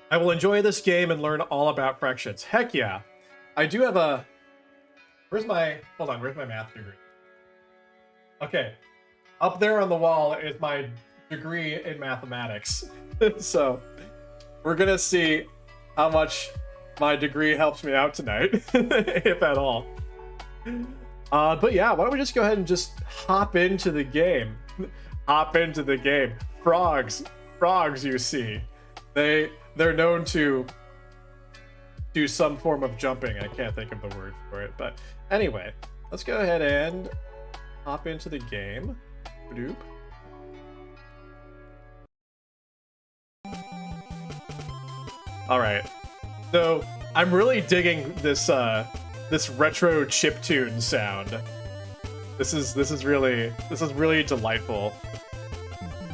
I will enjoy this game and learn all about fractions. Heck yeah. I do have a... Where's my math degree? Okay. Up there on the wall is my degree in mathematics. So, we're gonna see how much my degree helps me out tonight, if at all. But yeah, why don't we just go ahead and just hop into the game. Hop into the game. Frogs, you see. They're known to do some form of jumping. I can't think of the word for it, but anyway, let's go ahead and hop into the game. Doop. All right, so I'm really digging this this retro chiptune sound. This is really delightful.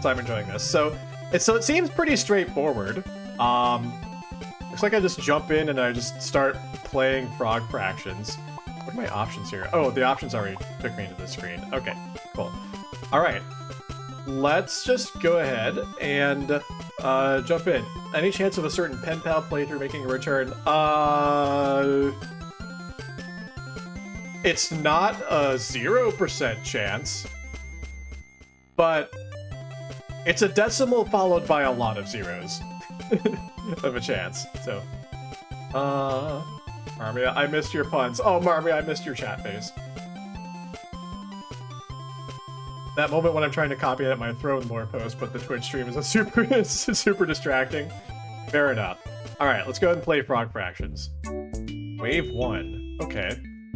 So I'm enjoying this. So it seems pretty straightforward. Looks like I just jump in and I just start playing frog fractions. What are my options here? Oh, the options already took me into the screen. Okay, cool. All right, let's just go ahead and jump in. Any chance of a certain pen pal playthrough making a return? It's not a 0% chance, but it's a decimal followed by a lot of zeros of a chance. So, Marmia, I missed your puns. Oh, Marmia, I missed your chat face. That moment when I'm trying to copy it at my Throne Lore post, but the Twitch stream is super distracting. Fair enough. All right, let's go ahead and play Frog Fractions. Wave 1. Okay.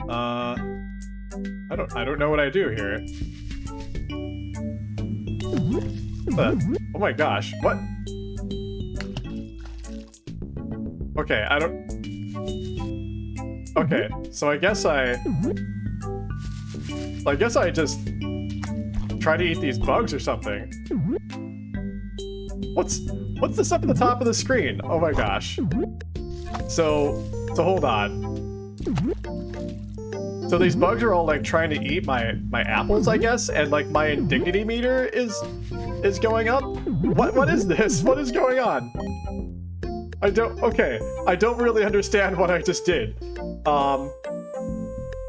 I don't know what I do here. Oh my gosh, what? Okay, I don't... Okay, so I guess I just try to eat these bugs or something. What's this up at the top of the screen? Oh my gosh. So hold on. So these bugs are all like trying to eat my apples, I guess, and like my indignity meter is going up. What is this? What is going on? I don't really understand what I just did.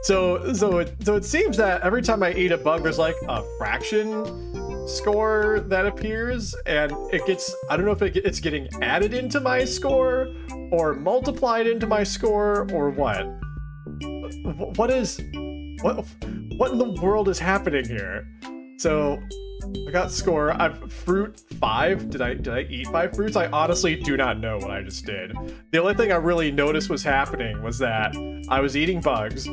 So it seems that every time I eat a bug, there's like a fraction score that appears, and it gets, I don't know if it's getting added into my score or multiplied into my score or what. What in the world is happening here? So I got score. I've fruit 5. Did I eat 5 fruits? I honestly do not know what I just did. The only thing I really noticed was happening was that I was eating bugs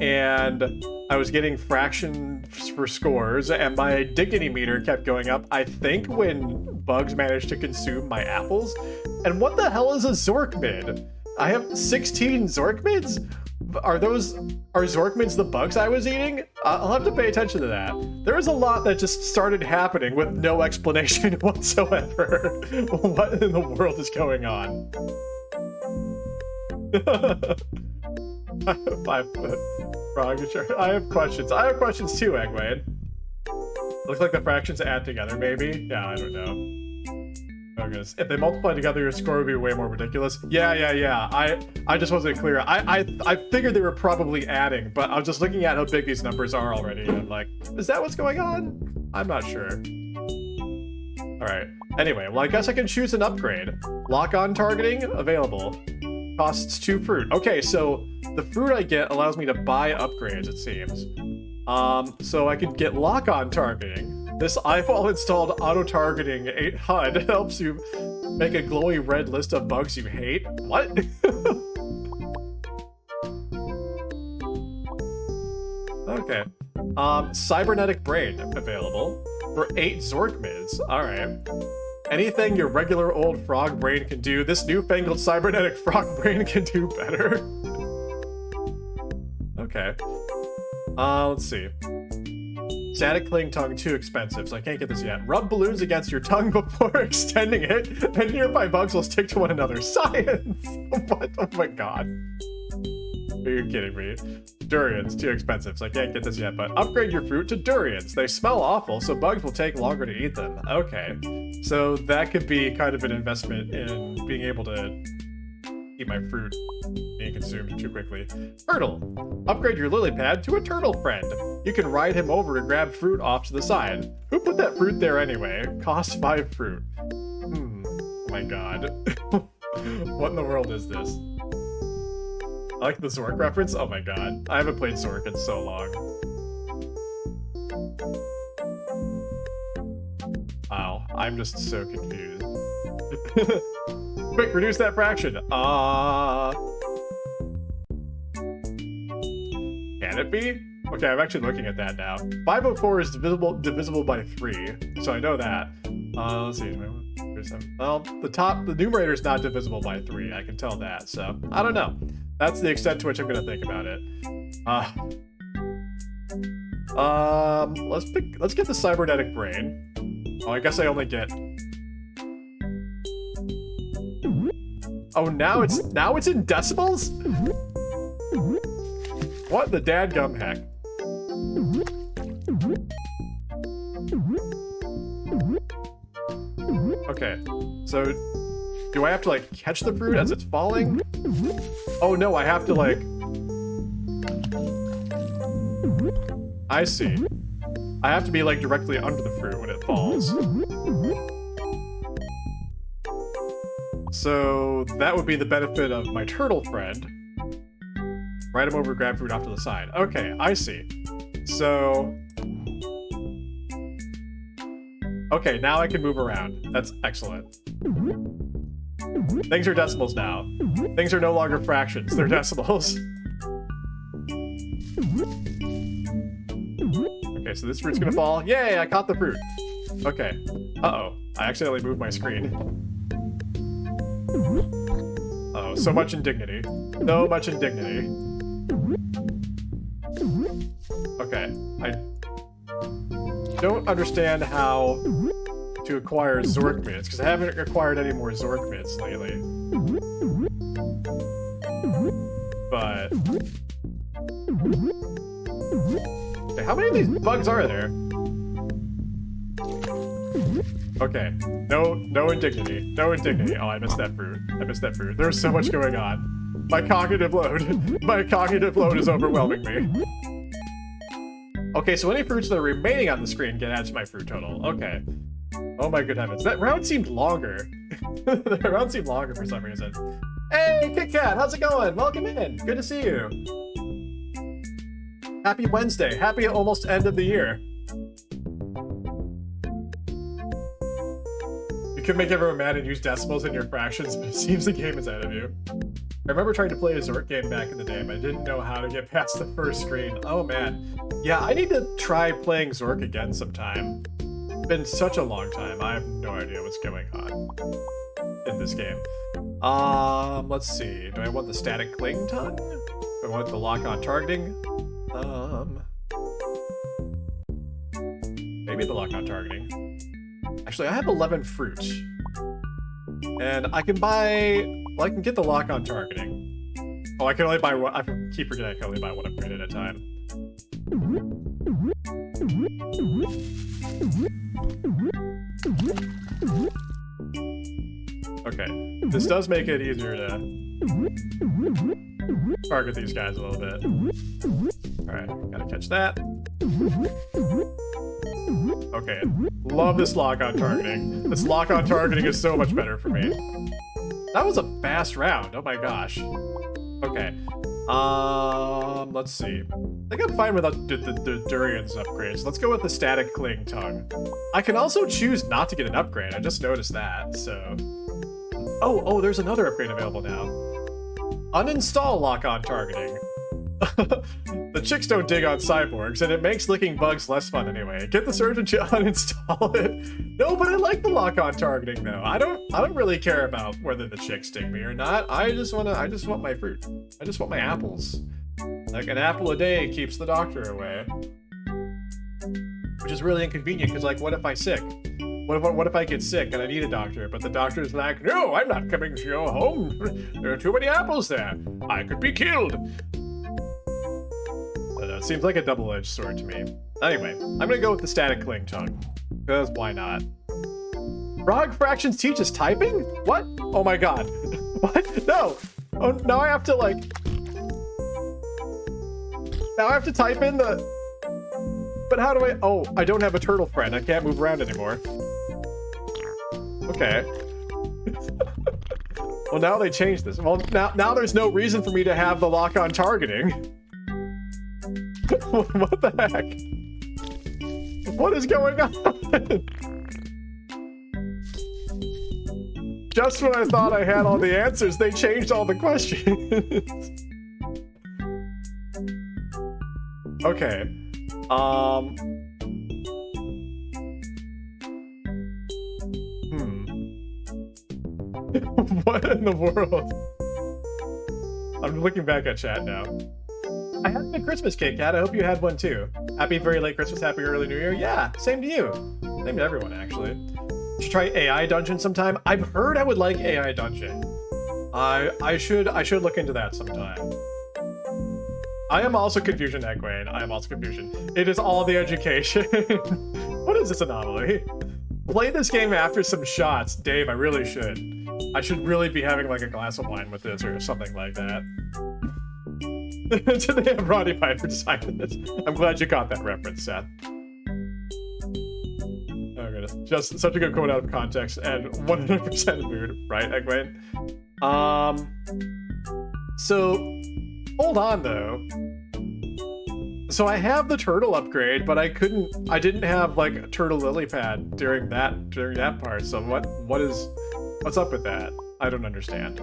and I was getting fractions for scores, and my dignity meter kept going up, I think, when bugs managed to consume my apples. And what the hell is a Zorkmid? I have 16 Zorkmids? Are Zorkmids the bugs I was eating? I'll have to pay attention to that. There was a lot that just started happening with no explanation whatsoever. What in the world is going on? 5 foot frog. Sure. I have questions. I have questions too, Eggway. Looks like the fractions add together, maybe? Yeah, I don't know. Oh goodness. If they multiply together, your score would be way more ridiculous. Yeah. I just wasn't clear. I figured they were probably adding, but I was just looking at how big these numbers are already, and I'm like, is that what's going on? I'm not sure. Alright. Anyway, well, I guess I can choose an upgrade. Lock-on targeting, available. Costs 2 fruit. Okay, so the fruit I get allows me to buy upgrades, it seems. So I could get lock-on targeting. This iFall installed auto-targeting 8 HUD helps you make a glowy red list of bugs you hate. What? Okay. Cybernetic Brain available for 8 Zorkmids. Alright. Anything your regular old frog brain can do, this newfangled cybernetic frog brain can do better. Okay. Let's see. Static cling tongue too expensive, so I can't get this yet. Rub balloons against your tongue before extending it, and nearby bugs will stick to one another. Science! What? Oh my god. Are you kidding me? Durians, too expensive, so I can't get this yet, but upgrade your fruit to durians. They smell awful, so bugs will take longer to eat them. Okay, so that could be kind of an investment in being able to keep my fruit being consumed too quickly. Turtle. Upgrade your lily pad to a turtle friend. You can ride him over to grab fruit off to the side. Who put that fruit there anyway? Cost 5 fruit. Oh my god. What in the world is this? I like the Zork reference. Oh my god. I haven't played Zork in so long. Wow. I'm just so confused. Quick, reduce that fraction. Can it be? Okay, I'm actually looking at that now. 504 is divisible by 3, so I know that. Let's see. Well, the numerator is not divisible by 3. I can tell that. So I don't know. That's the extent to which I'm gonna think about it. Let's get the cybernetic brain. Oh, I guess I only get. Oh, now it's in decimals? What the dadgum heck? Okay, so do I have to like catch the fruit as it's falling? Oh no, I have to like... I see. I have to be like directly under the fruit when it falls. So that would be the benefit of my turtle friend. Ride him over, grab fruit off to the side. Okay, I see. So... Okay, now I can move around. That's excellent. Things are decimals now. Things are no longer fractions, they're decimals. Okay, so this fruit's gonna fall. Yay, I caught the fruit. Okay. Uh-oh, I accidentally moved my screen. Uh-oh, so much indignity. So much indignity. Okay, I don't understand how to acquire Zork mids, because I haven't acquired any more Zork mids lately. But... Okay, how many of these bugs are there? Okay, no indignity. No indignity. Oh, I missed that fruit. I missed that fruit. There's so much going on. My cognitive load is overwhelming me. Okay, so any fruits that are remaining on the screen get added to my fruit total. Okay. Oh my good heavens. That round seemed longer. That round seemed longer for some reason. Hey, Kit Kat, how's it going? Welcome in. Good to see you. Happy Wednesday. Happy almost end of the year. You could make everyone mad and use decimals in your fractions, but it seems the game is ahead of you. I remember trying to play a Zork game back in the day, but I didn't know how to get past the first screen. Oh man. Yeah, I need to try playing Zork again sometime. It's been such a long time. I have no idea what's going on in this game. Let's see. Do I want the static cling tongue? Do I want the lock-on targeting? Maybe the lock-on targeting. Actually, I have 11 fruit. And I can buy... Well, I can get the lock-on targeting. Oh, I can only buy one. I keep forgetting I can only buy one upgrade at a time. Okay, this does make it easier to target these guys a little bit. Alright, gotta catch that. Okay, love this lock-on targeting. This lock-on targeting is so much better for me. That was a fast round, oh my gosh. Okay, let's see. I think I'm fine without the Durian's upgrades. Let's go with the static cling tongue. I can also choose not to get an upgrade, I just noticed that, so... Oh, there's another upgrade available now. Uninstall lock-on targeting. The chicks don't dig on cyborgs, and it makes licking bugs less fun anyway. Get the surgeon to uninstall it. No, but I like the lock-on targeting though. I don't really care about whether the chicks dig me or not. I just want my fruit. I just want my apples. Like an apple a day keeps the doctor away. Which is really inconvenient, because like, what if I'm sick? What if I get sick and I need a doctor, but the doctor's like, no, I'm not coming to your home. There are too many apples there. I could be killed. don't know, it seems like a double-edged sword to me. Anyway, I'm gonna go with the static cling tongue, because why not? Frog fractions teaches typing? What? Oh my god. What? No! Oh, now I have to, like... Now I have to type in the... But how do I... Oh, I don't have a turtle friend. I can't move around anymore. Okay. Well, now they changed this. Well, now there's no reason for me to have the lock-on targeting. What the heck? What is going on? Just when I thought I had all the answers, they changed all the questions. Okay. What in the world? I'm looking back at chat now. I had a Christmas cake, Kat. I hope you had one too. Happy very late Christmas, happy early New Year. Yeah, same to you. Same to everyone, actually. You should try AI Dungeon sometime. I've heard I would like AI Dungeon. I should look into that sometime. I am also Confusion, Egwene. I am also Confusion. It is all the education. What is this anomaly? Play this game after some shots. Dave, I really should. I should really be having like a glass of wine with this or something like that. Did they have Roddy Piper design this? I'm glad you caught that reference, Seth. Oh goodness. Just such a good quote out of context and 100% mood, right, Egwene? So, hold on though. So I have the turtle upgrade, but I didn't have like a turtle lily pad during that part. So what's up with that? I don't understand.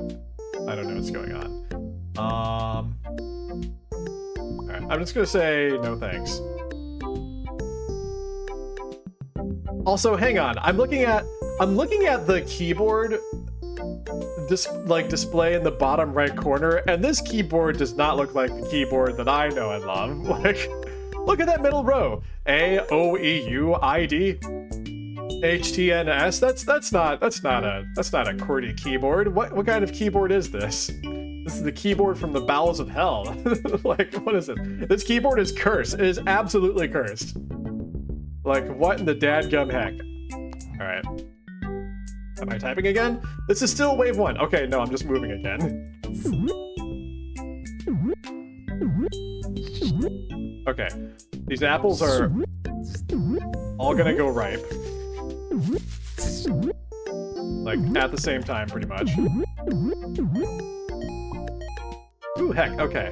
I don't know what's going on. Alright, I'm just gonna say no thanks. Also, hang on. I'm looking at the keyboard display in the bottom right corner, and this keyboard does not look like the keyboard that I know and love. Like, look at that middle row. A O E U I D H T N S. That's not a QWERTY keyboard. What kind of keyboard is this? This is the keyboard from the bowels of hell. Like, what is it? This keyboard is cursed. It is absolutely cursed. Like, what in the dadgum heck? All right. Am I typing again? This is still wave 1. Okay, no, I'm just moving again. Okay, these apples are all gonna go ripe. Like, at the same time, pretty much. Ooh, heck, okay.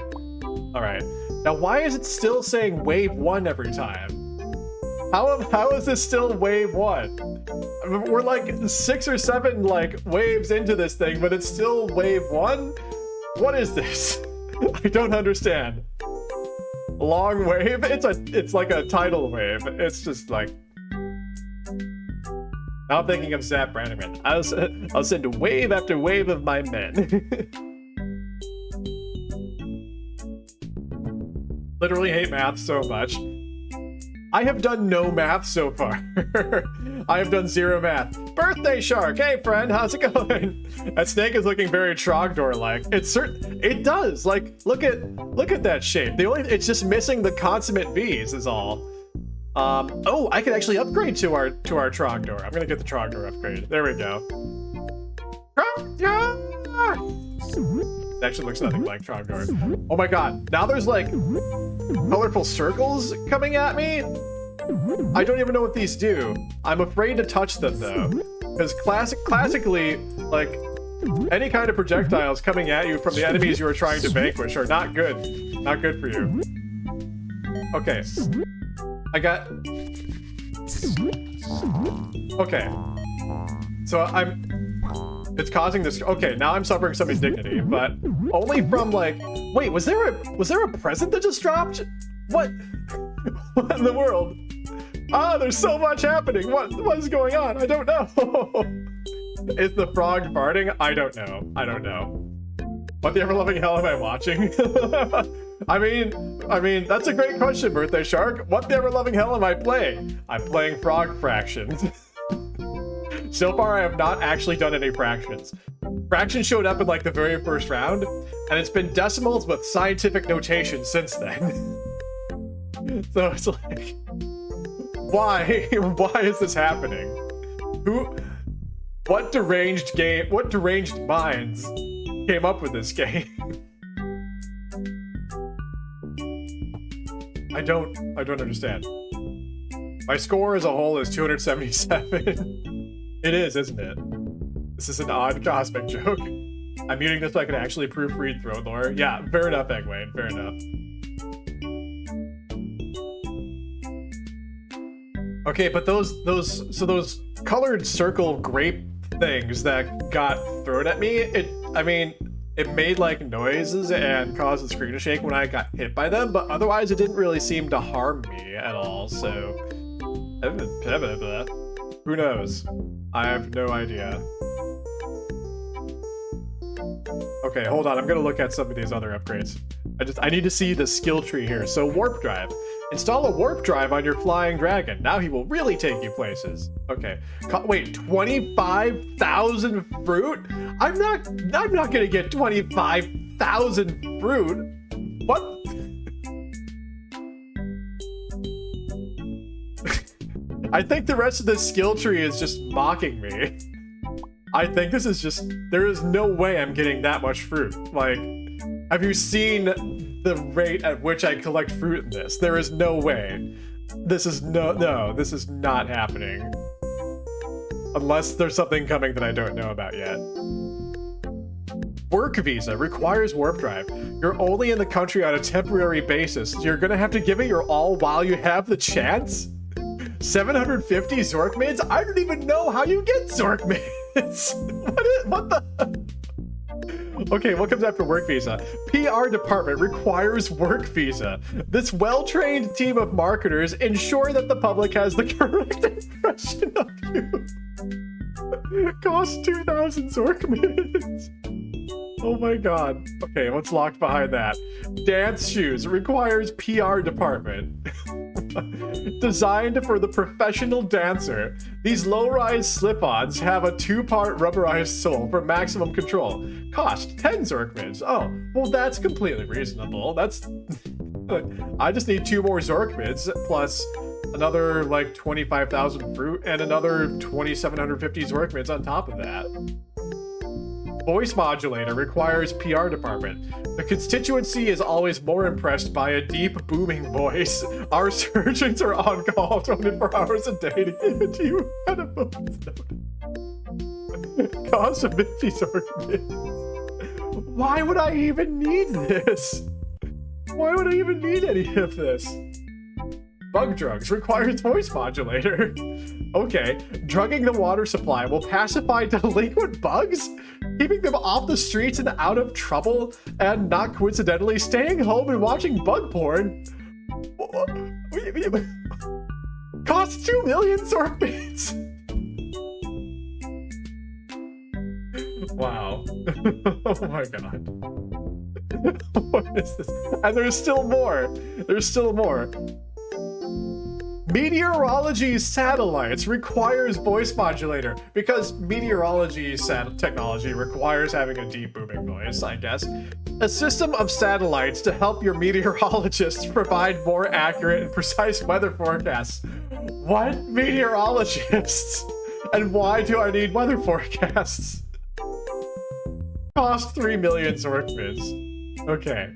Alright. Now, why is it still saying wave 1 every time? How is this still wave 1? We're like 6 or 7 like waves into this thing, but it's still wave 1? What is this? I don't understand. Long wave? It's like a tidal wave. It's just like... Now I'm thinking of Zap Brannigan. I'll send wave after wave of my men. Literally hate math so much. I have done no math so far. I have done 0 math. Birthday shark! Hey friend, how's it going? That snake is looking very Trogdor-like. It does. Like, look at that shape. It's just missing the consummate V's is all. Oh, I can actually upgrade to our Trogdor. I'm gonna get the Trogdor upgrade. There we go. It actually looks nothing like Trogdor. Oh my god, now there's like colorful circles coming at me? I don't even know what these do. I'm afraid to touch them though. Because classically, like, any kind of projectiles coming at you from the enemies you are trying to vanquish are not good. Not good for you. Okay. I got... Okay. So it's causing this... Okay, now I'm suffering some indignity, but only from like... Wait, was there a present that just dropped? What? What in the world? Ah, there's so much happening. What is going on? I don't know. Is the frog farting? I don't know. I don't know. What the ever-loving hell am I watching? I mean, that's a great question, Birthday Shark. What the ever-loving hell am I playing? I'm playing Frog Fractions. So far, I have not actually done any fractions. Fractions showed up in like the very first round, and it's been decimals with scientific notation since then. So it's like, why? Why is this happening? What deranged minds came up with this game? I don't understand. My score as a whole is 277. It is, isn't it? This is an odd cosmic joke. I'm muting this so I can actually proofread Throne Lore. Yeah, fair enough, Egwene, fair enough. Okay, but those colored circle grape things that got thrown at me, it made like noises and caused the screen to shake when I got hit by them, but otherwise it didn't really seem to harm me at all, so... Who knows? I have no idea. Okay, hold on, I'm gonna look at some of these other upgrades. I need to see the skill tree here. So warp drive. Install a warp drive on your flying dragon. Now he will really take you places. Okay. Wait, 25,000 fruit? I'm not gonna get 25,000 fruit. What? I think the rest of this skill tree is just mocking me. I think this is just, there is no way I'm getting that much fruit. Like, have you seen the rate at which I collect fruit in this? There is no way. This is this is not happening. Unless there's something coming that I don't know about yet. Work visa requires warp drive. You're only in the country on a temporary basis. You're gonna have to give it your all while you have the chance? 750 Zork mids? I don't even know how you get Zork mids. What the? Okay, what comes after work visa? PR department requires work visa. This well-trained team of marketers ensure that the public has the correct impression of you. Costs 2,000 Zork mids. Oh my god. Okay, what's locked behind that? Dance shoes requires PR department. Designed for the professional dancer, these low-rise slip-ons have a 2-part rubberized sole for maximum control. Cost 10 Zork mids. Oh, well that's completely reasonable. That's... I just need 2 more Zork mids, plus another like 25,000 fruit and another 2,750 Zork mids on top of that. Voice modulator requires PR department. The constituency is always more impressed by a deep, booming voice. Our surgeons are on call 24 hours a day to give it to you at a moment's notice. Cost of 50 Zork mids. Why would I even need this? Why would I even need any of this? Bug drugs requires voice modulator. Okay, drugging the water supply will pacify delinquent bugs? Keeping them off the streets and out of trouble, and not coincidentally staying home and watching bug porn? Costs 2 million Zork mids. Wow. Oh my god. What is this? And there's still more. There's still more. Meteorology satellites requires voice modulator, because meteorology technology requires having a deep booming voice, I guess. A system of satellites to help your meteorologists provide more accurate and precise weather forecasts. What meteorologists? And why do I need weather forecasts? Cost 3 million Zork mids. Okay.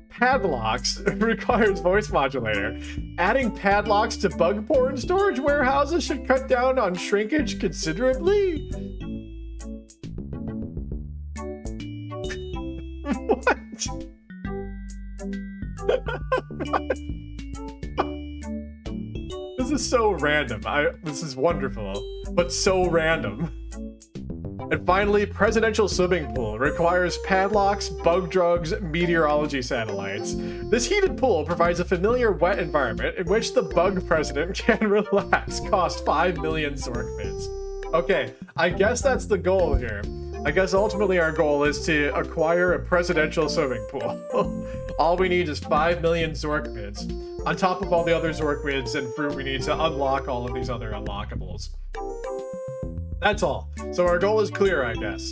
Padlocks requires voice modulator. Adding padlocks to bug porn storage warehouses should cut down on shrinkage considerably. What? This is so random. This is wonderful, but so random. And finally, presidential swimming pool requires padlocks, bug drugs, meteorology satellites. This heated pool provides a familiar wet environment in which the bug president can relax. Cost 5 million Zork mids. Okay, I guess that's the goal here. I guess ultimately our goal is to acquire a presidential swimming pool. All we need is 5 million Zork mids, on top of all the other Zork mids and fruit we need to unlock all of these other unlockables. That's all. So our goal is clear, I guess.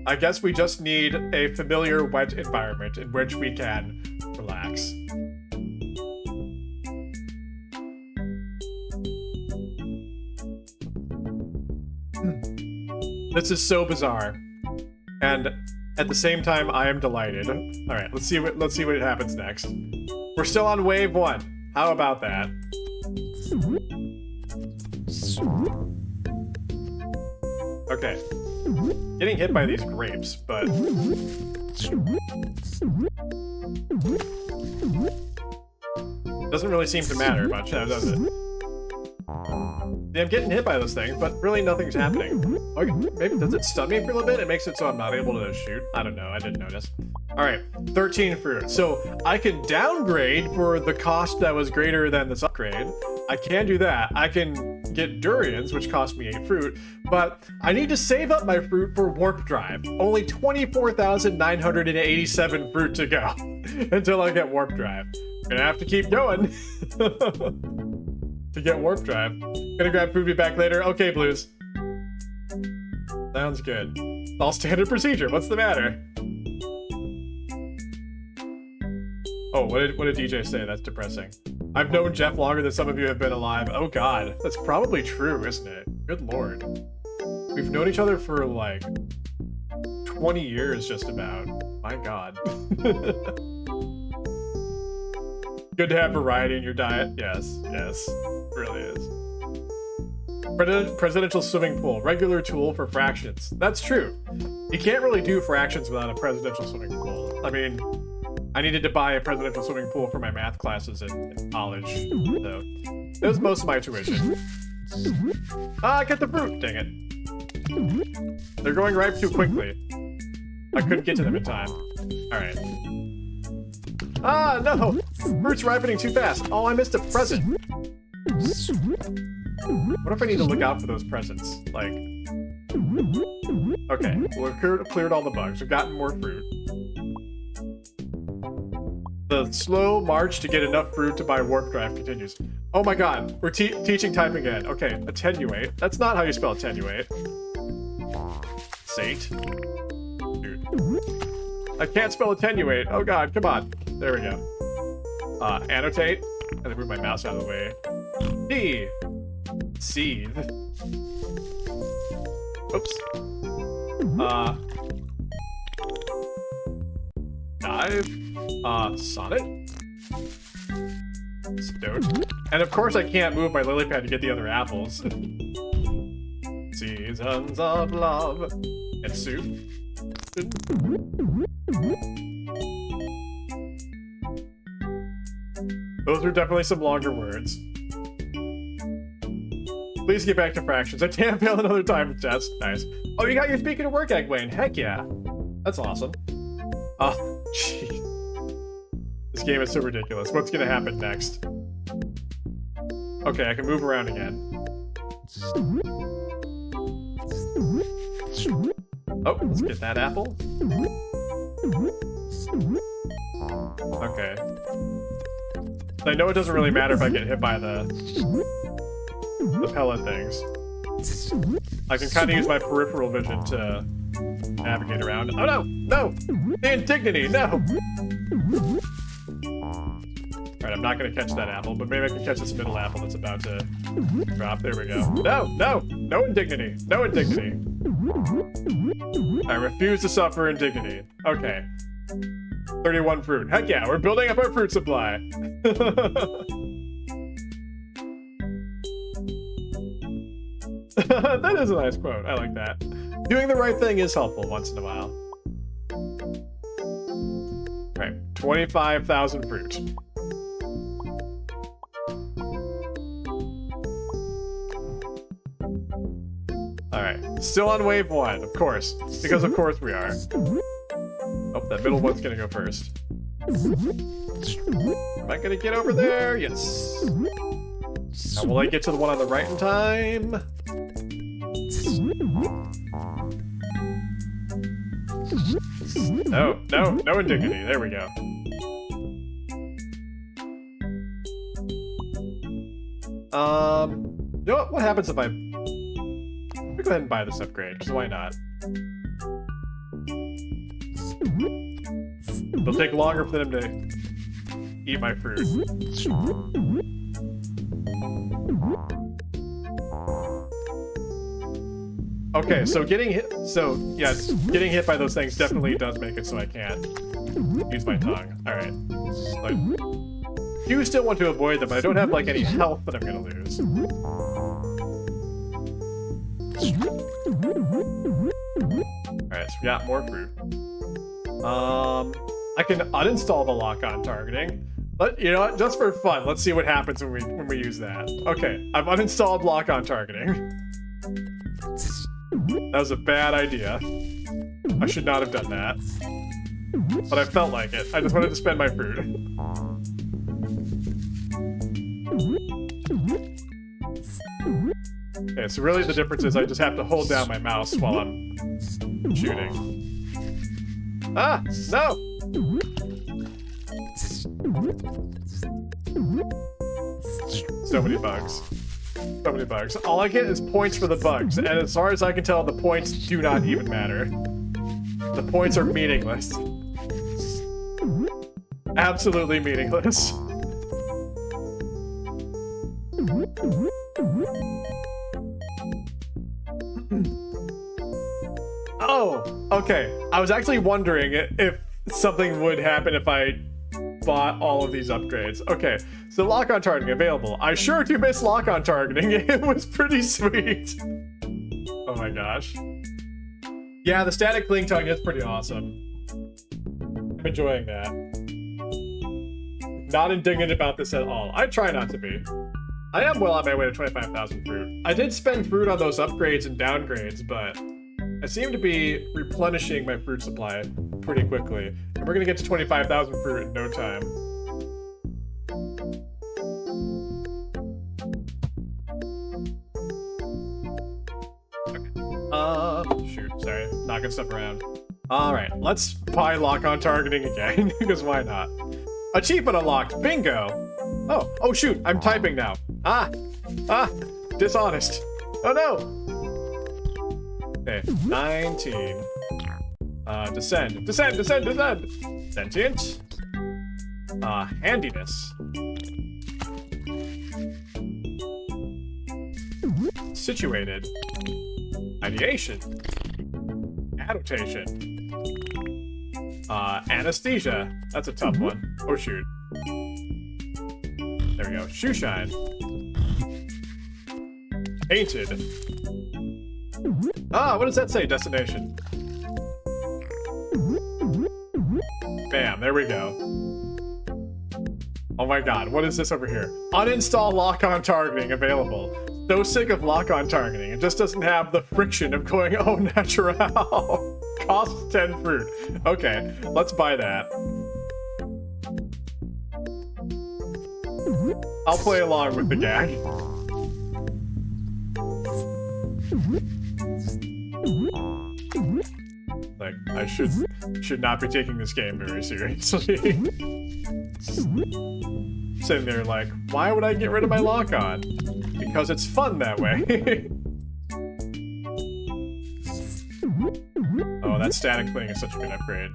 I guess we just need a familiar wet environment in which we can relax. This is so bizarre. And at the same time, I am delighted. All right, let's see what happens next. We're still on wave 1. How about that? Okay. Getting hit by these grapes, but... doesn't really seem to matter much now, does it? Yeah, I'm getting hit by those things, but really nothing's happening. Okay, maybe does it stun me for a little bit? It makes it so I'm not able to shoot. I don't know. I didn't notice. All right, 13 fruit. So I can downgrade for the cost that was greater than this upgrade. I can do that. I can get durians, which cost me 8 fruit, but I need to save up my fruit for warp drive. Only 24,987 fruit to go until I get warp drive. Gonna have to keep going to get warp drive. Gonna grab food, be back later. Okay, Blues. Sounds good. All standard procedure. What's the matter? Oh, what did DJ say? That's depressing. I've known Jeff longer than some of you have been alive. Oh god, that's probably true, isn't it? Good lord. We've known each other for like 20 years just about. My god. Good to have variety in your diet. Yes, yes, it really is. Presidential swimming pool, regular tool for fractions. That's true. You can't really do fractions without a presidential swimming pool. I mean, I needed to buy a presidential swimming pool for my math classes in college, so it was most of my tuition. Ah, get the fruit, dang it. They're going ripe too quickly. I couldn't get to them in time. Alright. Ah, no! Fruit's ripening too fast. Oh, I missed a present. What if I need to look out for those presents? Like... Okay, we've cleared all the bugs. We've gotten more fruit. The slow march to get enough fruit to buy warp drive continues. Oh my god, we're teaching typing again. Okay, attenuate. That's not how you spell attenuate. Sate. Dude. I can't spell attenuate. Oh god, come on. There we go. Annotate. I gotta move my mouse out of the way. D. Seethe. Oops. Dive. Sonnet. Stoat. And of course I can't move my lily pad to get the other apples. Seasons of love. And soup. Those are definitely some longer words. Please get back to fractions. I can't fail another time test. Nice. Oh, you got your speaking of work, Egwene. Heck yeah. That's awesome. Oh, jeez. This game is so ridiculous. What's gonna happen next? Okay, I can move around again. Oh, let's get that apple. Okay. I know it doesn't really matter if I get hit by the pellet things. I can kind of use my peripheral vision to navigate around. Oh no! No! The indignity! No! Alright, I'm not gonna catch that apple, but maybe I can catch this middle apple that's about to drop. There we go. No! No! No indignity! No indignity! I refuse to suffer indignity. Okay. 31 fruit. Heck yeah, we're building up our fruit supply. That is a nice quote. I like that. Doing the right thing is helpful once in a while. Right, 25,000 fruit. Alright, still on wave 1, of course. Because of course we are. Oh, that middle one's gonna go first. Am I gonna get over there? Yes. Now will I get to the one on the right in time? No, no, no indignity. There we go. You know what? What happens if I... Let me go ahead and buy this upgrade, because why not? It'll take longer for them to eat my fruit. Okay, so getting hit. So yeah, getting hit by those things definitely does make it so I can't use my tongue. All right. Like, you still want to avoid them, but I don't have like any health that I'm gonna lose. All right, so we got more fruit. I can uninstall the lock-on targeting, but you know what? Just for fun, let's see what happens when we use that. Okay, I've uninstalled lock-on targeting. That was a bad idea. I should not have done that, but I felt like it. I just wanted to spend my fruit. Okay, so really the difference is I just have to hold down my mouse while I'm shooting. Ah, no! So many bugs. So many bugs. All I get is points for the bugs, and as far as I can tell, the points do not even matter. The points are meaningless. Absolutely meaningless. Oh, okay. I was actually wondering if something would happen if I bought all of these upgrades. Okay, so lock-on targeting available. I sure do miss lock-on targeting. It was pretty sweet. Oh my gosh. Yeah, the static cling tongue is pretty awesome. I'm enjoying that. Not indignant about this at all. I try not to be. I am well on my way to 25,000 fruit. I did spend fruit on those upgrades and downgrades, but I seem to be replenishing my fruit supply pretty quickly. And we're gonna get to 25,000 fruit in no time. Okay. Shoot, sorry, knocking stuff around. All right, let's buy lock-on targeting again, because why not? Achievement unlocked, bingo! Oh shoot, I'm typing now. Dishonest. Oh no! Okay, 19. Descend. Sentient. Handiness. Situated. Ideation. Annotation. Anesthesia. That's a tough one. Oh shoot. There we go. Shoe shine. Painted. What does that say? Destination. Bam, there we go. Oh my god, what is this over here? Uninstall lock-on targeting available. So sick of lock-on targeting. It just doesn't have the friction of going, oh, natural. Cost 10 fruit. Okay, let's buy that. I'll play along with the gag. Like, I should not be taking this game very seriously. Sitting there like, why would I get rid of my lock-on? Because it's fun that way. Oh, that static thing is such a good upgrade.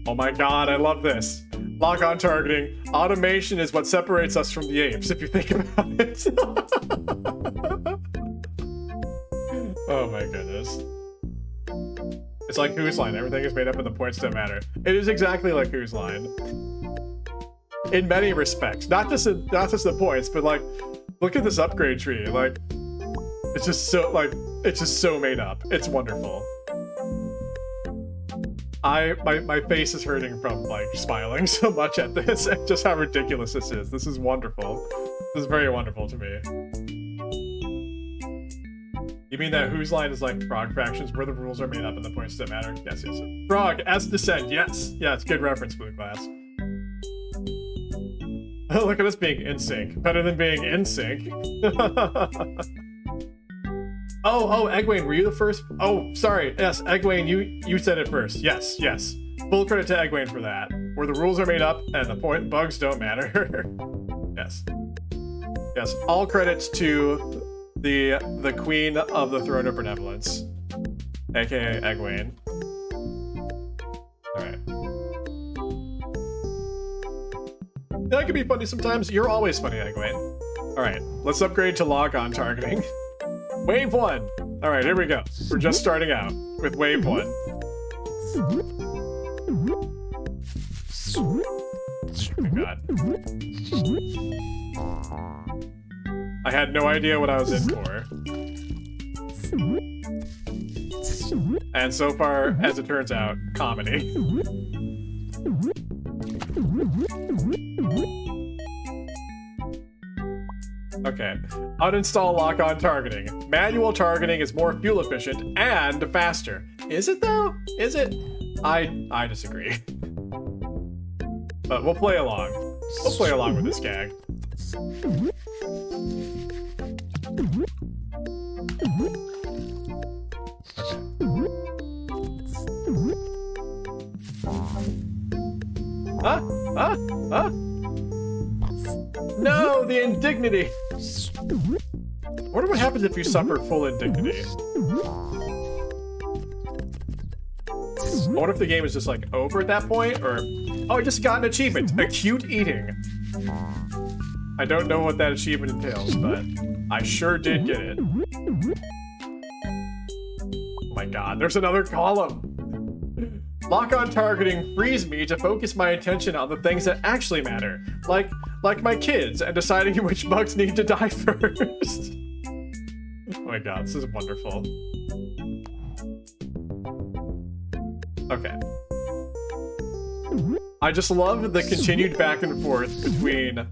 Oh my god, I love this. Lock-on targeting. Automation is what separates us from the apes, if you think about it. Oh my goodness. It's like Whose Line. Everything is made up and the points don't matter. It is exactly like Whose Line. In many respects. Not just the points, but like, look at this upgrade tree. Like, it's just so made up. It's wonderful. My face is hurting from like smiling so much at this and just how ridiculous this is. This is wonderful. This is very wonderful to me. You mean that Whose Line is like Frog Fractions, where the rules are made up and the points don't matter? Yes. Frog, as Descend, yes. Yeah, it's good reference, Blue Class. Look at us being in sync. Better than being in sync. Oh, Egwene, were you the first? Oh, sorry. Yes, Egwene, you said it first. Yes. Full credit to Egwene for that. Where the rules are made up and the bugs don't matter. Yes. All credits to the Queen of the Throne of Benevolence, aka Egwene. Alright. That can be funny sometimes. You're always funny, Egwene. Alright, let's upgrade to lock-on targeting. Wave 1. All right, here we go. We're just starting out with wave 1. Oh my god. I had no idea what I was in for. And so far, as it turns out, comedy. Okay. Uninstall lock-on targeting. Manual targeting is more fuel efficient and faster. Is it though? Is it? I disagree. But we'll play along. We'll play along with this gag. Huh? Huh? Huh? No, the indignity! I wonder what happens if you suffer full indignity. I wonder if the game is just like over at that point, or... Oh, I just got an achievement! Acute eating! I don't know what that achievement entails, but I sure did get it. Oh my god, there's another column! Lock-on targeting frees me to focus my attention on the things that actually matter, like my kids and deciding which bugs need to die first. Oh my god, this is wonderful. Okay. I just love the continued back and forth between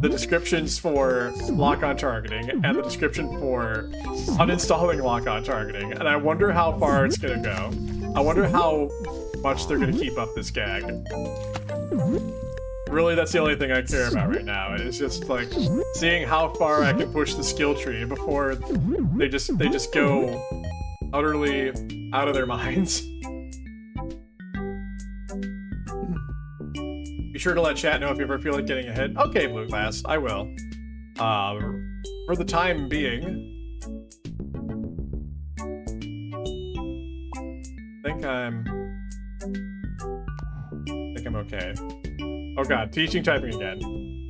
the descriptions for lock-on targeting and the description for uninstalling lock-on targeting, and I wonder how far it's gonna go. I wonder how much they're gonna keep up this gag. Really, that's the only thing I care about right now. It's just like seeing how far I can push the skill tree before they just go utterly out of their minds. Be sure to let chat know if you ever feel like getting a hit. Okay, Blue Glass, I will. For the time being, I think I'm okay. Oh god, teaching typing again.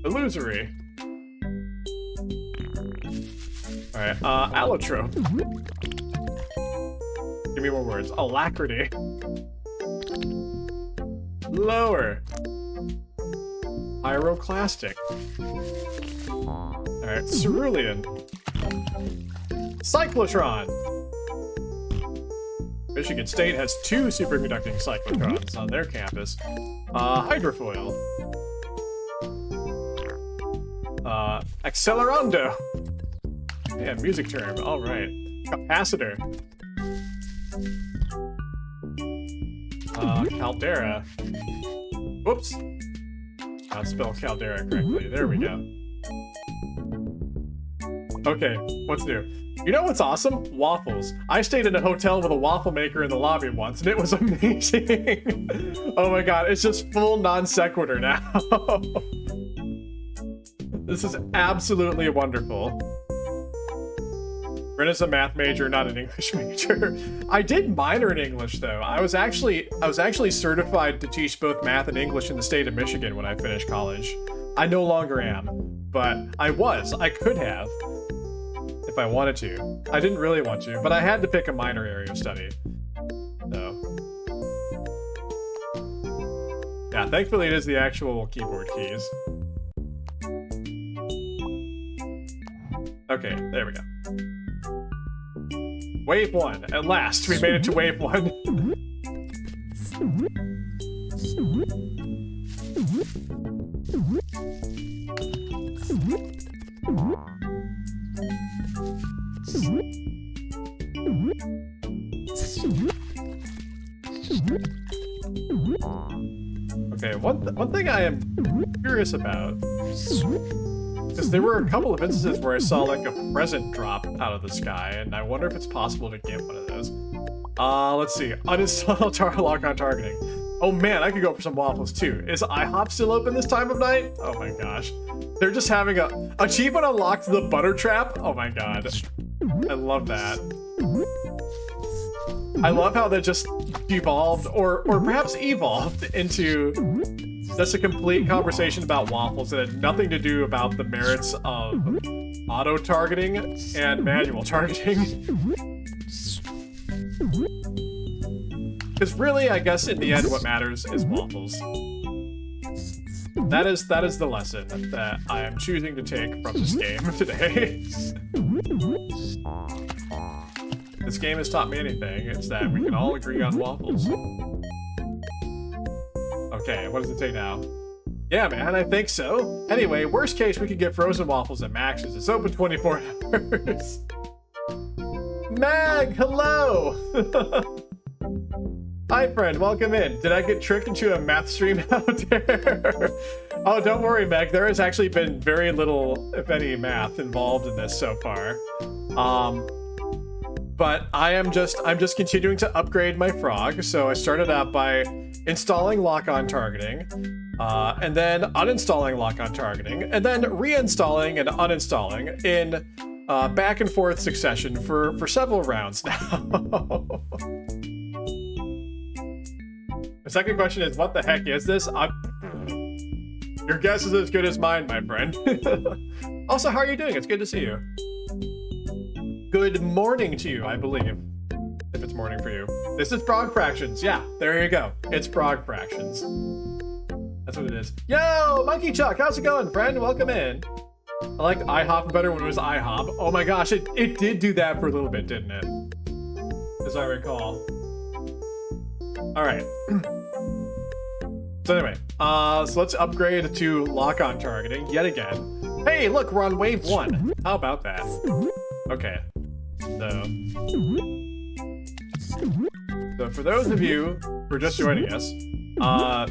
Illusory. Alright, allotrope. Give me more words. Alacrity. Lower. Pyroclastic. Alright, cerulean. Cyclotron. Michigan State has 2 superconducting cyclotrons on their campus. Hydrofoil. Accelerando. Yeah, music term. Alright. Capacitor. Caldera. Whoops. I'll spell caldera correctly. There we go. Okay, what's new? You know what's awesome? Waffles. I stayed in a hotel with a waffle maker in the lobby once, and it was amazing. Oh my god, it's just full non sequitur now. This is absolutely wonderful. Brenn is a math major, not an English major. I did minor in English though. I was actually certified to teach both math and English in the state of Michigan when I finished college. I no longer am, but I could have. If I wanted to. I didn't really want to, but I had to pick a minor area of study. So. Yeah, thankfully it is the actual keyboard keys. Okay, there we go. Wave 1. At last, we made it to wave 1. Okay, one thing I am curious about, because there were a couple of instances where I saw like a present drop out of the sky, and I wonder if it's possible to get one of those. Let's see. Uninstall lock-on targeting. Oh man, I could go for some waffles too. Is IHOP still open this time of night? Oh my gosh. They're just having a achievement unlocked the butter trap. Oh my god. I love that. I love how that just devolved, or perhaps evolved into just a complete conversation about waffles that had nothing to do about the merits of auto-targeting and manual targeting. Because really, I guess in the end, what matters is waffles. That is the lesson that I am choosing to take from this game today. This game has taught me anything, it's that we can all agree on waffles. Okay, what does it say now? Yeah, man, I think so. Anyway, worst case, we could get frozen waffles at Max's. It's open 24 hours. Mag, hello! Hi, friend, welcome in. Did I get tricked into a math stream out there? Oh, don't worry, Meg. There has actually been very little, if any, math involved in this so far. But I'm just continuing to upgrade my frog. So I started out by installing lock-on targeting, and then uninstalling lock-on targeting, and then reinstalling and uninstalling in back and forth succession for several rounds now. The second question is, what the heck is this? Your guess is as good as mine, my friend. Also, how are you doing? It's good to see you. Good morning to you, I believe. If it's morning for you. This is Frog Fractions. Yeah, there you go. It's Frog Fractions. That's what it is. Yo, Monkey Chuck, how's it going, friend? Welcome in. I like IHOP better when it was IHOP. Oh my gosh, it did do that for a little bit, didn't it? As I recall. All right. So anyway, so let's upgrade to lock-on targeting yet again. Hey, look, we're on wave 1. How about that? Okay. So for those of you who are just joining us, I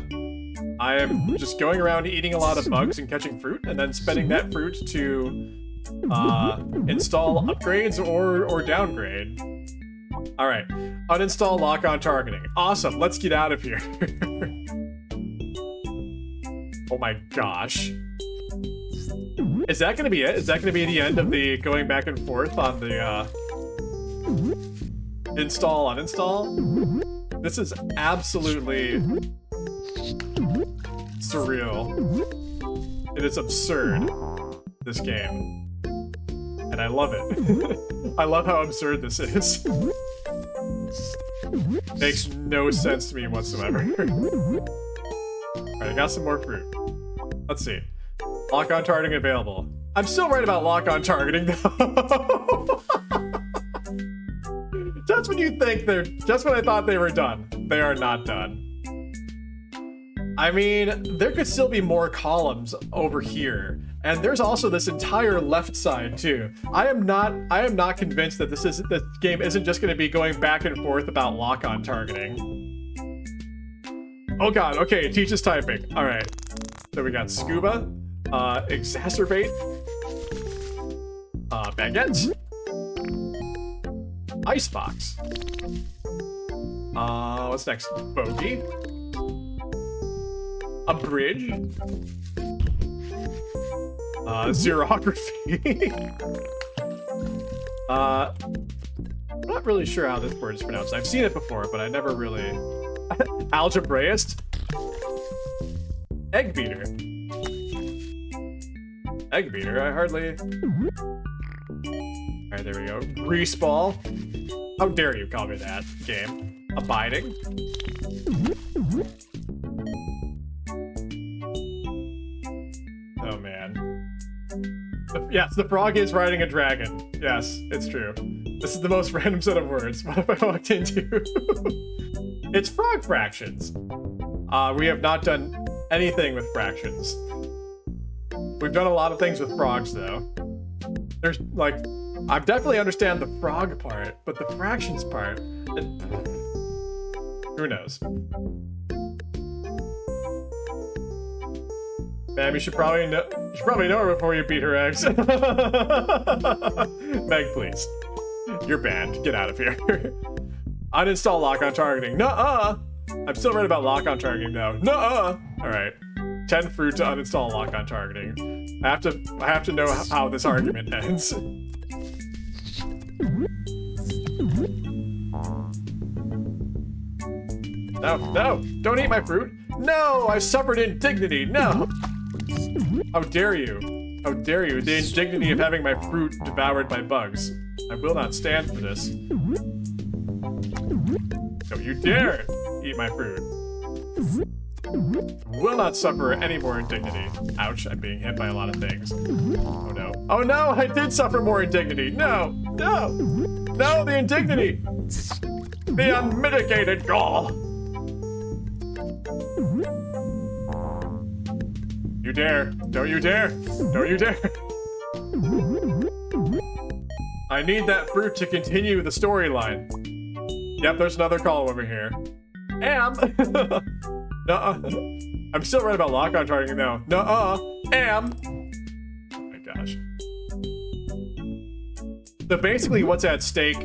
am just going around eating a lot of bugs and catching fruit, and then spending that fruit to install upgrades or downgrade. All right, uninstall lock-on targeting. Awesome, let's get out of here. Oh my gosh. Is that gonna be it? Is that gonna be the end of the going back and forth on the install, uninstall? This is absolutely surreal. It is absurd, this game. And I love it. I love how absurd this is. Makes no sense to me whatsoever. Alright, I got some more fruit. Let's see. Lock-on targeting available. I'm still right about lock-on targeting, though. Just when you think just when I thought they were done, they are not done. I mean, there could still be more columns over here. And there's also this entire left side too. I am not convinced that this game isn't just going to be going back and forth about lock-on targeting. Oh god, okay, it teaches typing. All right. So we got scuba, exacerbate, baguette, icebox. What's next? Bogey, a bridge, xerography. I'm not really sure how this word is pronounced. I've seen it before, but I never really. Algebraist. Egg beater. Egg beater, I hardly. Alright, there we go. Grease ball. How dare you call me that, game? Abiding. Oh man. Yes, the frog is riding a dragon. Yes, it's true. This is the most random set of words. What have I walked into? It's frog fractions. We have not done anything with fractions. We've done a lot of things with frogs, though. There's, like, I definitely understand the frog part, but the fractions part, who knows? Ma'am, you should probably know her before you beat her eggs. Meg, please. You're banned. Get out of here. Uninstall lock-on targeting. Nuh-uh! I'm still right about lock-on targeting, though. Nuh-uh! Alright. 10 fruit to uninstall lock-on targeting. I have to know how this argument ends. No, no, don't eat my fruit. No, I suffered indignity. No. How dare you? How dare you? The indignity of having my fruit devoured by bugs. I will not stand for this. Don't you dare eat my fruit. Will not suffer any more indignity. Ouch, I'm being hit by a lot of things. Oh no. Oh no, I did suffer more indignity. No, no, no, the indignity. The unmitigated gall. You dare. Don't you dare. Don't you dare. I need that fruit to continue the storyline. Yep, there's another column over here. Am. Nuh-uh. I'm still right about lock-on targeting though. Nuh-uh. Am. Oh my gosh. So basically what's at stake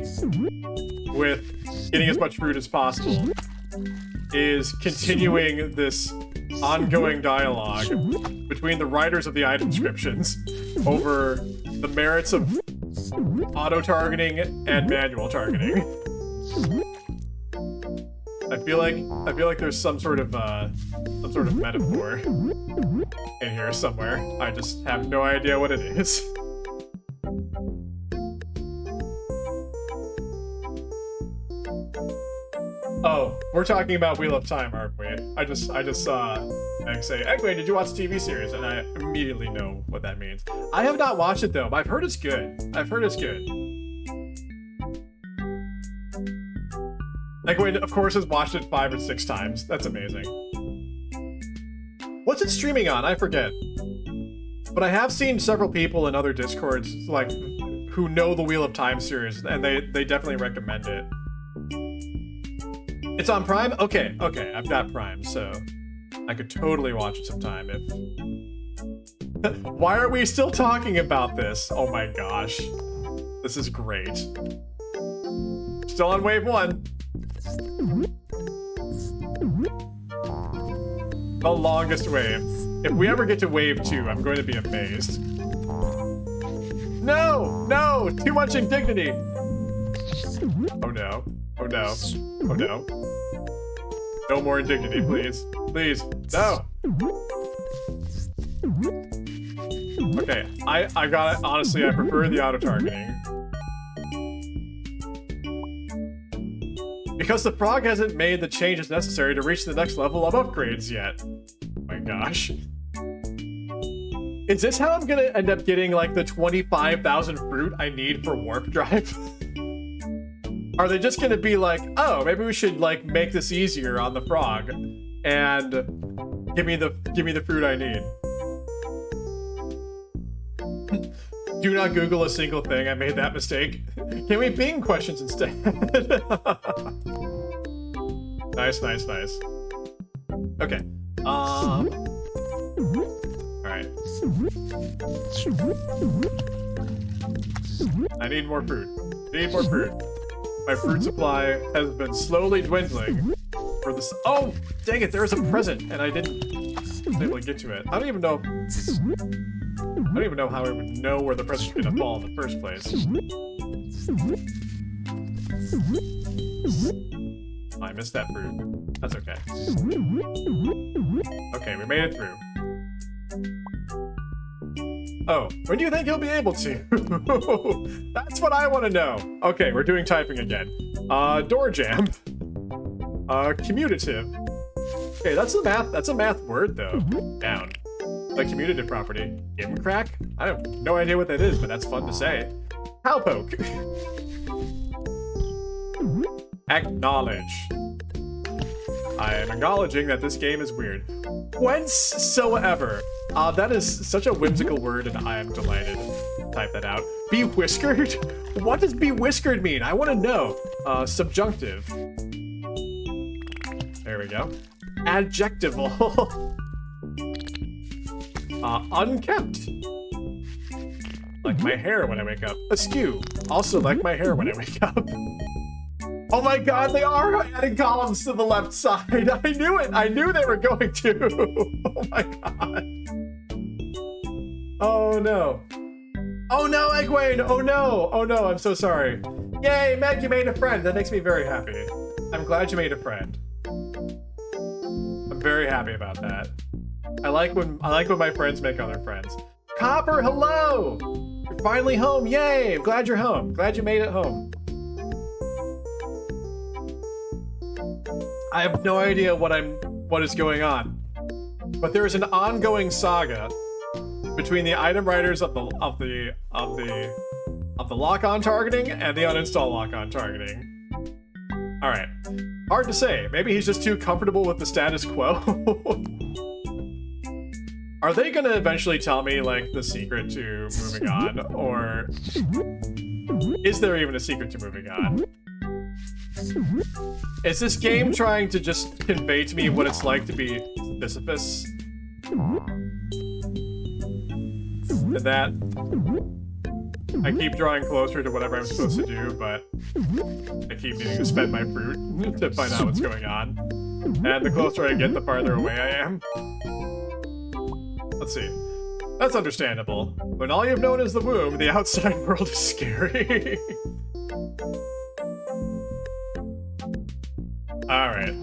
with getting as much fruit as possible is continuing this ongoing dialogue between the writers of the item descriptions over the merits of auto-targeting and manual targeting. I feel like there's some sort of metaphor in here somewhere. I just have no idea what it is. Oh, we're talking about Wheel of Time, aren't we? I just saw Meg say, "Egway, did you watch the TV series?" And I immediately know what that means. I have not watched it though, but I've heard it's good. I've heard it's good. Egway, of course, has watched it 5 or 6 times. That's amazing. What's it streaming on? I forget. But I have seen several people in other Discords, like, who know the Wheel of Time series, and they definitely recommend it. It's on Prime? Okay, okay, I've got Prime, so I could totally watch it sometime if... Why are we still talking about this? Oh my gosh. This is great. Still on wave 1. The longest wave. If we ever get to wave 2, I'm going to be amazed. No! No! Too much indignity! Oh no. Oh no. Oh no. No more indignity, please. Please. No! Okay, I got it. Honestly, I prefer the auto-targeting. Because the frog hasn't made the changes necessary to reach the next level of upgrades yet. Oh my gosh. Is this how I'm gonna end up getting like the 25,000 fruit I need for warp drive? Are they just gonna be like, oh, maybe we should like make this easier on the frog and give me the fruit I need? Do not Google a single thing. I made that mistake. Can we Bing questions instead? Nice, nice, nice. Okay. Alright. I need more fruit. I need more fruit. My fruit supply has been slowly dwindling for this. Oh, dang it! There was a present, and I didn't be able to get to it. I don't even know how I would know where the present's gonna fall in the first place. Oh, I missed that fruit. That's okay. Okay, we made it through. Oh, when do you think he'll be able to? That's what I want to know. Okay, we're doing typing again. Door jam. Commutative. Okay, that's a math word though. Down. The commutative property. Gimcrack? I have no idea what that is, but that's fun to say. Cowpoke. Acknowledge. I am acknowledging that this game is weird. Whencesoever. That is such a whimsical word, and I am delighted. Type that out. Be whiskered? What does be whiskered mean? I want to know. Subjunctive. There we go. Adjectival. Unkempt. Like my hair when I wake up. Askew. Also like my hair when I wake up. Oh my god, they are adding columns to the left side. I knew it. I knew they were going to. Oh my god. Oh no. Oh no, Egwene. Oh no. Oh no, I'm so sorry. Yay, Meg, you made a friend. That makes me very happy. I'm glad you made a friend. I'm very happy about that. I like when my friends make other friends. Copper, hello! You're finally home, yay! I'm glad you're home. Glad you made it home. I have no idea what is going on, but there is an ongoing saga between the item writers of the lock-on targeting and the uninstall lock-on targeting. All right, hard to say. Maybe he's just too comfortable with the status quo. Are they gonna eventually tell me like the secret to moving on, or is there even a secret to moving on? Is this game trying to just convey to me what it's like to be Sisyphus? And that I keep drawing closer to whatever I'm supposed to do, but I keep needing to spend my fruit to find out what's going on. And the closer I get, the farther away I am. Let's see. That's understandable. When all you've known is the womb, the outside world is scary. Alright.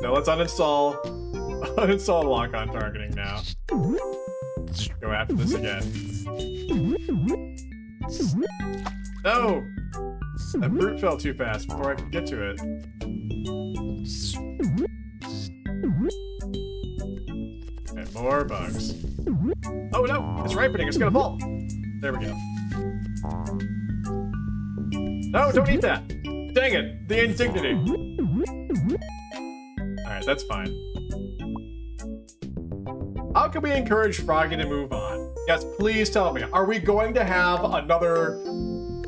Now let's uninstall lock-on targeting now. Go after this again. No! That fruit fell too fast before I could get to it. And more bugs. Oh no! It's ripening, it's gonna fall! There we go. No, don't eat that! Dang it! The indignity! Alright, that's fine. How can we encourage Froggy to move on? Yes, please tell me. Are we going to have another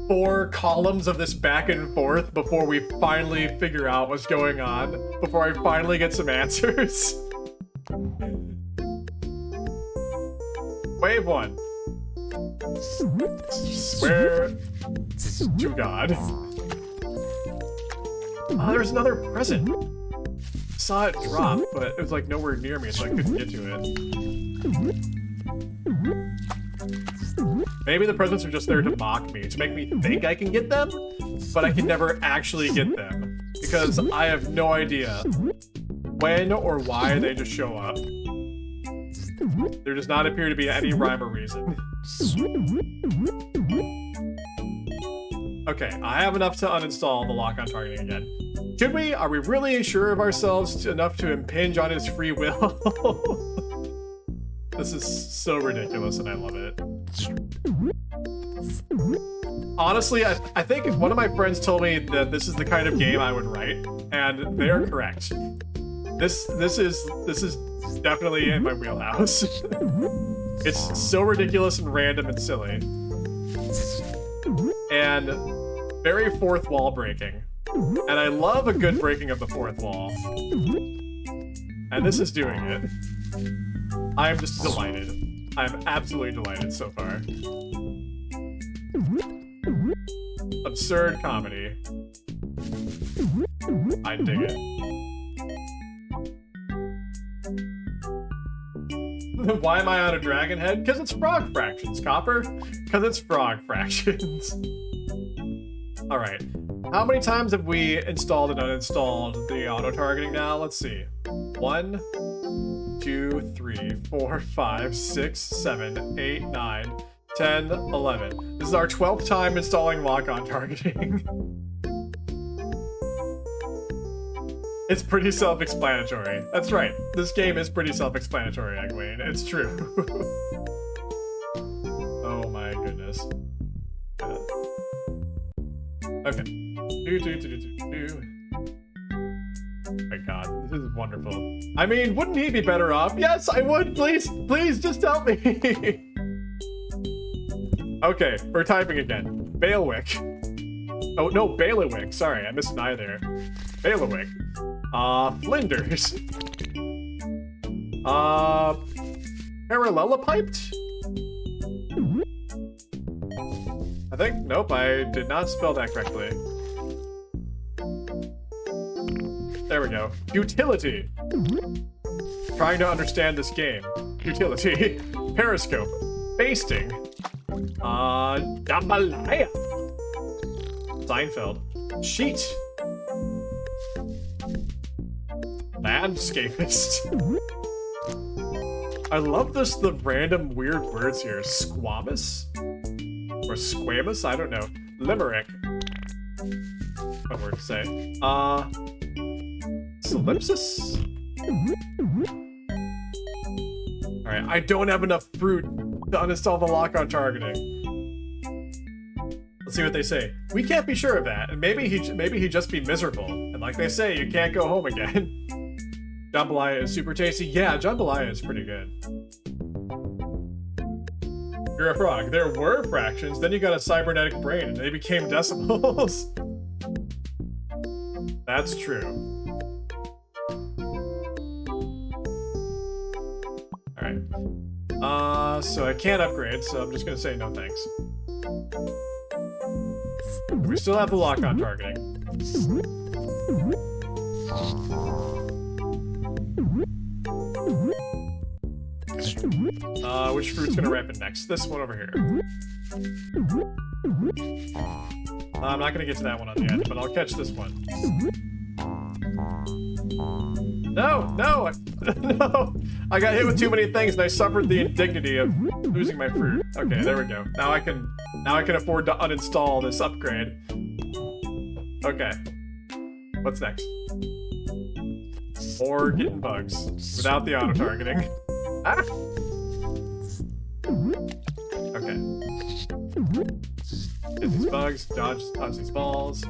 4 columns of this back and forth before we finally figure out what's going on? Before I finally get some answers? Wave 1. Swear to God. Oh, there's another present. Saw it drop, but it was like nowhere near me, so I couldn't get to it. Maybe the presents are just there to mock me, to make me think I can get them, but I can never actually get them, because I have no idea when or why they just show up. There does not appear to be any rhyme or reason. Okay, I have enough to uninstall the lock-on targeting again. Should we? Are we really sure of ourselves enough to impinge on his free will? This is so ridiculous and I love it. Honestly, I think one of my friends told me that this is the kind of game I would write, and they are correct. This is definitely in my wheelhouse. It's so ridiculous and random and silly. And very fourth wall breaking. And I love a good breaking of the fourth wall. And this is doing it. I am just delighted. I am absolutely delighted so far. Absurd comedy. I dig it. Why am I on a dragon head? Because it's frog fractions, Copper. Because it's frog fractions. Alright. How many times have we installed and uninstalled the auto-targeting now? Let's see. 1, 2, 3, 4, 5, 6, 7, 8, 9, 10, 11. This is our 12th time installing lock-on targeting. It's pretty self-explanatory. That's right. This game is pretty self-explanatory, Egwene. It's true. Oh my goodness. Okay. My god, this is wonderful. I mean, wouldn't he be better off? Yes, I would. Please, please, just help me. Okay, we're typing again. Bailiwick. Oh, no, Bailiwick. Sorry, I missed an I there. Bailiwick. Flinders. Parallelopiped? I think, nope, I did not spell that correctly. There we go. Utility. Trying to understand this game. Utility. Periscope. Basting. Jambalaya. Seinfeld. Sheet. Landscapist. I love the random weird words here. Squamous? Or squamous? I don't know. Limerick. What word to say? Solipsis? Alright, I don't have enough fruit to uninstall the lock-on targeting. Let's see what they say. We can't be sure of that, and maybe he just be miserable. And like they say, you can't go home again. Jambalaya is super tasty. Yeah, jambalaya is pretty good. You're a frog. There were fractions, then you got a cybernetic brain, and they became decimals. That's true. Alright. So I can't upgrade, so I'm just gonna say no thanks. We still have the lock-on targeting. Which fruit's gonna ripen next? This one over here. I'm not gonna get to that one on the end, but I'll catch this one. No! No! No! I got hit with too many things and I suffered the indignity of losing my fruit. Okay, there we go. Now I can afford to uninstall this upgrade. Okay. What's next? Or getting bugs without the auto targeting. Ah! Okay. Get these bugs, dodge these balls.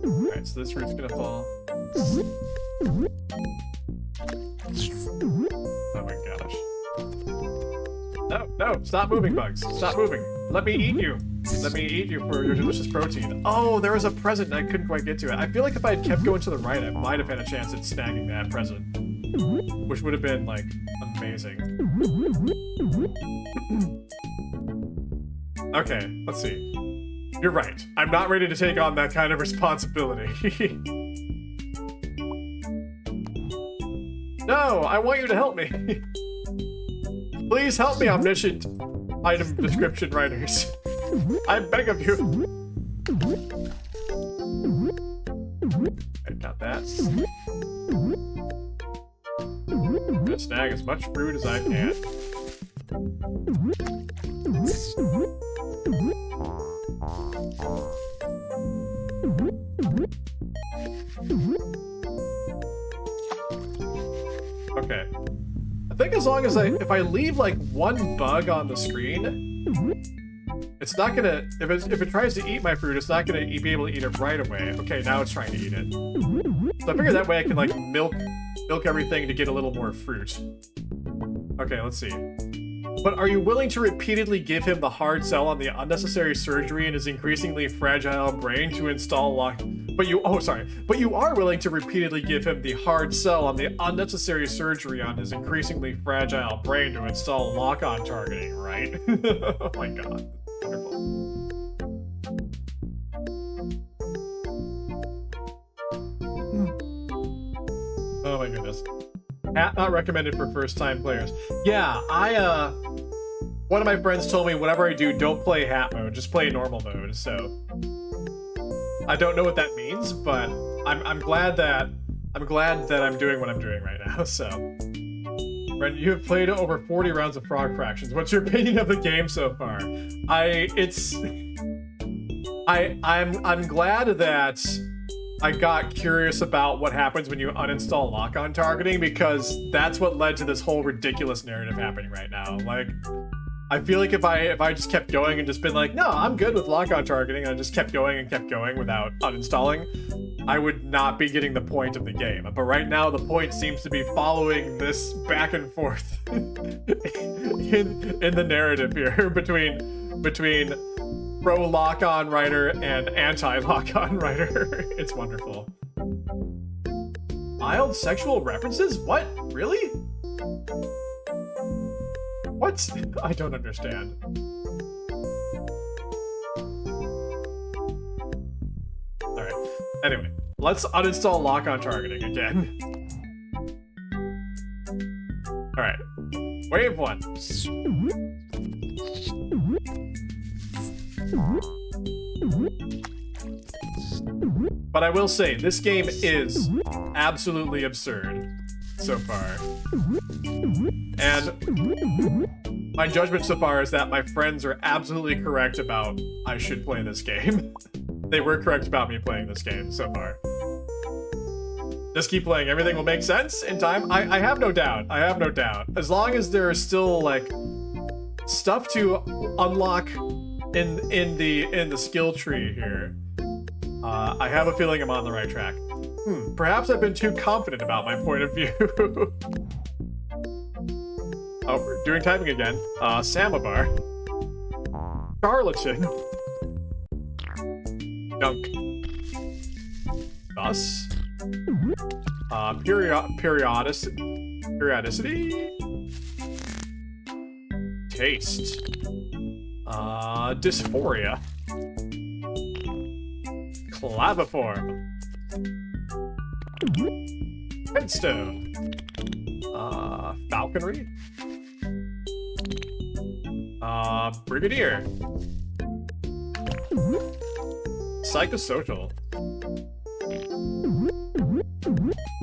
Alright, so this root's gonna fall. Oh my gosh. No, no, stop moving, bugs. Stop moving. Let me eat you. Let me eat you for your delicious protein. Oh, there was a present and I couldn't quite get to it. I feel like if I had kept going to the right, I might have had a chance at snagging that present. Which would have been, like, amazing. Okay, let's see. You're right. I'm not ready to take on that kind of responsibility. No, I want you to help me. Please help me, omniscient item description writers. I beg of you. I got that. I'm gonna snag as much fruit as I can. Okay. I think as long as if I leave like one bug on the screen, it's not gonna, if it tries to eat my fruit, it's not gonna be able to eat it right away. Okay, now it's trying to eat it. So I figure that way I can like milk everything to get a little more fruit. Okay, let's see. But are you willing to repeatedly give him the hard sell on the unnecessary surgery in his increasingly fragile brain to install lock? But you are willing to repeatedly give him the hard sell on the unnecessary surgery on his increasingly fragile brain to install lock-on targeting, right? Oh my god. Wonderful. Oh my goodness. Hat not recommended for first-time players. Yeah, one of my friends told me whenever I do, don't play hat mode, just play normal mode, so... I don't know what that means, but I'm glad that I'm doing what I'm doing right now, so... Brenn, you have played over 40 rounds of Frog Fractions. What's your opinion of the game so far? I'm glad that I got curious about what happens when you uninstall lock-on targeting, because that's what led to this whole ridiculous narrative happening right now. Like, I feel like if I just kept going and just been like, no, I'm good with lock-on targeting, and I just kept going without uninstalling, I would not be getting the point of the game. But right now, the point seems to be following this back and forth in the narrative here between pro lock-on writer and anti-lock-on writer. It's wonderful. Mild sexual references? What? Really? What? I don't understand. Alright. Anyway, let's uninstall lock-on targeting again. Alright. Wave 1. But I will say, this game is absolutely absurd so far. And my judgment so far is that my friends are absolutely correct about I should play this game. They were correct about me playing this game so far. Just keep playing. Everything will make sense in time. I have no doubt. I have no doubt. As long as there is still like stuff to unlock in the skill tree here, I have a feeling I'm on the right track. Perhaps I've been too confident about my point of view. Oh, we're doing typing again. Samovar. Charlatan. Dunk. Thus. Periodicity. Taste. Dysphoria. Claviform. Headstone. Falconry. Brigadier. Psychosocial.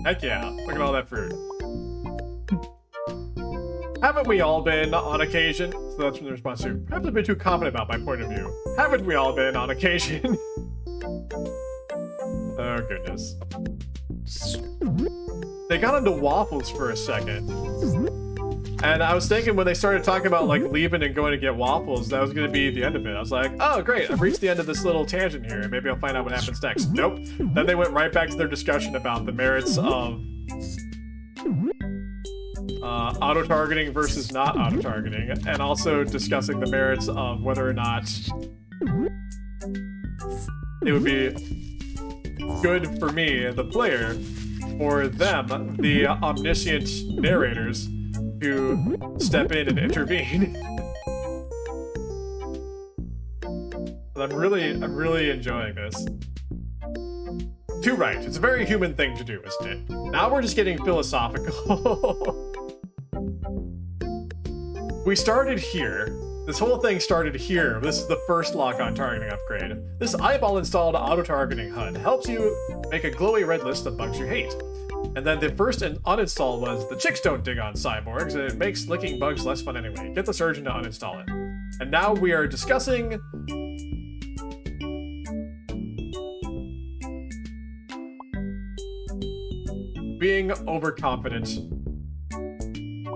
Heck yeah, look at all that fruit. Haven't we all been on occasion? So that's from the response to, perhaps I've been too confident about my point of view. Haven't we all been on occasion? Oh goodness. They got into waffles for a second. And I was thinking when they started talking about like leaving and going to get waffles, that was going to be the end of it. I was like, oh great, I've reached the end of this little tangent here. Maybe I'll find out what happens next. Nope. Then they went right back to their discussion about the merits of auto-targeting versus not auto-targeting, and also discussing the merits of whether or not it would be good for me, the player, or them, the omniscient narrators, to step in and intervene. I'm really enjoying this. Too right. It's a very human thing to do, isn't it? Now we're just getting philosophical. We started here. This whole thing started here. This is the first lock-on targeting upgrade. This eyeball-installed auto-targeting HUD helps you make a glowy red list of bugs you hate. And then the first uninstall was, the chicks don't dig on cyborgs, and it makes licking bugs less fun anyway. Get the surgeon to uninstall it. And now we are discussing being overconfident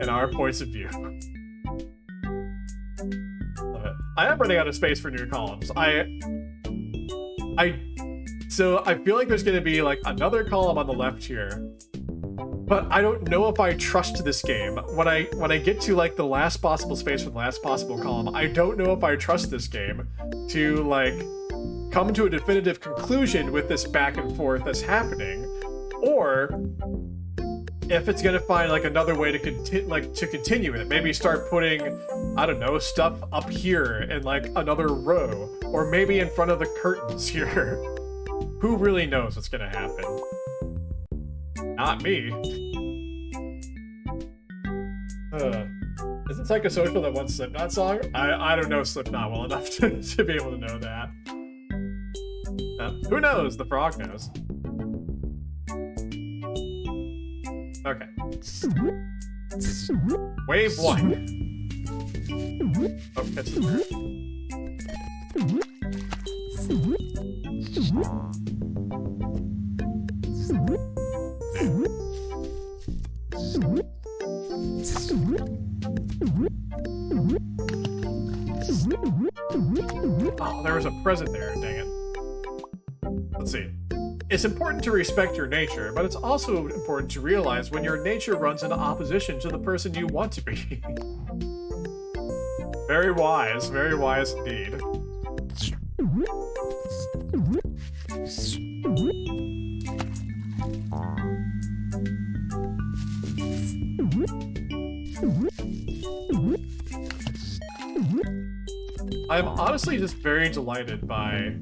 in our points of view. Love it. I am running out of space for new columns. So I feel like there's going to be like another column on the left here, but I don't know if I trust this game. When I get to like the last possible space for the last possible column, I don't know if I trust this game to like come to a definitive conclusion with this back and forth that's happening, or if it's gonna find like another way to continue it. Maybe start putting, I don't know, stuff up here in like another row, or maybe in front of the curtains here. Who really knows what's gonna happen? Not me. Isn't Psychosocial that one Slipknot song? I don't know Slipknot well enough to be able to know that. Who knows? The frog knows. Okay. Wave 1. Oh, catch the bird. Oh, there was a present there, dang it. Let's see. It's important to respect your nature, but it's also important to realize when your nature runs in opposition to the person you want to be. Very wise indeed. I'm honestly just very delighted by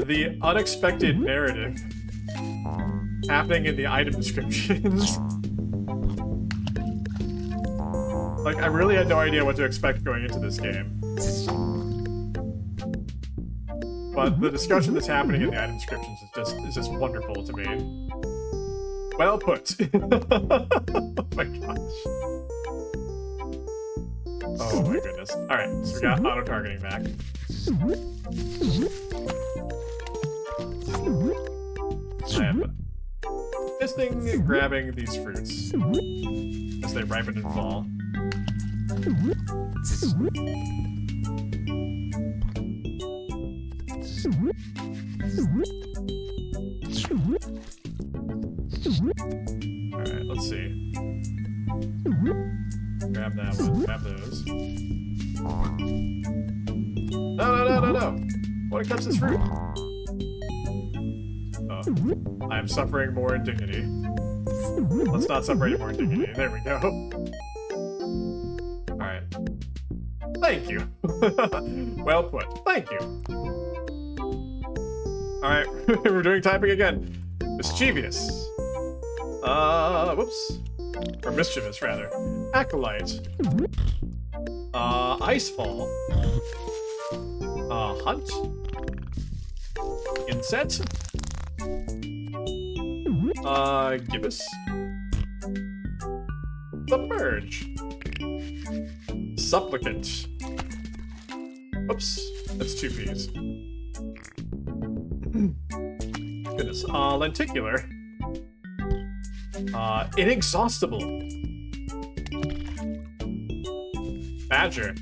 the unexpected narrative happening in the item descriptions. Like, I really had no idea what to expect going into this game. But the discussion that's happening in the item descriptions is just wonderful to me. Well put. Oh my gosh. Oh my goodness. Alright, so we got auto-targeting back. I am fisting grabbing these fruits as they ripen and fall. Alright, let's see. Grab that one, grab those. No! I want to catch this fruit. Oh, I am suffering more indignity. Let's not suffer any more indignity. There we go. Alright. Thank you. Well put. Thank you. Alright, we're doing typing again. Mischievous. Whoops. Or mischievous, rather. Acolyte. Icefall. Hunt. Inset. Gibbous. Submerge. Supplicant. Oops, that's 2 P's. Goodness. Lenticular. Inexhaustible. Badger.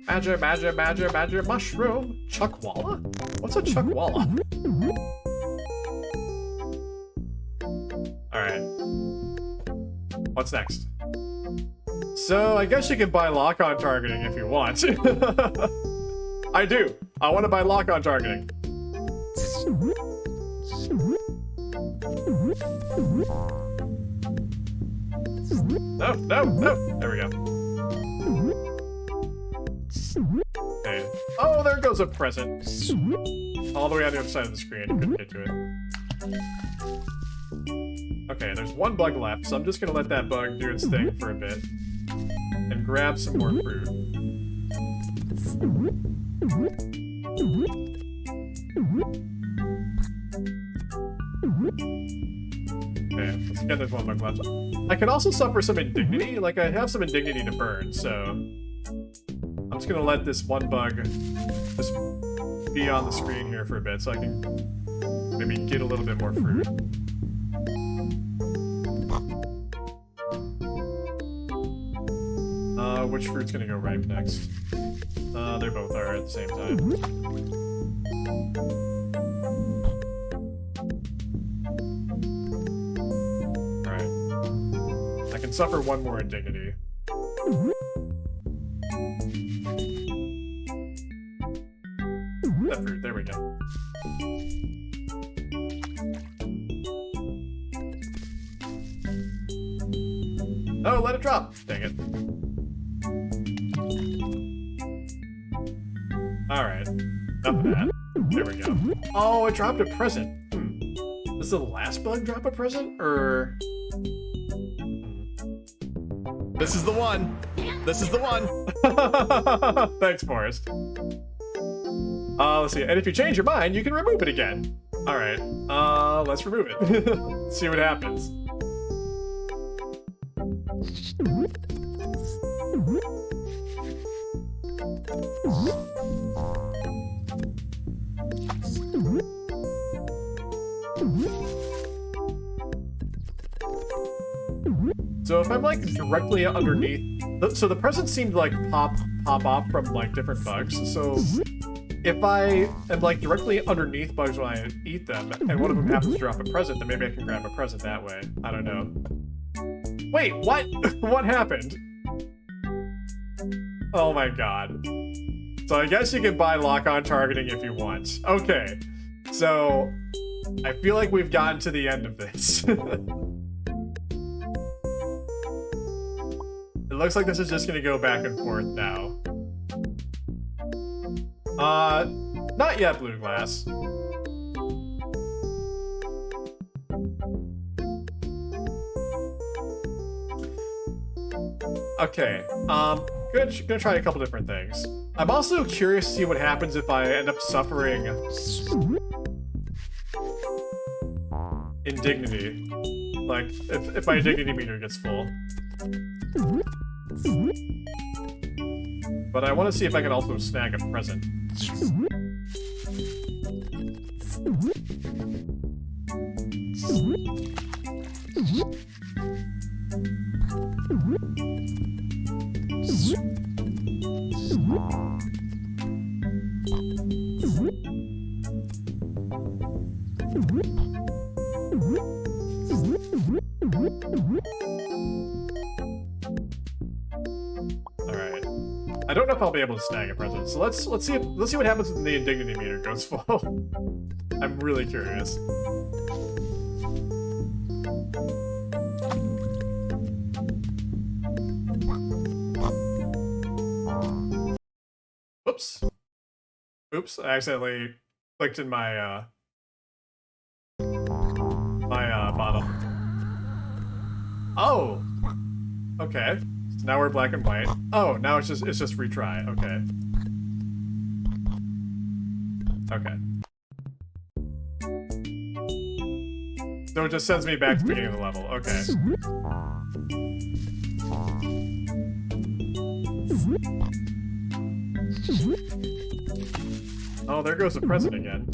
Badger. Mushroom. Chuckwalla? What's a chuckwalla? Alright. What's next? So, I guess you can buy lock-on targeting if you want. I do. I want to buy lock-on targeting. No. There we go. Okay. Oh, there goes a present. All the way on the other side of the screen. Couldn't get to it. Okay, there's 1 bug left, so I'm just gonna let that bug do its thing for a bit. And grab some more fruit. Okay, let's get there's 1 bug left. I can also suffer some indignity. Like, I have some indignity to burn, so I'm just gonna let this 1 bug just be on the screen here for a bit so I can maybe get a little bit more fruit. Which fruit's gonna go ripe next? They both are at the same time. Alright. I can suffer 1 more indignity. That fruit, there we go. Oh, let it drop! Dang it. Alright. Enough of that. There we go. Oh, it dropped a present. Does the last bug drop a present? Or... This is the one! This is the one! Thanks, Forrest. Let's see. And if you change your mind, you can remove it again. Alright. Let's remove it. See what happens. So if I'm like directly underneath, so the presents seem to like pop off from like different bugs. So if I am like directly underneath bugs when I eat them, and one of them happens to drop a present, then maybe I can grab a present that way. I don't know. Wait, what? What happened? Oh my god. So I guess you can buy lock-on targeting if you want. Okay. So I feel like we've gotten to the end of this. It looks like this is just gonna go back and forth now. Not yet, Blue Glass. Okay, gonna try a couple different things. I'm also curious to see what happens if I end up suffering indignity. Like, if my indignity meter gets full. But I want to see if I can also snag a present. Alright. I don't know if I'll be able to snag a present, so let's see what happens when the indignity meter goes full. I'm really curious. Oops. Oops, I accidentally clicked in my bottle. Oh! Okay. So now we're black and white. Oh, now it's just retry. Okay. Okay. So it just sends me back to the beginning of the level. Okay. Oh, there goes the present again.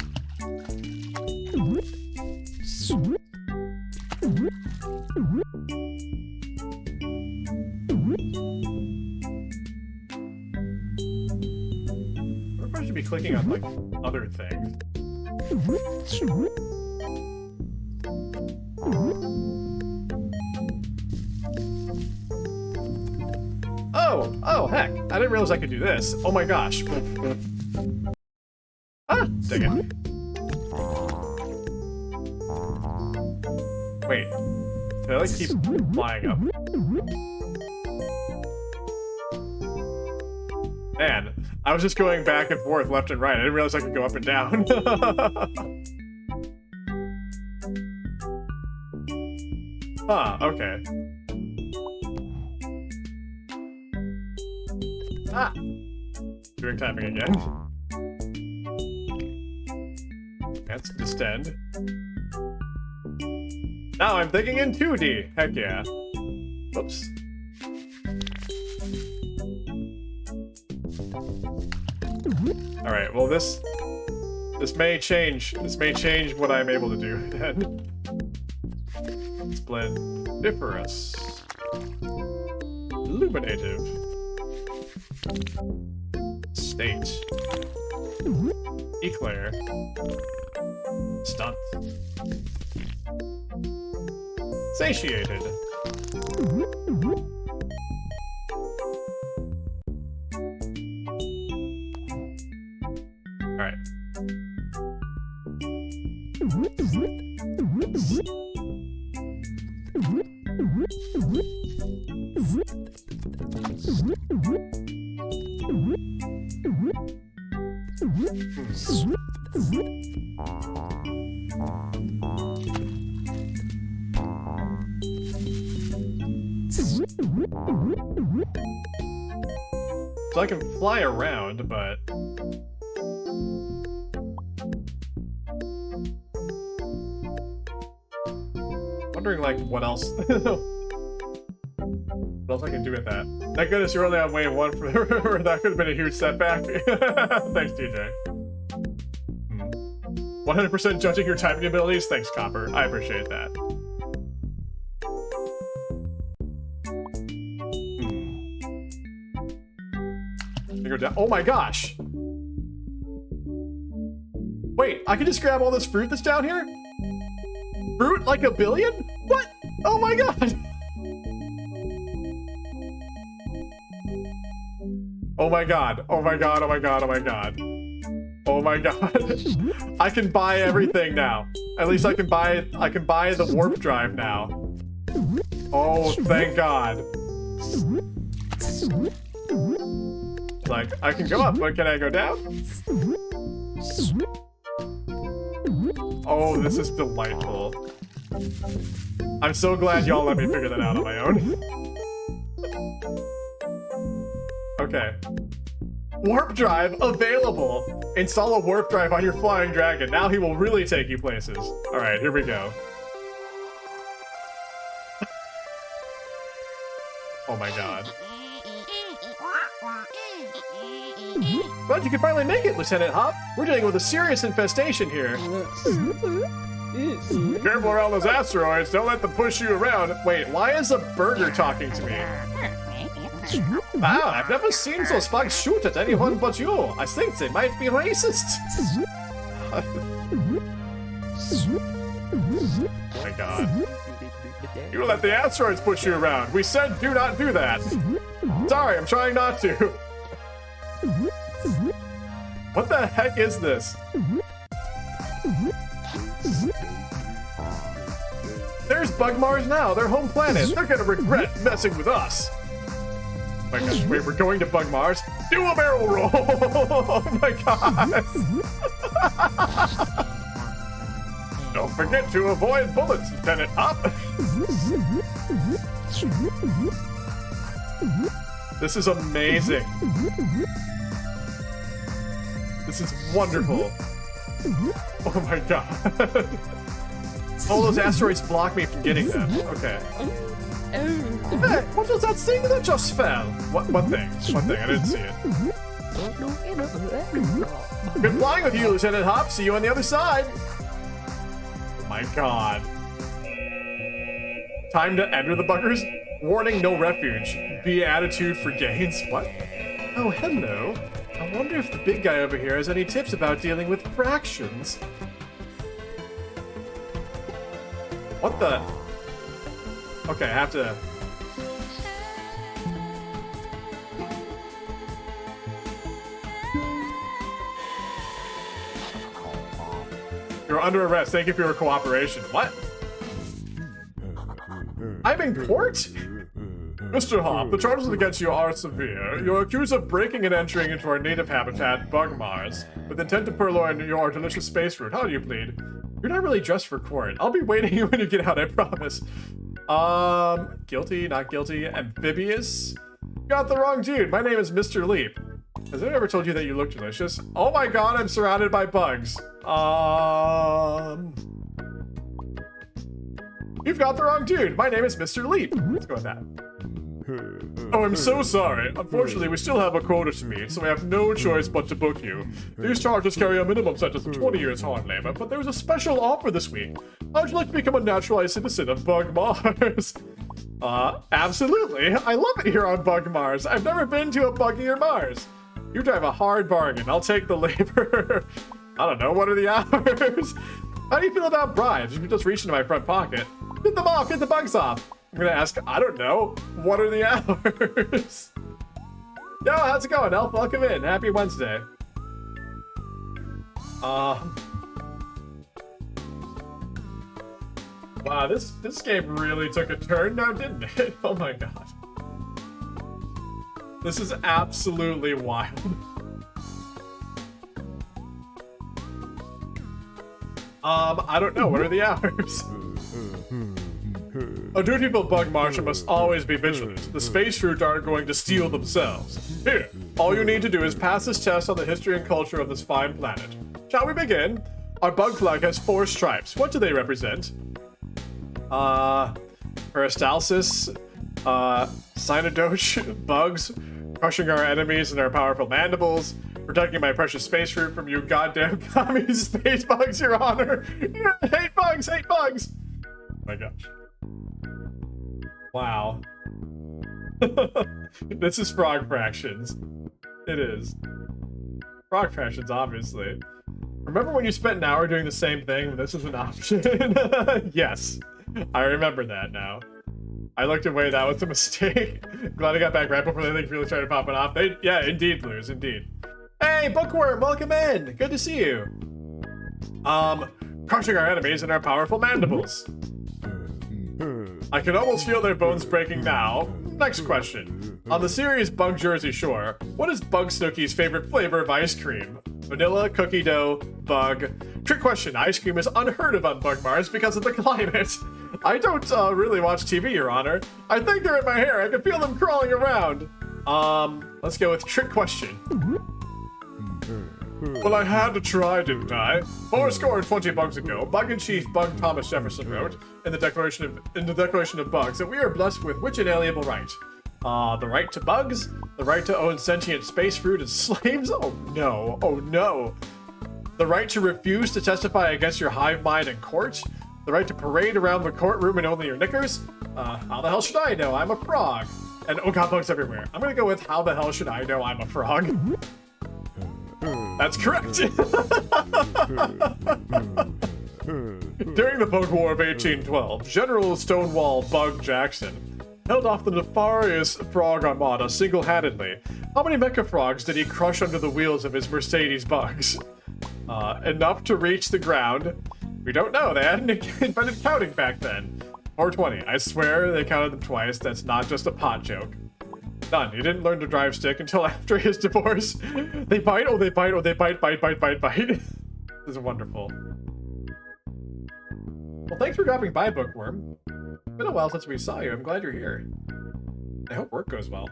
I should be clicking on, like, other things. Oh, heck. I didn't realize I could do this. Oh my gosh. Ah, dang it. Wait. Did I, like, keep flying up? Man, I was just going back and forth, left and right. I didn't realize I could go up and down. Huh, okay. Ah! Doing timing again. Let's distend. Now I'm thinking in 2D. Heck yeah. Whoops. Alright, well this may change what I'm able to do then. Splendiferous. Illuminative. State. Eclair. Stunt. Satiated. Alright. So I can fly around, but... wondering, like, what else... what else I can do with that? Thank goodness you're only on wave 1 for that could have been a huge setback. Thanks, DJ. 100% judging your typing abilities? Thanks, Copper. I appreciate that. Go down. Oh my gosh! Wait, I can just grab all this fruit that's down here? Fruit like a billion? What? Oh my god! Oh my god, oh my god, oh my god, oh my god. Oh my god. I can buy everything now. At least I can buy the warp drive now. Oh, thank god. Like, I can go up, but can I go down? Oh, this is delightful. I'm so glad y'all let me figure that out on my own. Okay. Warp drive available. Install a warp drive on your flying dragon. Now he will really take you places. All right, here we go. Oh my god. But you can finally make it, Lieutenant Hop. We're dealing with a serious infestation here. Careful around those asteroids. Don't let them push you around. Wait, why is a burger talking to me? Wow, I've never seen those bugs shoot at anyone but you. I think they might be racist. Oh my god. You let the asteroids push you around. We said do not do that. Sorry, I'm trying not to. What the heck is this? There's Bug Mars now, their home planet. They're gonna regret messing with us. Oh my gosh, wait, we're going to Bug Mars? Do a barrel roll! Oh my god! Don't forget to avoid bullets, Lieutenant Hop! This is amazing. This is wonderful. Oh my god. All those asteroids block me from getting them. Okay. Hey, what was that thing that just fell? What thing? What thing? I didn't see it. Good flying with you, Lieutenant Hop. See you on the other side. Oh my god. Time to enter the buggers? Warning, no refuge. B attitude for gains. What? Oh, hello. I wonder if the big guy over here has any tips about dealing with fractions. What the? Okay, I have to... You're under arrest. Thank you for your cooperation. What? I'm in court? Mr. Hop, the charges against you are severe. You're accused of breaking and entering into our native habitat, Bug Mars, with intent to purloin your delicious space fruit. How do you plead? You're not really dressed for court. I'll be waiting when you get out, I promise. Guilty, not guilty, amphibious? You got the wrong dude. My name is Mr. Leap. Has anyone ever told you that you look delicious? Oh my god, I'm surrounded by bugs. You've got the wrong dude. My name is Mr. Leap. Let's go with that. Oh, I'm so sorry. Unfortunately, we still have a quota to meet, so we have no choice but to book you. These charges carry a minimum sentence of 20 years hard labor, but there's a special offer this week. How'd you like to become a naturalized citizen of Bug Mars? Absolutely. I love it here on Bug Mars. I've never been to a buggier Mars. You drive a hard bargain. I'll take the labor. I don't know. What are the hours? How do you feel about bribes? You can just reach into my front pocket. Get them off. Get the bugs off. I'm gonna ask, I don't know, what are the hours? Yo, how's it going, Elf? Welcome in. Happy Wednesday. Wow, this game really took a turn now, didn't it? Oh my god. This is absolutely wild. I don't know. What are the hours? A dutiful bug marshal must always be vigilant. The space fruit aren't going to steal themselves. Here, all you need to do is pass this test on the history and culture of this fine planet. Shall we begin? Our bug flag has 4 stripes. What do they represent? Peristalsis, Cyanodoche, bugs, crushing our enemies and our powerful mandibles, protecting my precious space fruit from you goddamn commie space bugs, Your Honor. Hate bugs, hate bugs. Oh my gosh. Wow. This is frog fractions. It is. Frog fractions, obviously. Remember when you spent an hour doing the same thing when this was an option? Yes. I remember that now. I looked away, that was a mistake. Glad I got back right before they really started popping off. Yeah, indeed, Blues, indeed. Hey, Bookworm, welcome in. Good to see you. Crushing our enemies and our powerful mandibles. I can almost feel their bones breaking now. Next question. On the series Bug Jersey Shore, what is Bug Snooki's favorite flavor of ice cream? Vanilla, cookie dough, bug. Trick question, ice cream is unheard of on Bug Mars because of the climate. I don't really watch TV, Your Honor. I think they're in my hair. I can feel them crawling around. Let's go with trick question. Well, I had to try, didn't I? 420 bugs ago, Bug in Chief Bug Thomas Jefferson wrote in the Declaration of Bugs that we are blessed with which inalienable right? The right to bugs, the right to own sentient space fruit as slaves. Oh no! Oh no! The right to refuse to testify against your hive mind in court. The right to parade around the courtroom in only your knickers. How the hell should I know? I'm a frog. And oh god, bugs everywhere. I'm gonna go with how the hell should I know I'm a frog? That's correct. During the Bug War of 1812, General Stonewall Bug Jackson held off the nefarious Frog Armada single-handedly. How many mecha frogs did he crush under the wheels of his Mercedes bugs? Enough to reach the ground. We don't know. They hadn't invented counting back then. 420. I swear they counted them twice. That's not just a pot joke. None. He didn't learn to drive stick until after his divorce. They bite, oh they bite, oh they bite. This is wonderful. Well, thanks for dropping by, Bookworm. It's been a while since we saw you. I'm glad you're here. I hope work goes well.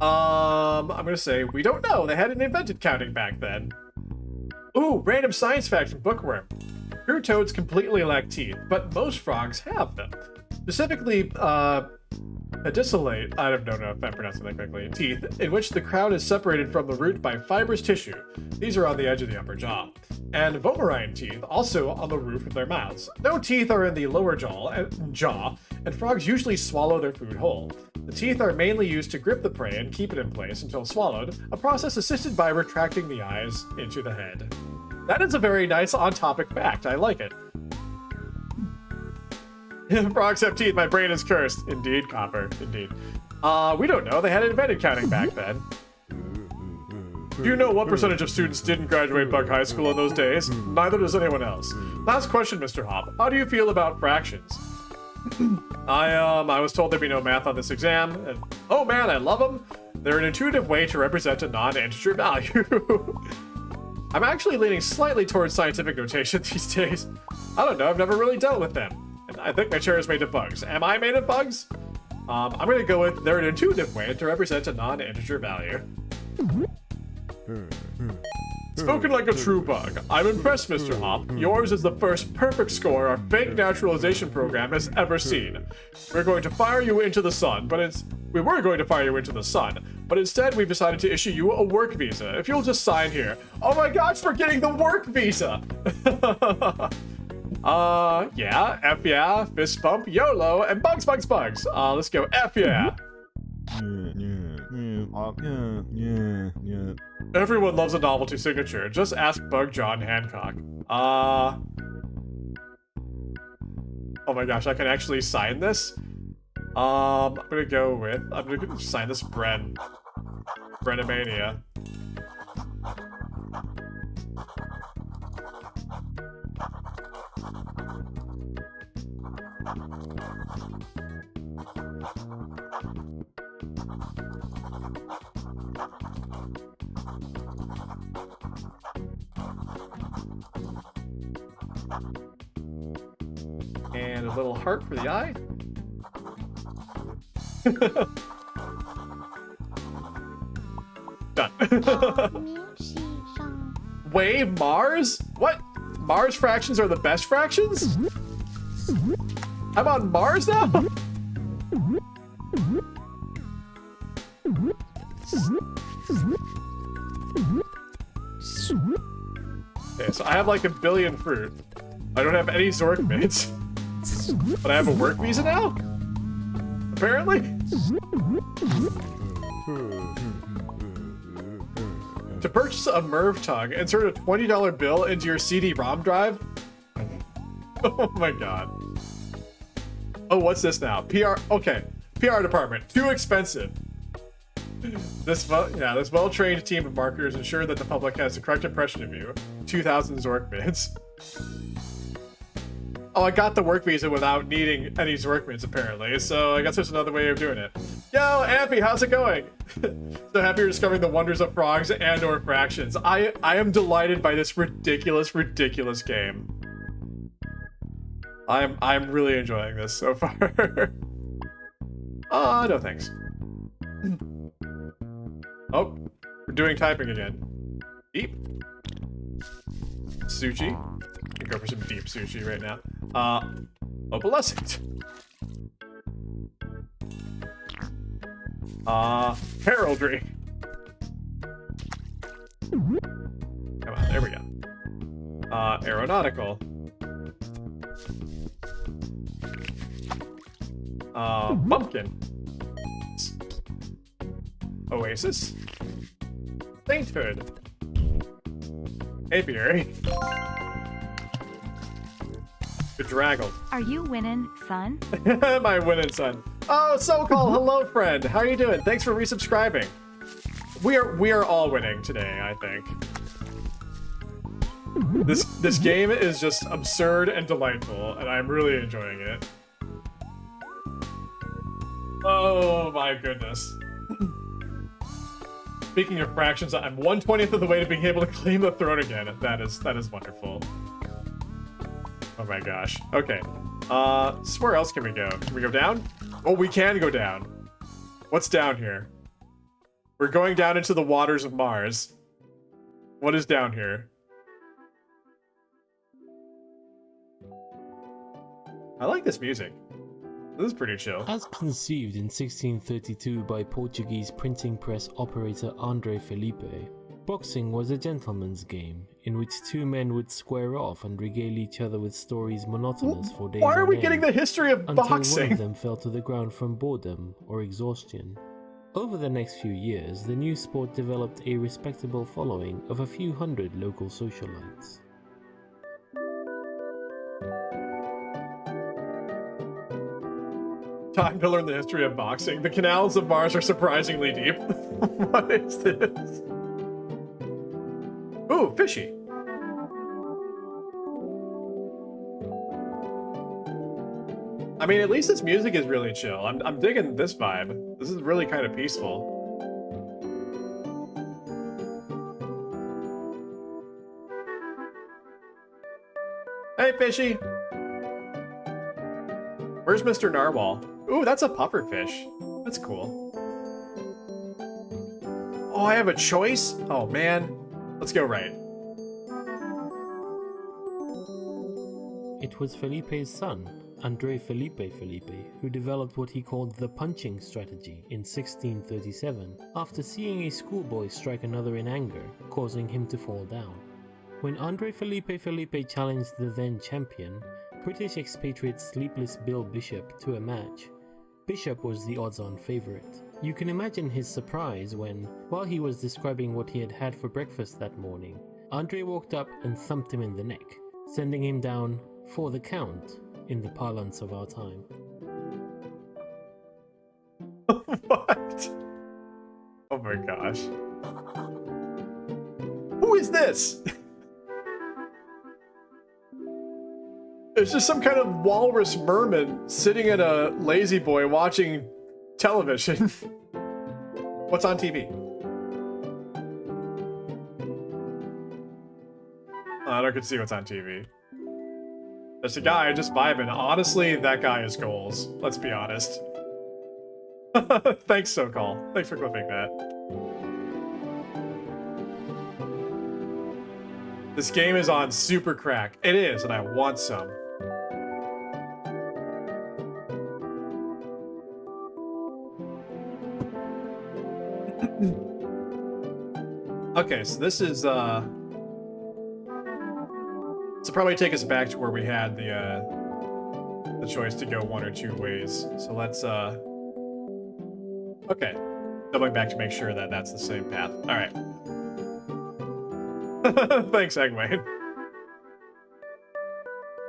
I'm gonna say, we don't know. They hadn't invented counting back then. Ooh, random science fact from Bookworm. True toads completely lack teeth, but most frogs have them. Specifically, pedicellate, I don't know if I'm pronouncing that correctly, teeth, in which the crown is separated from the root by fibrous tissue. These are on the edge of the upper jaw. And vomerine teeth, also on the roof of their mouths. No teeth are in the lower jaw, and frogs usually swallow their food whole. The teeth are mainly used to grip the prey and keep it in place until swallowed, a process assisted by retracting the eyes into the head. That is a very nice on-topic fact. I like it. Frogs have teeth. My brain is cursed. Indeed, Copper. Indeed. We don't know. They hadn't invented counting back then. Do you know what percentage of students didn't graduate Bug High School in those days? Neither does anyone else. Last question, Mr. Hop. How do you feel about fractions? I was told there'd be no math on this exam, and oh man, I love them. They're an intuitive way to represent a non-integer value. I'm actually leaning slightly towards scientific notation these days. I don't know. I've never really dealt with them. I think my chair is made of bugs. Am I made of bugs? I'm gonna go with they're an intuitive way to represent a non-integer value. Spoken like a true bug. I'm impressed, Mr. Hop. Yours is the first perfect score our fake naturalization program has ever seen. We're going to fire you into the sun, we were going to fire you into the sun, but instead we've decided to issue you a work visa. If you'll just sign here. Oh my gosh, we're getting the work visa! Yeah, F yeah, fist bump, YOLO, and bugs. Let's go, F yeah. Everyone loves a novelty signature. Just ask Bug John Hancock. Oh my gosh, I can actually sign this? I'm gonna sign this Brenn. Brennamania. And a little heart for the eye. Done. Wave Mars? What? Mars fractions are the best fractions? I'm on Mars now? Okay, so I have like 1 billion fruit. I don't have any Zork mates. But I have a work visa now? Apparently? To purchase a Merv Tongue, insert a $20 bill into your CD-ROM drive? Oh my god. Oh, what's this now? PR, okay. PR department, too expensive. This well-trained team of marketers ensure that the public has the correct impression of you. 2,000 Zork mids. Oh, I got the work visa without needing any Zork mids, apparently, so I guess there's another way of doing it. Yo, Ampy, how's it going? So happy you're discovering the wonders of frogs and/or fractions. I am delighted by this ridiculous game. I'm really enjoying this so far. No thanks. Oh, we're doing typing again. Deep. Sushi. Can go for some deep sushi right now. Opalescent. Heraldry. Come on, there we go. Aeronautical. Bumpkin. Oasis. Sainthood. Apiary. Bedraggled. Are you winning, son? Am I winning, son? Oh, So-Called, hello, friend. How are you doing? Thanks for resubscribing. We are all winning today, I think. This game is just absurd and delightful, and I'm really enjoying it. Oh my goodness. Speaking of fractions, I'm 1/20th of the way to being able to claim the throne again. That is wonderful. Oh my gosh. Okay. So where else can we go? Can we go down? Oh, we can go down. What's down here? We're going down into the waters of Mars. What is down here? I like this music. This is pretty chill. As conceived in 1632 by Portuguese printing press operator André Felipe, boxing was a gentleman's game in which two men would square off and regale each other with stories monotonous for days. Why are we on getting end, the history of until boxing? one of them fell to the ground from boredom or exhaustion. Over the next few years, the new sport developed a respectable following of a few hundred local socialites. Time to learn the history of boxing. The canals of Mars are surprisingly deep. What is this? Ooh, fishy. I mean, at least this music is really chill. I'm digging this vibe. This is really kind of peaceful. Hey, fishy. Where's Mr. Narwhal? Ooh, that's a pufferfish. That's cool. Oh, I have a choice? Oh, man. Let's go right. It was Felipe's son, André Felipe, who developed what he called the punching strategy in 1637 after seeing a schoolboy strike another in anger, causing him to fall down. When André Felipe challenged the then champion, British expatriate Sleepless Bill Bishop, to a match, Bishop was the odds-on favourite. You can imagine his surprise when, while he was describing what he had had for breakfast that morning, André walked up and thumped him in the neck, sending him down for the count in the parlance of our time. What? Oh my gosh. Who is this? It's just some kind of walrus merman sitting in a lazy boy watching television. What's on TV? I don't get to see what's on TV. There's a guy just vibing. Honestly, that guy is goals. Let's be honest. Thanks, So-Called. Thanks for clipping that. This game is on super crack. It is, and I want some. Okay, so this is, this will probably take us back to where we had the choice to go one or two ways. So let's, okay. Doubling back to make sure that that's the same path. All right. Thanks, Eggman.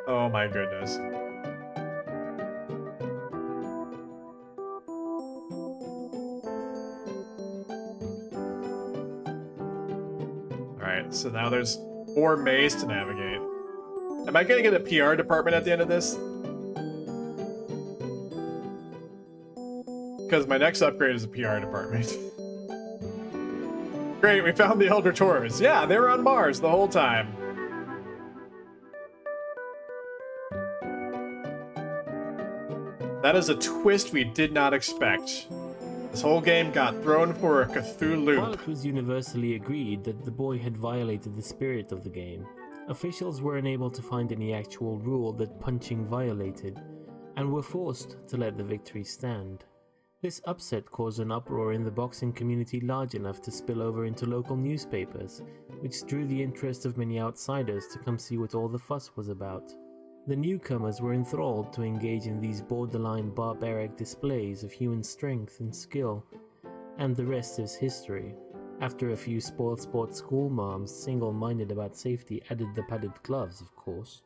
Oh my goodness. Alright, so now there's 4 mazes to navigate. Am I gonna get a PR department at the end of this? Because my next upgrade is a PR department. Great, we found the Elder Taurus. Yeah, they were on Mars the whole time. That is a twist we did not expect. This whole game got thrown for a Cthulhu While loop. it was universally agreed that the boy had violated the spirit of the game, officials were unable to find any actual rule that punching violated, and were forced to let the victory stand. This upset caused an uproar in the boxing community large enough to spill over into local newspapers, which drew the interest of many outsiders to come see what all the fuss was about. The newcomers were enthralled to engage in these borderline barbaric displays of human strength and skill, and the rest is history. After a few spoiled sport school moms single-minded about safety added the padded gloves, of course.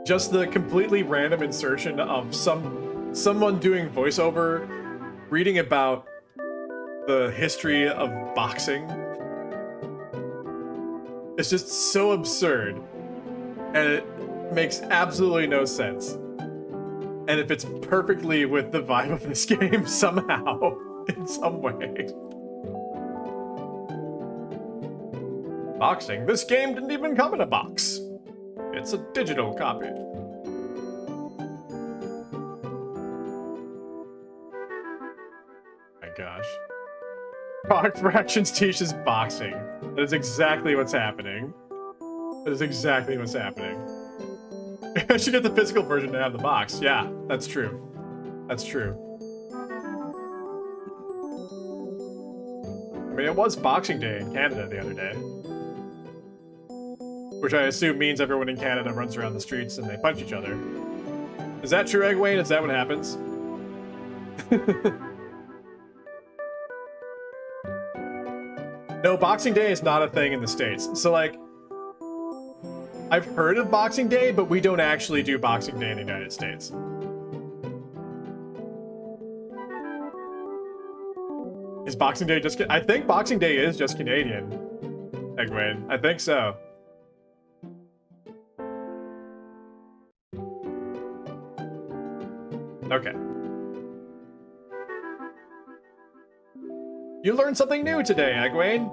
Just the completely random insertion of someone doing voiceover, reading about the history of boxing. It's just so absurd, and it makes absolutely no sense. And it fits perfectly with the vibe of this game somehow, in some way. Boxing? This game didn't even come in a box. It's a digital copy. My gosh. Rock Fractions teaches boxing. That is exactly what's happening. That is exactly what's happening. I should get the physical version to have the box. Yeah, that's true. That's true. I mean, it was Boxing Day in Canada the other day. Which I assume means everyone in Canada runs around the streets and they punch each other. Is that true, Eggwayne? Is that what happens? No, Boxing Day is not a thing in the States. So, like, I've heard of Boxing Day, but we don't actually do Boxing Day in the United States. Is Boxing Day just... I think Boxing Day is just Canadian, Eggwayne. I think so. Okay. You learned something new today, Eggwayne.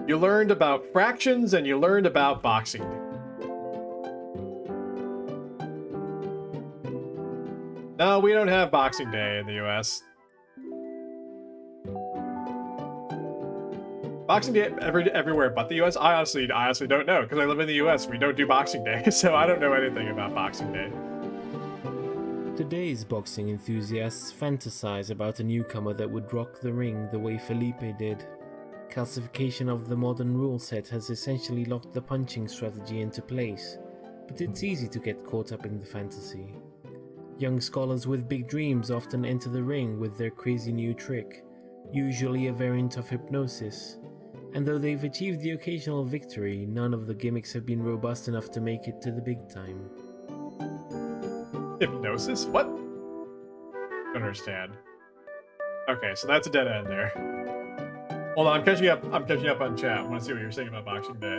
You learned about fractions and you learned about boxing. No, we don't have Boxing Day in the US. Boxing Day everywhere but the US? I honestly don't know, because I live in the US. We don't do Boxing Day, so I don't know anything about Boxing Day. Today's boxing enthusiasts fantasize about a newcomer that would rock the ring the way Felipe did. Calcification of the modern rule set has essentially locked the punching strategy into place, but it's easy to get caught up in the fantasy. Young scholars with big dreams often enter the ring with their crazy new trick, usually a variant of hypnosis, and though they've achieved the occasional victory, none of the gimmicks have been robust enough to make it to the big time. Hypnosis? What? Don't understand. Okay, so that's a dead end there. Hold on, I'm catching up on chat. I want to see what you're saying about Boxing Day.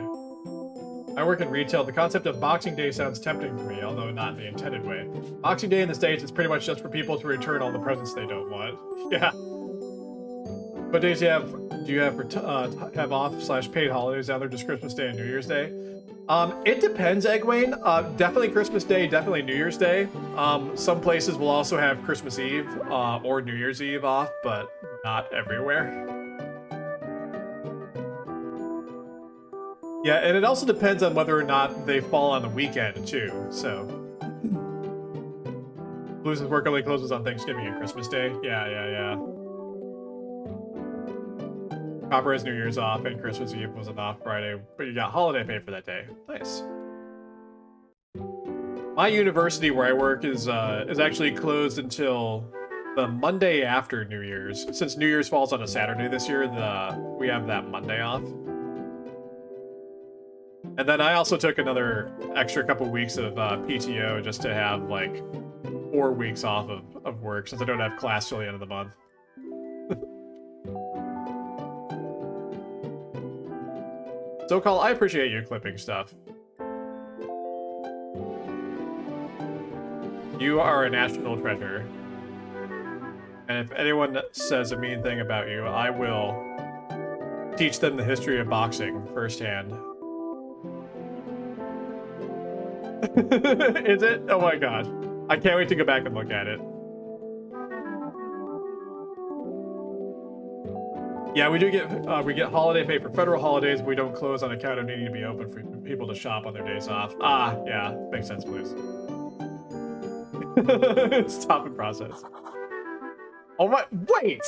I work in retail. The concept of Boxing Day sounds tempting to me, although not in the intended way. Boxing Day in the States is pretty much just for people to return all the presents they don't want. Yeah. What days do you have off / paid holidays now? They're just Christmas Day and New Year's Day. It depends, Eggwayne. Definitely Christmas Day, definitely New Year's Day. Some places will also have Christmas Eve or New Year's Eve off, but not everywhere. Yeah, and it also depends on whether or not they fall on the weekend, too, so. Blues' work only closes on Thanksgiving and Christmas Day. Yeah. Copper has New Year's off, and Christmas Eve was an off Friday, but you got holiday pay for that day. Nice. My university where I work is actually closed until the Monday after New Year's. Since New Year's falls on a Saturday this year, we have that Monday off. And then I also took another extra couple weeks of PTO just to have like 4 weeks off of work since I don't have class till the end of the month. SoCal, I appreciate you clipping stuff. You are a national treasure. And if anyone says a mean thing about you, I will teach them the history of boxing firsthand. Is it? Oh my gosh. I can't wait to go back and look at it. Yeah, we do get holiday pay for federal holidays, but we don't close on account of needing to be open for people to shop on their days off. Ah, yeah, makes sense, please. Stop and process. Oh my, wait!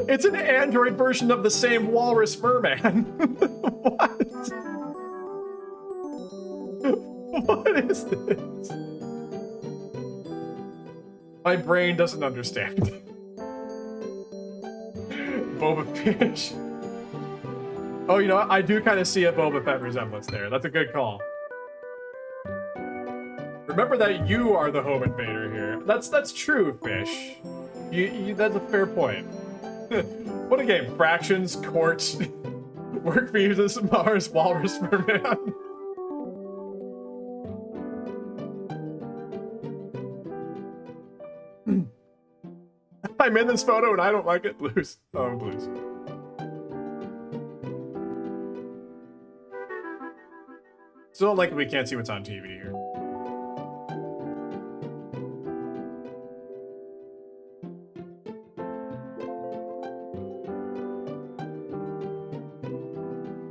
It's an Android version of the same walrus merman. What? What is this? My brain doesn't understand. Boba Fish. Oh, you know what? I do kind of see a Boba Fett resemblance there. That's a good call. Remember that you are the home invader here. That's true, Fish. That's a fair point. What a game. Fractions, Court, Work Visas, Mars, Walrus, Merman. I'm in this photo and I don't like it. Blues. Oh, blues. Still don't like it we can't see what's on TV here.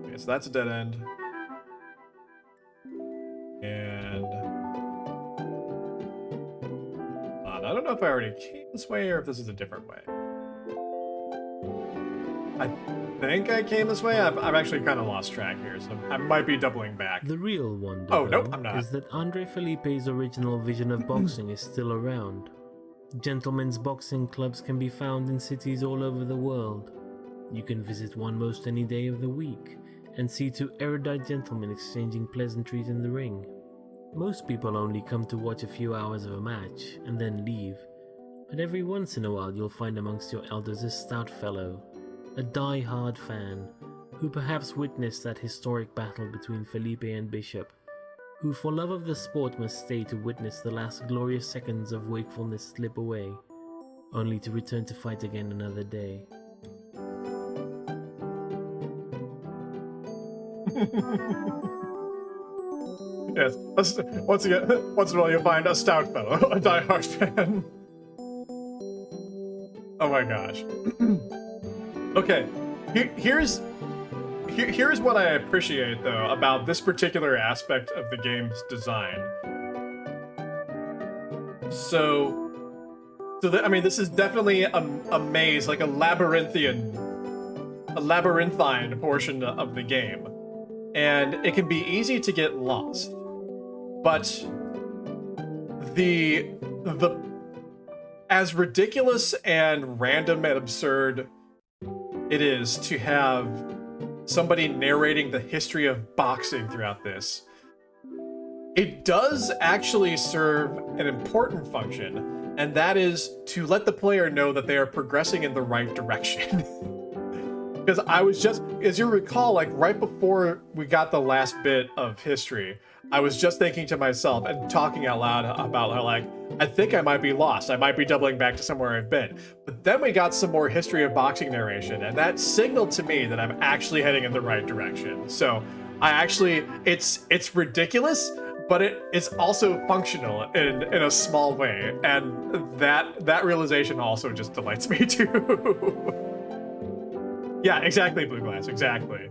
Okay, so that's a dead end. And I don't know if I already came this way or if this is a different way. I think I came this way. I've actually kind of lost track here, so I might be doubling back. The real wonder, oh, though, nope, I'm not. is that Andre Felipe's original vision of boxing is still around. Gentlemen's boxing clubs can be found in cities all over the world. You can visit one most any day of the week and see two erudite gentlemen exchanging pleasantries in the ring. Most people only come to watch a few hours of a match and then leave, but every once in a while you'll find amongst your elders a stout fellow, a die-hard fan, who perhaps witnessed that historic battle between Felipe and Bishop, who for love of the sport must stay to witness the last glorious seconds of wakefulness slip away, only to return to fight again another day. Yes, once in a while you'll find a stout fellow, a die-hard fan. Oh my gosh. Okay, here's what I appreciate though about this particular aspect of the game's design. I mean, this is definitely a maze, like a labyrinthine portion of the game, and it can be easy to get lost. But the as ridiculous and random and absurd it is to have somebody narrating the history of boxing throughout this, it does actually serve an important function, and that is to let the player know that they are progressing in the right direction. Because I was just, as you recall, like right before we got the last bit of history, I was just thinking to myself and talking out loud about how, like, I think I might be lost. I might be doubling back to somewhere I've been. But then we got some more history of boxing narration, and that signaled to me that I'm actually heading in the right direction. So I actually, it's ridiculous, but it's also functional in a small way, and that realization also just delights me too. Yeah, exactly, Blue Glass. Exactly.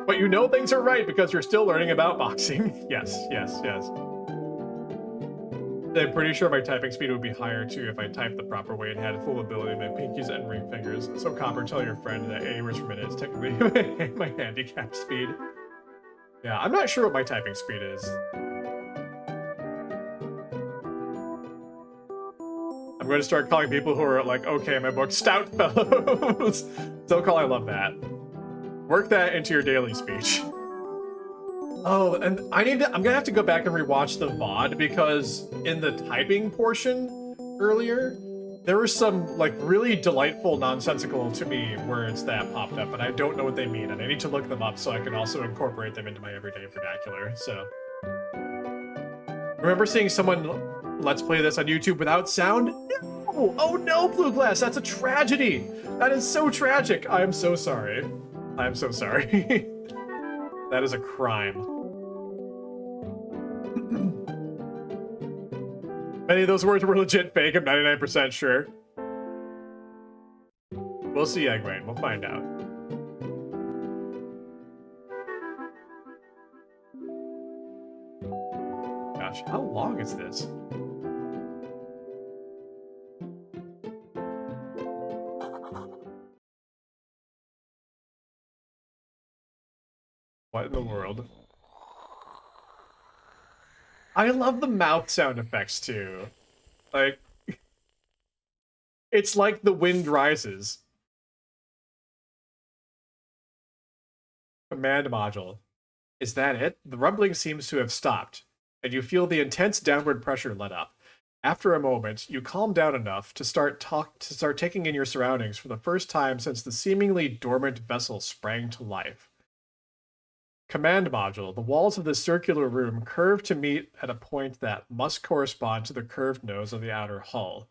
But you know things are right because you're still learning about boxing. Yes. I'm pretty sure my typing speed would be higher too if I typed the proper way and had full ability of my pinkies and ring fingers. So Copper, tell your friend that 80 words per minute is technically my handicap speed. Yeah, I'm not sure what my typing speed is. I'm going to start calling people who are like, okay, in my book, stout fellows. Don't call, I love that. Work that into your daily speech. Oh, and I'm gonna have to go back and rewatch the VOD because in the typing portion earlier, there were some like really delightful, nonsensical to me words that popped up, and I don't know what they mean, and I need to look them up so I can also incorporate them into my everyday vernacular. So, I remember seeing someone let's play this on YouTube without sound? No! Oh no, Blue Glass, that's a tragedy! That is so tragic. I am so sorry. I am so sorry. That is a crime. Many of those words were legit fake, I'm 99% sure. We'll see, Egwene. We'll find out. Gosh, how long is this? What in the world? I love the mouth sound effects too. Like, it's like the wind rises. Command module. Is that it? The rumbling seems to have stopped, and you feel the intense downward pressure let up. After a moment, you calm down enough to start taking in your surroundings for the first time since the seemingly dormant vessel sprang to life. Command module. The walls of this circular room curve to meet at a point that must correspond to the curved nose of the outer hull.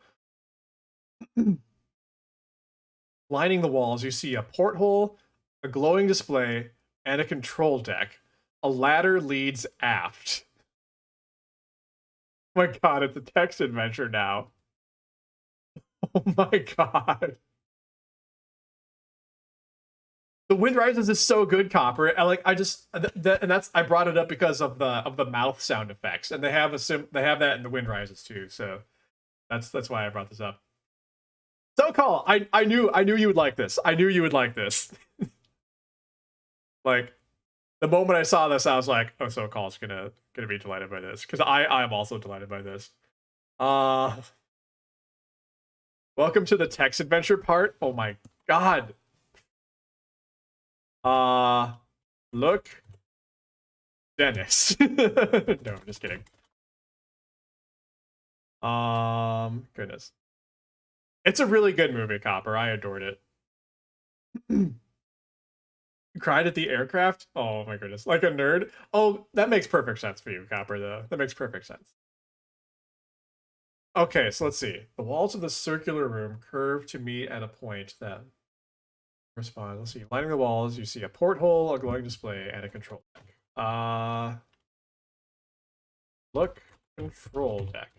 Lining the walls, you see a porthole, a glowing display, and a control deck. A ladder leads aft. Oh my god, it's a text adventure now. Oh my god. The Wind Rises is so good, Copper. And like I just and that's I brought it up because of the mouth sound effects, and they have that in the Wind Rises too. So that's why I brought this up. So Call, I knew you would like this. I knew you would like this. Like the moment I saw this, I was like, oh, So Call's gonna be delighted by this because I am also delighted by this. Welcome to the text adventure part. Oh my god. Look, Dennis. No, I'm just kidding. Goodness. It's a really good movie, Copper. I adored it. You cried at the aircraft? Oh my goodness. Like a nerd? Oh, that makes perfect sense for you, Copper, though. That makes perfect sense. Okay, so let's see. The walls of the circular room curve to meet at a point that respond. Let's see. Lining the walls, you see a porthole, a glowing display, and a control deck. Look, control deck.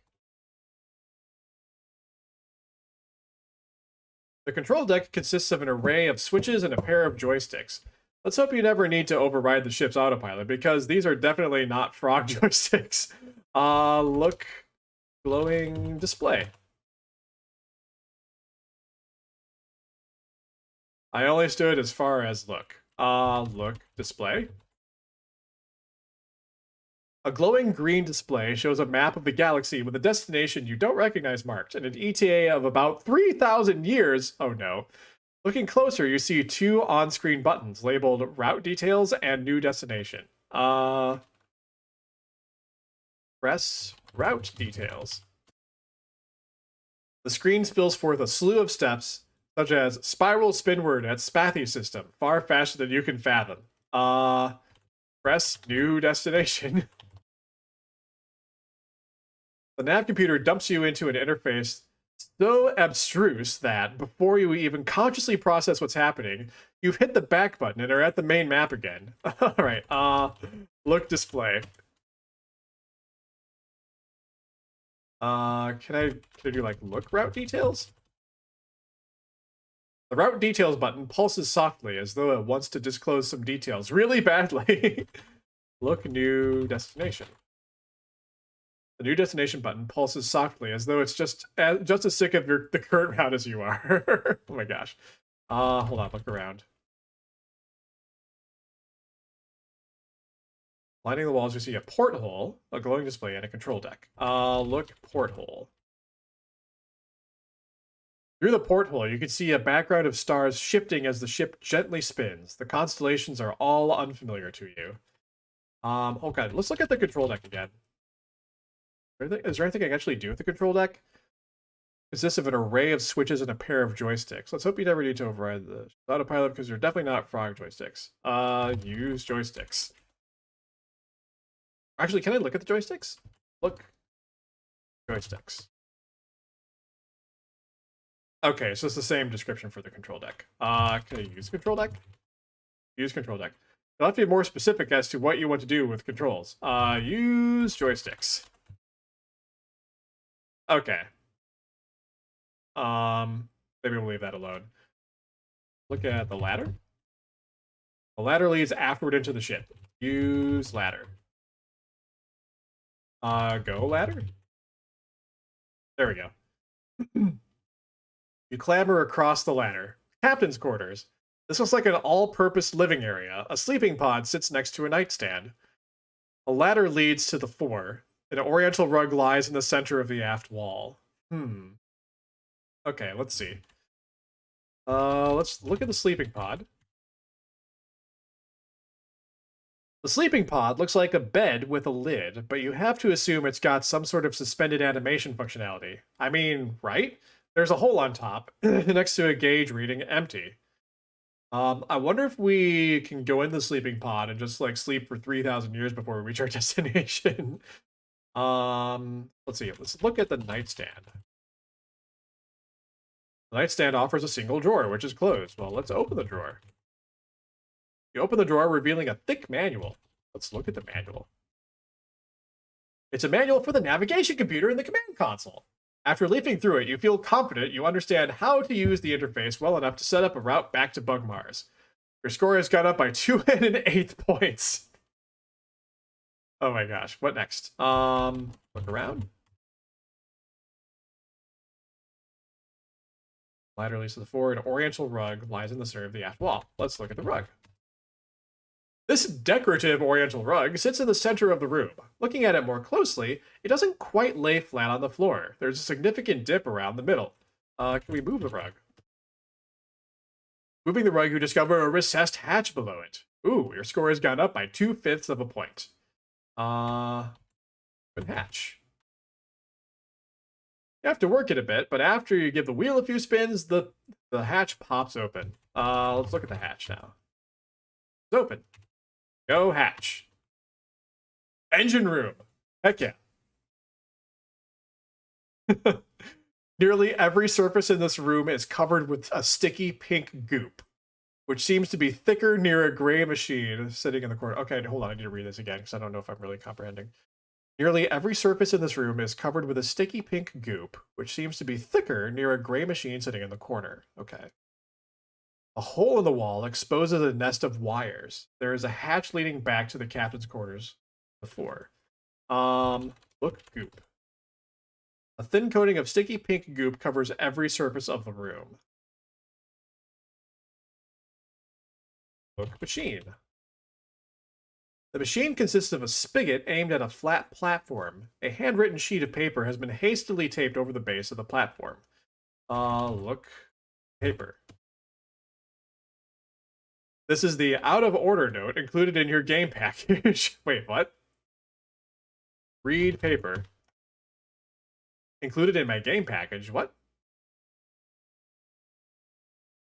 The control deck consists of an array of switches and a pair of joysticks. Let's hope you never need to override the ship's autopilot, because these are definitely not frog joysticks. Look, glowing display. I only stood as far as look. Look, display. A glowing green display shows a map of the galaxy with a destination you don't recognize marked, and an ETA of about 3,000 years. Oh no. Looking closer, you see two on-screen buttons labeled Route Details and New Destination. Press Route Details. The screen spills forth a slew of steps, such as spiral spinward at Spathy system, far faster than you can fathom. Press New Destination. The nav computer dumps you into an interface so abstruse that before you even consciously process what's happening, you've hit the back button and are at the main map again. Alright, look display. Can I do like look route details? The route details button pulses softly as though it wants to disclose some details really badly. Look new destination. The new destination button pulses softly as though it's just as sick of the current route as you are. Oh my gosh. Hold on, look around. Lining the walls, you see a porthole, a glowing display, and a control deck. Look porthole. Through the porthole, you can see a background of stars shifting as the ship gently spins. The constellations are all unfamiliar to you. Oh god, let's look at the control deck again. Is there anything I can actually do with the control deck? It consists of an array of switches and a pair of joysticks. Let's hope you never need to override the autopilot because you're definitely not frog joysticks. Use joysticks. Actually, can I look at the joysticks? Look. Joysticks. Okay, so it's the same description for the control deck. Can I use control deck? Use control deck. You'll have to be more specific as to what you want to do with controls. Use joysticks. Okay. Maybe we'll leave that alone. Look at the ladder. The ladder leads afterward into the ship. Use ladder. Go ladder. There we go. You clamber across the ladder. Captain's quarters. This looks like an all-purpose living area. A sleeping pod sits next to a nightstand. A ladder leads to the fore. An oriental rug lies in the center of the aft wall. Okay, let's see. Let's look at the sleeping pod. The sleeping pod looks like a bed with a lid, but you have to assume it's got some sort of suspended animation functionality. I mean, right? There's a hole on top, next to a gauge reading empty. I wonder if we can go in the sleeping pod and just like sleep for 3,000 years before we reach our destination. Let's see. Let's look at the nightstand. The nightstand offers a single drawer, which is closed. Well, let's open the drawer. You open the drawer, revealing a thick manual. Let's look at the manual. It's a manual for the navigation computer in the command console. After leafing through it, you feel confident you understand how to use the interface well enough to set up a route back to Bugmars. Your score has gone up by 2 1/8 points. Oh my gosh, what next? Look around. Ladder leads to the fore. An oriental rug lies in the center of the aft wall. Let's look at the rug. This decorative oriental rug sits in the center of the room. Looking at it more closely, it doesn't quite lay flat on the floor. There's a significant dip around the middle. Can we move the rug? Moving the rug, you discover a recessed hatch below it. Ooh, your score has gone up by 2/5 of a point. Open hatch. You have to work it a bit, but after you give the wheel a few spins, the hatch pops open. Let's look at the hatch now. It's open. Go hatch. Engine room. Heck yeah. Nearly every surface in this room is covered with a sticky pink goop, which seems to be thicker near a gray machine sitting in the corner. Okay, hold on. I need to read this again because I don't know if I'm really comprehending. Nearly every surface in this room is covered with a sticky pink goop, which seems to be thicker near a gray machine sitting in the corner. Okay. A hole in the wall exposes a nest of wires. There is a hatch leading back to the captain's quarters before. Look, goop. A thin coating of sticky pink goop covers every surface of the room. Look, machine. The machine consists of a spigot aimed at a flat platform. A handwritten sheet of paper has been hastily taped over the base of the platform. Look, paper. This is the out-of-order note included in your game package. Wait, what? Read paper. Included in my game package. What?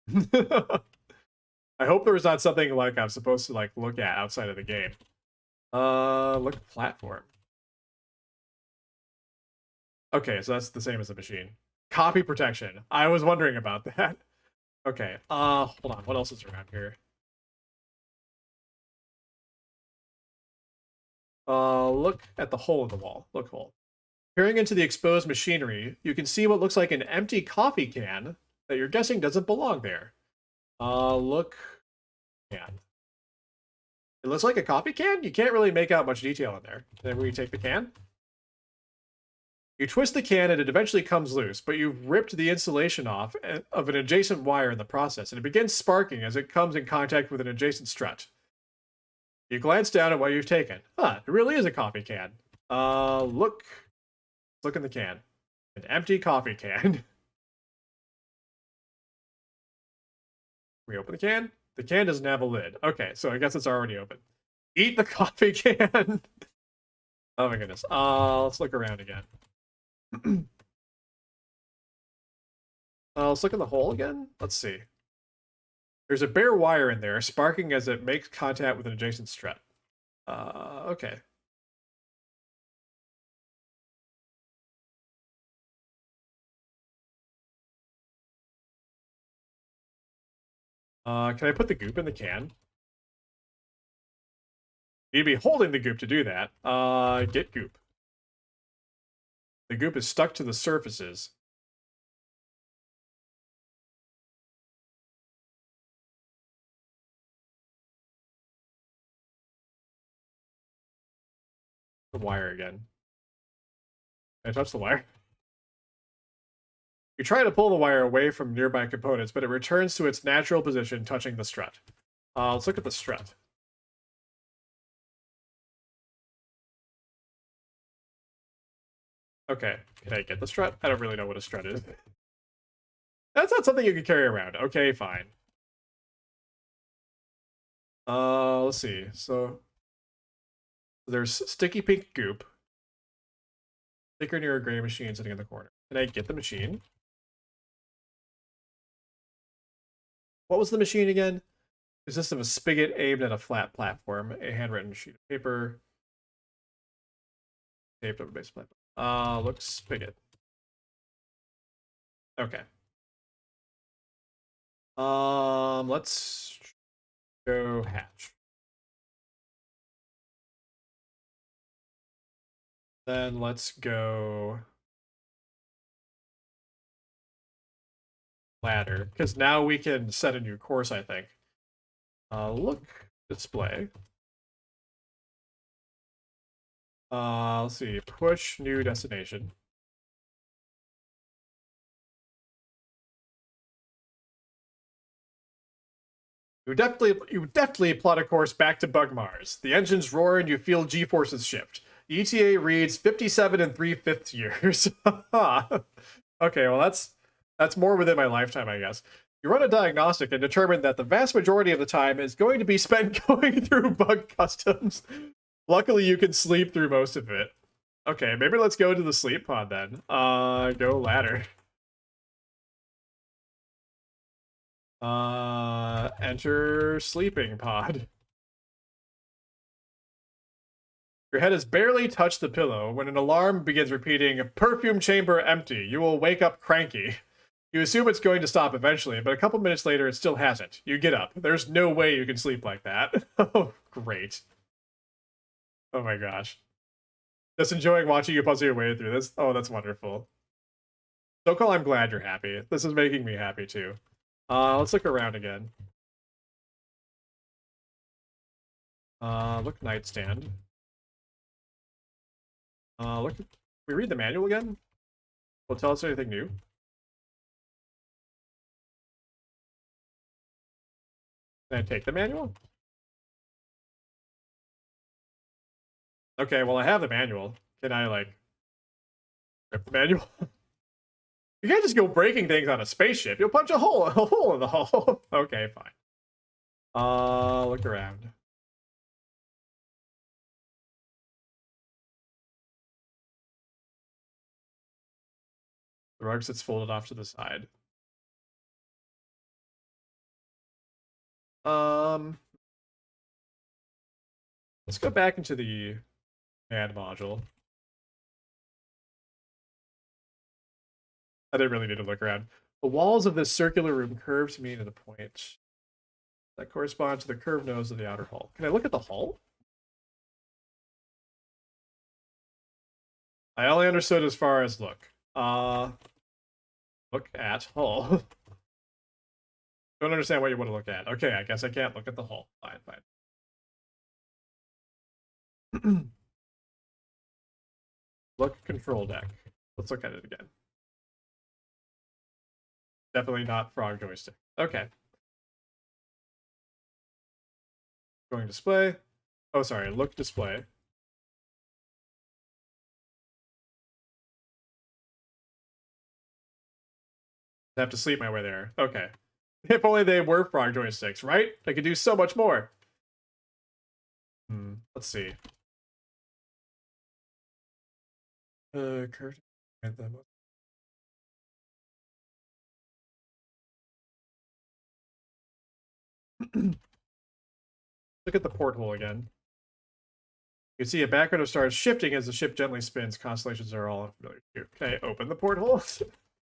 I hope there was not something like I'm supposed to like look at outside of the game. Look, platform. Okay, so that's the same as the machine. Copy protection. I was wondering about that. Okay, hold on. What else is around here? Look at the hole in the wall. Look, hole. Peering into the exposed machinery, you can see what looks like an empty coffee can that you're guessing doesn't belong there. Look. Can. It looks like a coffee can? You can't really make out much detail in there. Then we take the can. You twist the can and it eventually comes loose, but you've ripped the insulation off of an adjacent wire in the process, and it begins sparking as it comes in contact with an adjacent strut. You glance down at what you've taken. Huh, it really is a coffee can. Look in the can. An empty coffee can. We open the can. The can doesn't have a lid. Okay, so I guess it's already open. Eat the coffee can. Oh my goodness. Let's look around again. Let's look in the hole again. Let's see. There's a bare wire in there, sparking as it makes contact with an adjacent strut. Okay. Can I put the goop in the can? You'd be holding the goop to do that. Get goop. The goop is stuck to the surfaces. The wire again. Can I touch the wire? You try to pull the wire away from nearby components, but it returns to its natural position, touching the strut. Let's look at the strut. Okay, can I get the strut? I don't really know what a strut is. That's not something you can carry around. Okay, fine. Let's see. So there's sticky pink goop. Sticker near a gray machine sitting in the corner. Can I get the machine? What was the machine again? Consists of a spigot aimed at a flat platform, a handwritten sheet of paper, taped over base platform. Looks spigot. Okay. Let's go hatch. Then let's go ladder, because now we can set a new course, I think. Look, display. Let's see, push new destination. You would definitely plot a course back to Bug Mars. The engines roar and you feel G-forces shift. The ETA reads 57 and 3/5 years. Okay, well that's more within my lifetime, I guess. You run a diagnostic and determine that the vast majority of the time is going to be spent going through bug customs. Luckily, you can sleep through most of it. Okay, maybe let's go to the sleep pod then. Go ladder. Enter sleeping pod. Your head has barely touched the pillow when an alarm begins repeating, "Perfume chamber empty. You will wake up cranky." You assume it's going to stop eventually, but a couple minutes later it still hasn't. You get up. There's no way you can sleep like that. Oh, great. Oh my gosh. Just enjoying watching you puzzle your way through this. Oh, that's wonderful. Sokol, I'm glad you're happy. This is making me happy too. Let's look around again. Look, nightstand. Look, can we read the manual again? Will it tell us anything new? Can I take the manual? Okay, well I have the manual. Can I, like, rip the manual? You can't just go breaking things on a spaceship. You'll punch a hole in the hull. Okay, fine. Look around. The rug sits folded off to the side. Let's go back into the command module. I didn't really need to look around. The walls of this circular room curve to meet at a point that corresponds to the curved nose of the outer hull. Can I look at the hull? I only understood as far as look. Look at hull. Don't understand what you want to look at. Okay, I guess I can't look at the hull. Fine, fine. Look, control deck. Let's look at it again. Definitely not frog joystick. Okay. Going display. Oh, sorry. Look display. I have to sleep my way there. Okay. If only they were frog joysticks, right? They could do so much more. Let's see. Curtain. Look at the porthole again. You can see a background of stars shifting as the ship gently spins. Constellations are all unfamiliar to you. Can I open the porthole?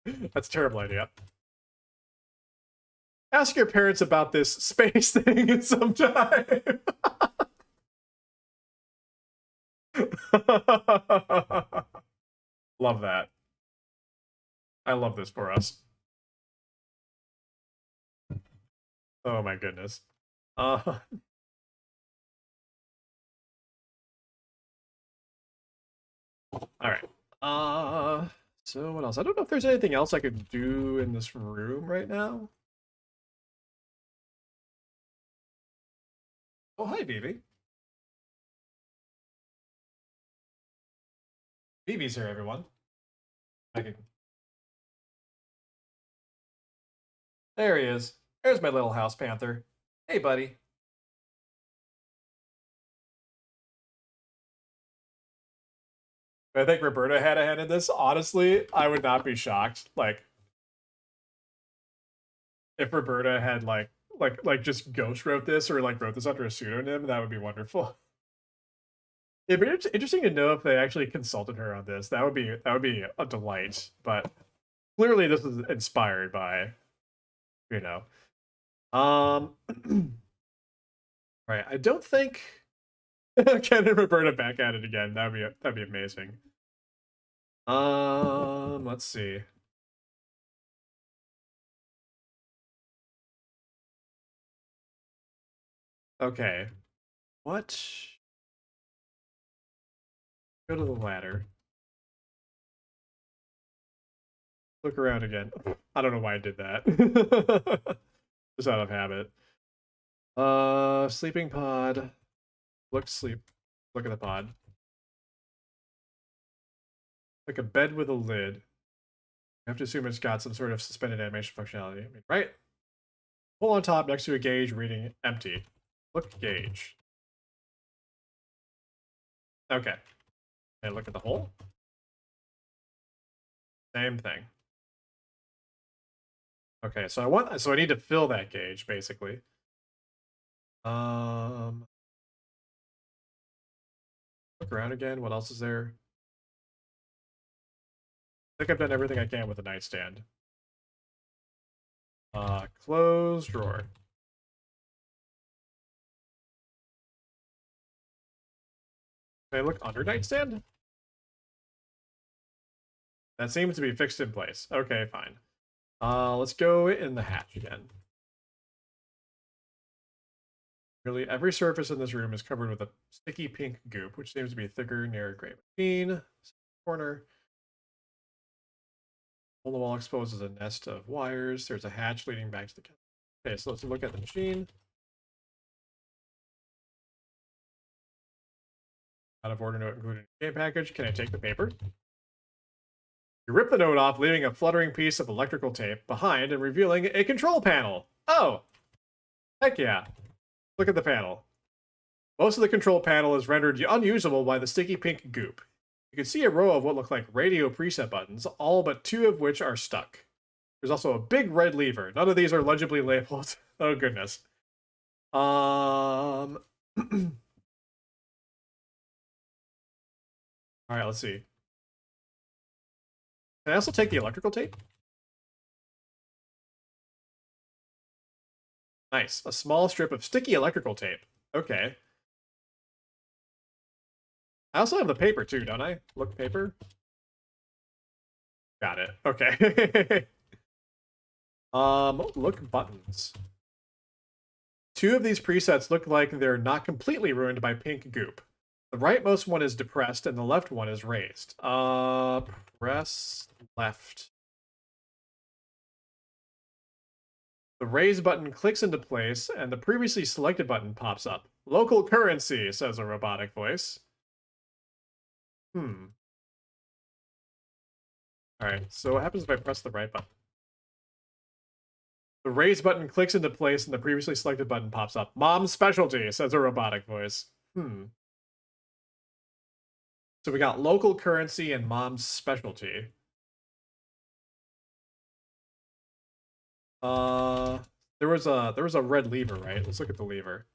That's a terrible idea. Ask your parents about this space thing sometime. Love that. I love this for us. Oh my goodness. All right. So what else? I don't know if there's anything else I could do in this room right now. Oh, hi, Vivi. Vivi's here, everyone. I can... There he is. There's my little house panther. Hey, buddy. I think Roberta had a hand in this. Honestly, I would not be shocked. Like, if Roberta had like just ghost wrote this or like wrote this under a pseudonym, that would be wonderful. It'd be interesting to know if they actually consulted her on this. That would be a delight. But clearly, this is inspired by, you know. Right. I don't think Ken and Roberta back at it again. That'd be amazing. Let's see. Okay. What? Go to the ladder. Look around again. I don't know why I did that. Just out of habit. Sleeping pod. Sleep. Look at the pod. Like a bed with a lid. You have to assume it's got some sort of suspended animation functionality. I mean, right? Hole on top next to a gauge reading empty. Look gauge. Okay. And look at the hole. Same thing. Okay, so I need to fill that gauge, basically. Look around again. What else is there? I think I've done everything I can with the nightstand. Close drawer. Can I look under nightstand? That seems to be fixed in place. Okay, fine. Let's go in the hatch again. Nearly every surface in this room is covered with a sticky pink goop, which seems to be thicker near a gray machine. Corner. On the wall exposes a nest of wires. There's a hatch leading back to the... Okay, so let's look at the machine. Out of order note included in the game package. Can I take the paper? You rip the note off, leaving a fluttering piece of electrical tape behind and revealing a control panel. Oh! Heck yeah. Look at the panel. Most of the control panel is rendered unusable by the sticky pink goop. You can see a row of what look like radio preset buttons, all but 2 of which are stuck. There's also a big red lever. None of these are legibly labeled. Oh, goodness. All right, let's see. Can I also take the electrical tape? Nice. A small strip of sticky electrical tape. Okay. I also have the paper too, don't I? Look, paper. Got it. Okay. Look buttons. 2 of these presets look like they're not completely ruined by pink goop. The rightmost one is depressed and the left one is raised. Press left. The raise button clicks into place and the previously selected button pops up. Local currency, says a robotic voice. Alright, so what happens if I press the right button? The raise button clicks into place and the previously selected button pops up. Mom's specialty, says a robotic voice. So we got local currency and mom's specialty. There was a red lever, right? Let's look at the lever.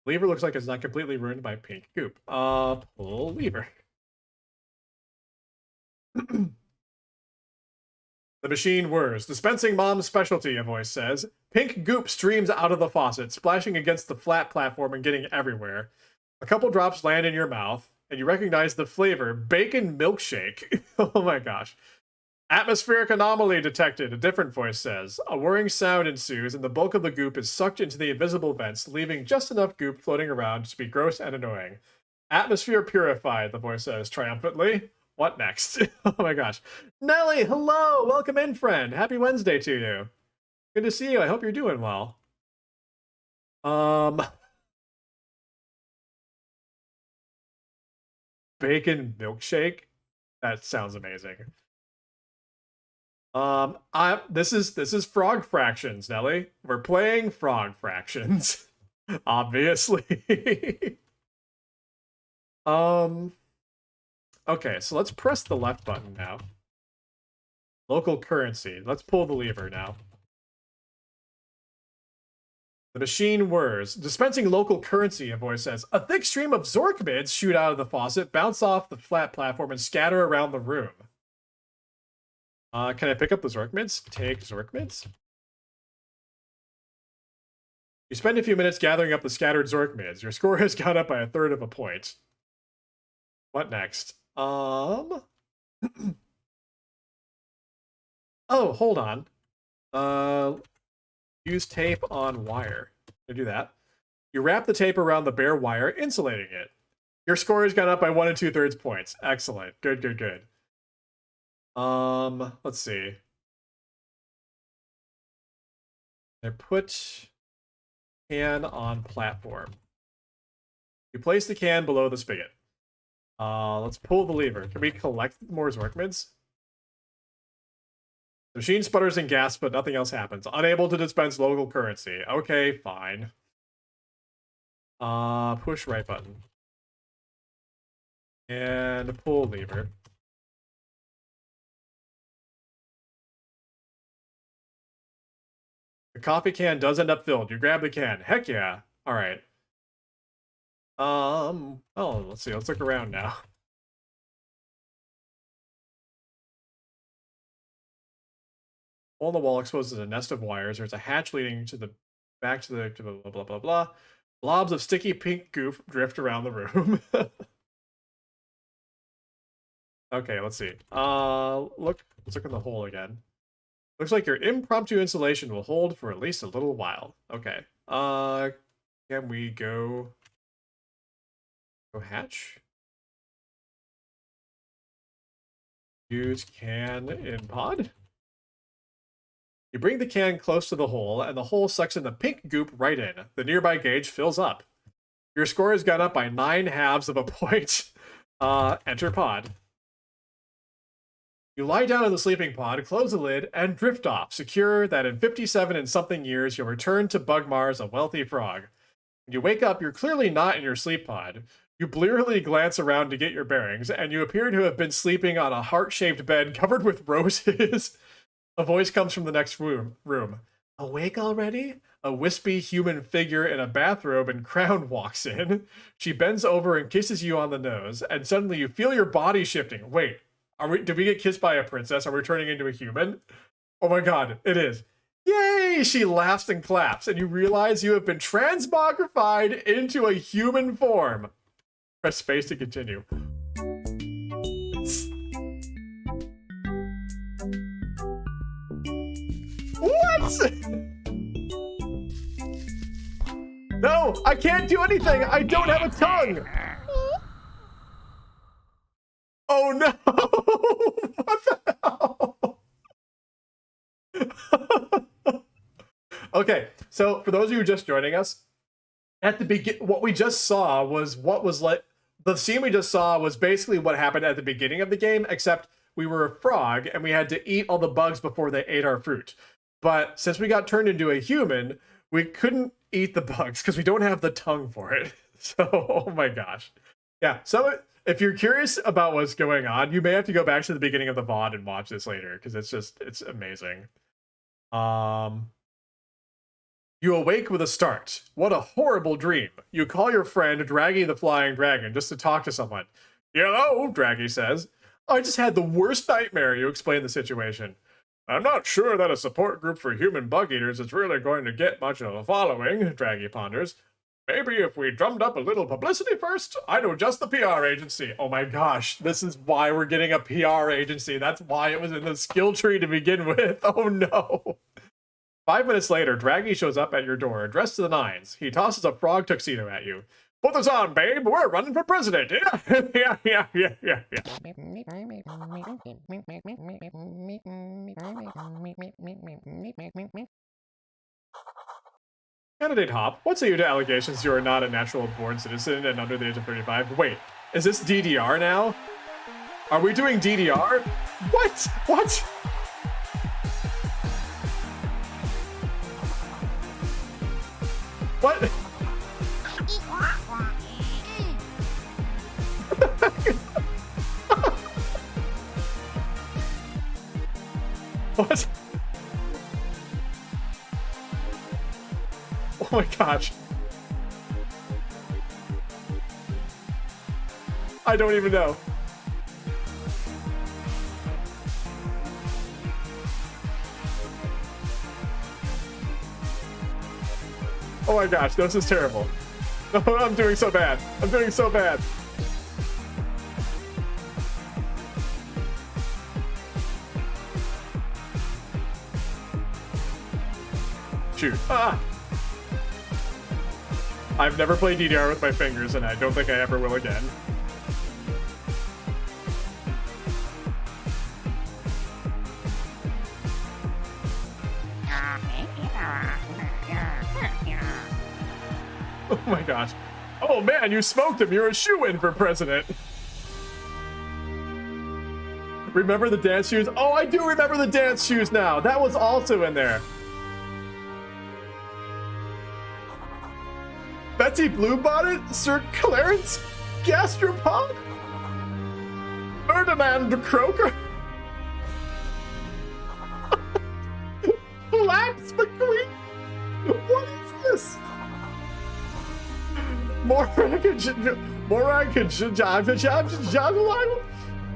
Lever looks like it's not completely ruined by pink goop. Pull lever. The machine whirs. Dispensing mom's specialty, a voice says. Pink goop streams out of the faucet, splashing against the flat platform and getting everywhere. A couple drops land in your mouth, and you recognize the flavor, bacon milkshake. Oh my gosh. Atmospheric anomaly detected, a different voice says. A whirring sound ensues, and the bulk of the goop is sucked into the invisible vents, leaving just enough goop floating around to be gross and annoying. Atmosphere purified, the voice says triumphantly. What next? Oh my gosh. Nelly, hello! Welcome in, friend. Happy Wednesday to you. Good to see you. I hope you're doing well. Bacon milkshake? That sounds amazing. This is Frog Fractions, Nelly. We're playing Frog Fractions. Obviously. Okay, so let's press the left button now. Local currency. Let's pull the lever now. The machine whirs. Dispensing local currency, a voice says. A thick stream of Zorkmids shoot out of the faucet, bounce off the flat platform, and scatter around the room. Can I pick up the Zorkmids? Take Zorkmids? You spend a few minutes gathering up the scattered Zorkmids. Your score has gone up by 1/3 of a point. What next? Oh, hold on. Use tape on wire. To do that, you wrap the tape around the bare wire, insulating it. Your score has gone up by 1 2/3 points. Excellent. Good, good, good. Let's see. I put can on platform. You place the can below the spigot. Let's pull the lever. Can we collect more Zorkmids? The machine sputters and gasps, but nothing else happens. Unable to dispense local currency. Okay, fine. Push right button. And pull lever. The coffee can does end up filled. You grab the can. Heck yeah. Alright. Oh, let's see. Let's look around now. Hole in the wall exposes a nest of wires. There's a hatch leading to the back to the blah blah blah blah. Blobs of sticky pink goop drift around the room. Okay, let's see. Let's look in the hole again. Looks like your impromptu insulation will hold for at least a little while. Okay. Can we go hatch? Use can in pod? You bring the can close to the hole, and the hole sucks in the pink goop right in. The nearby gauge fills up. Your score has gone up by 9/2 of a point. Enter pod. You lie down in the sleeping pod, close the lid, and drift off, secure that in 57 and something years you'll return to Bugmars a wealthy frog. When you wake up, you're clearly not in your sleep pod. You blearily glance around to get your bearings, and you appear to have been sleeping on a heart-shaped bed covered with roses. A voice comes from the next room. Awake already? A wispy human figure in a bathrobe and crown walks in. She bends over and kisses you on the nose, and suddenly you feel your body shifting. Wait, did we get kissed by a princess? Are we turning into a human? Oh my god, it is. Yay! She laughs and claps, and you realize you have been transmogrified into a human form. Press space to continue. What? No, I can't do anything. I don't have a tongue. Oh no! What the hell? Okay, so for those of you just joining us, at the what we just saw was the scene we just saw was basically what happened at the beginning of the game, except we were a frog and we had to eat all the bugs before they ate our fruit. But since we got turned into a human, we couldn't eat the bugs because we don't have the tongue for it. So, oh my gosh. Yeah, so if you're curious about what's going on, you may have to go back to the beginning of the VOD and watch this later because it's amazing. You awake with a start. What a horrible dream. You call your friend Draggy the Flying Dragon just to talk to someone. Hello, Draggy says. I just had the worst nightmare. You explain the situation. I'm not sure that a support group for human bug eaters is really going to get much of a following, Draggy ponders. Maybe if we drummed up a little publicity first? I know just the PR agency. Oh my gosh, this is why we're getting a PR agency. That's why it was in the skill tree to begin with. Oh no. 5 minutes later, Draggy shows up at your door, dressed to the nines. He tosses a frog tuxedo at you. Put this on, babe. We're running for president. Yeah. Candidate Hop, what say you to allegations you are not a natural-born citizen and under the age of 35? Wait, is this DDR now? Are we doing DDR? What? What? What? What? Oh my gosh. I don't even know. Oh my gosh, this is terrible. No, I'm doing so bad. I'm doing so bad. Shoot. Ah! I've never played DDR with my fingers, and I don't think I ever will again. Oh my gosh. Oh man, you smoked him. You're a shoo-in for president. Remember the dance shoes? Oh, I do remember the dance shoes now. That was also in there. Betsy Bluebonnet? Sir Clarence Gastropod? Ferdinand Croker? Flaps McQueen? What is this?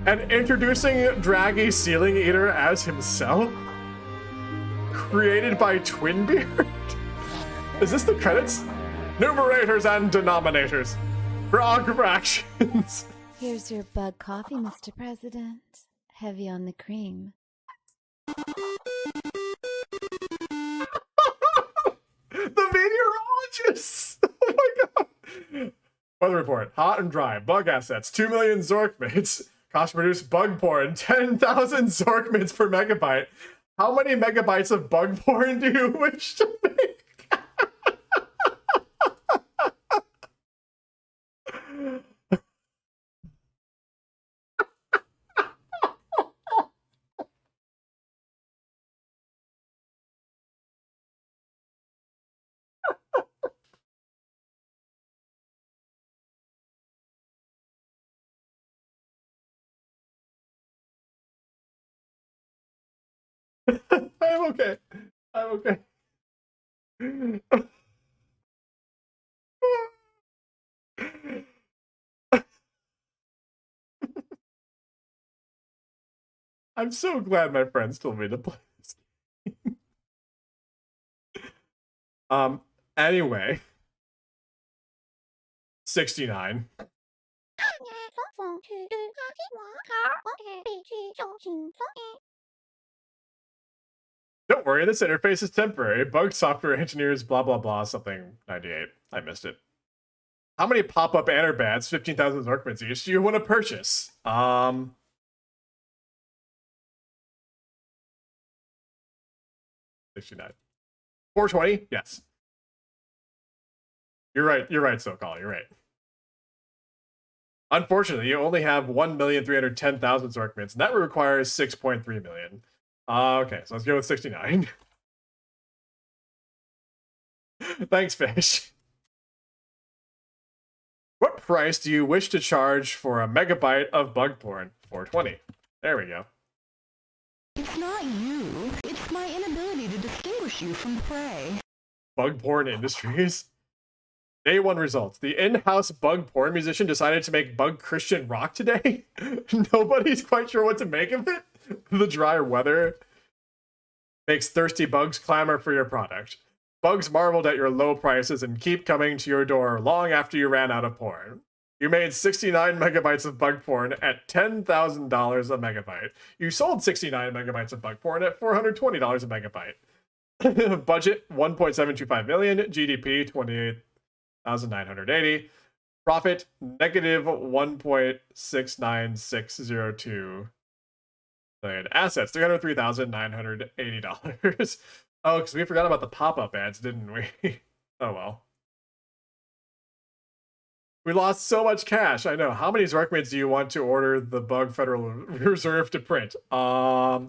And introducing Draggy Ceiling Eater as himself? Created by Twinbeard? Is this the credits? Numerators and denominators. Frog fractions. Here's your bug coffee, Mr. President. Heavy on the cream. The meteorologists! Oh my god! Weather report. Hot and dry. Bug assets. 2 million Zorkmates. Cost to produce bug porn. 10,000 Zorkmates per megabyte. How many megabytes of bug porn do you wish to make? I'm okay. I'm okay. I'm so glad my friends told me to play this game. Anyway. 69. Don't worry, this interface is temporary. Bug software engineers, blah, blah, blah, something 98. I missed it. How many pop-up Anerbats, 15,000 Zorkmans each, do you want to purchase? 69. 420? Yes. You're right, SoCal, you're right. Unfortunately, you only have 1,310,000 Zorkmans, and that requires 6.3 million. Okay, so let's go with 69. Thanks, Fish. What price do you wish to charge for a megabyte of bug porn? 420. There we go. It's not you. It's my inability to distinguish you from the prey. Bug Porn Industries. Day 1 results. The in-house bug porn musician decided to make bug Christian rock today. Nobody's quite sure what to make of it. The dry weather. Makes thirsty bugs clamor for your product. Bugs marveled at your low prices and keep coming to your door long after you ran out of porn. You made 69 megabytes of bug porn at $10,000 a megabyte. You sold 69 megabytes of bug porn at $420 a megabyte. Budget 1.725 million, GDP 28,980. Profit negative 1.69602 million. Assets $303,980. Oh, because we forgot about the pop-up ads, didn't we? Oh well. We lost so much cash. I know. How many Zorkmids do you want to order the Bug Federal Reserve to print? There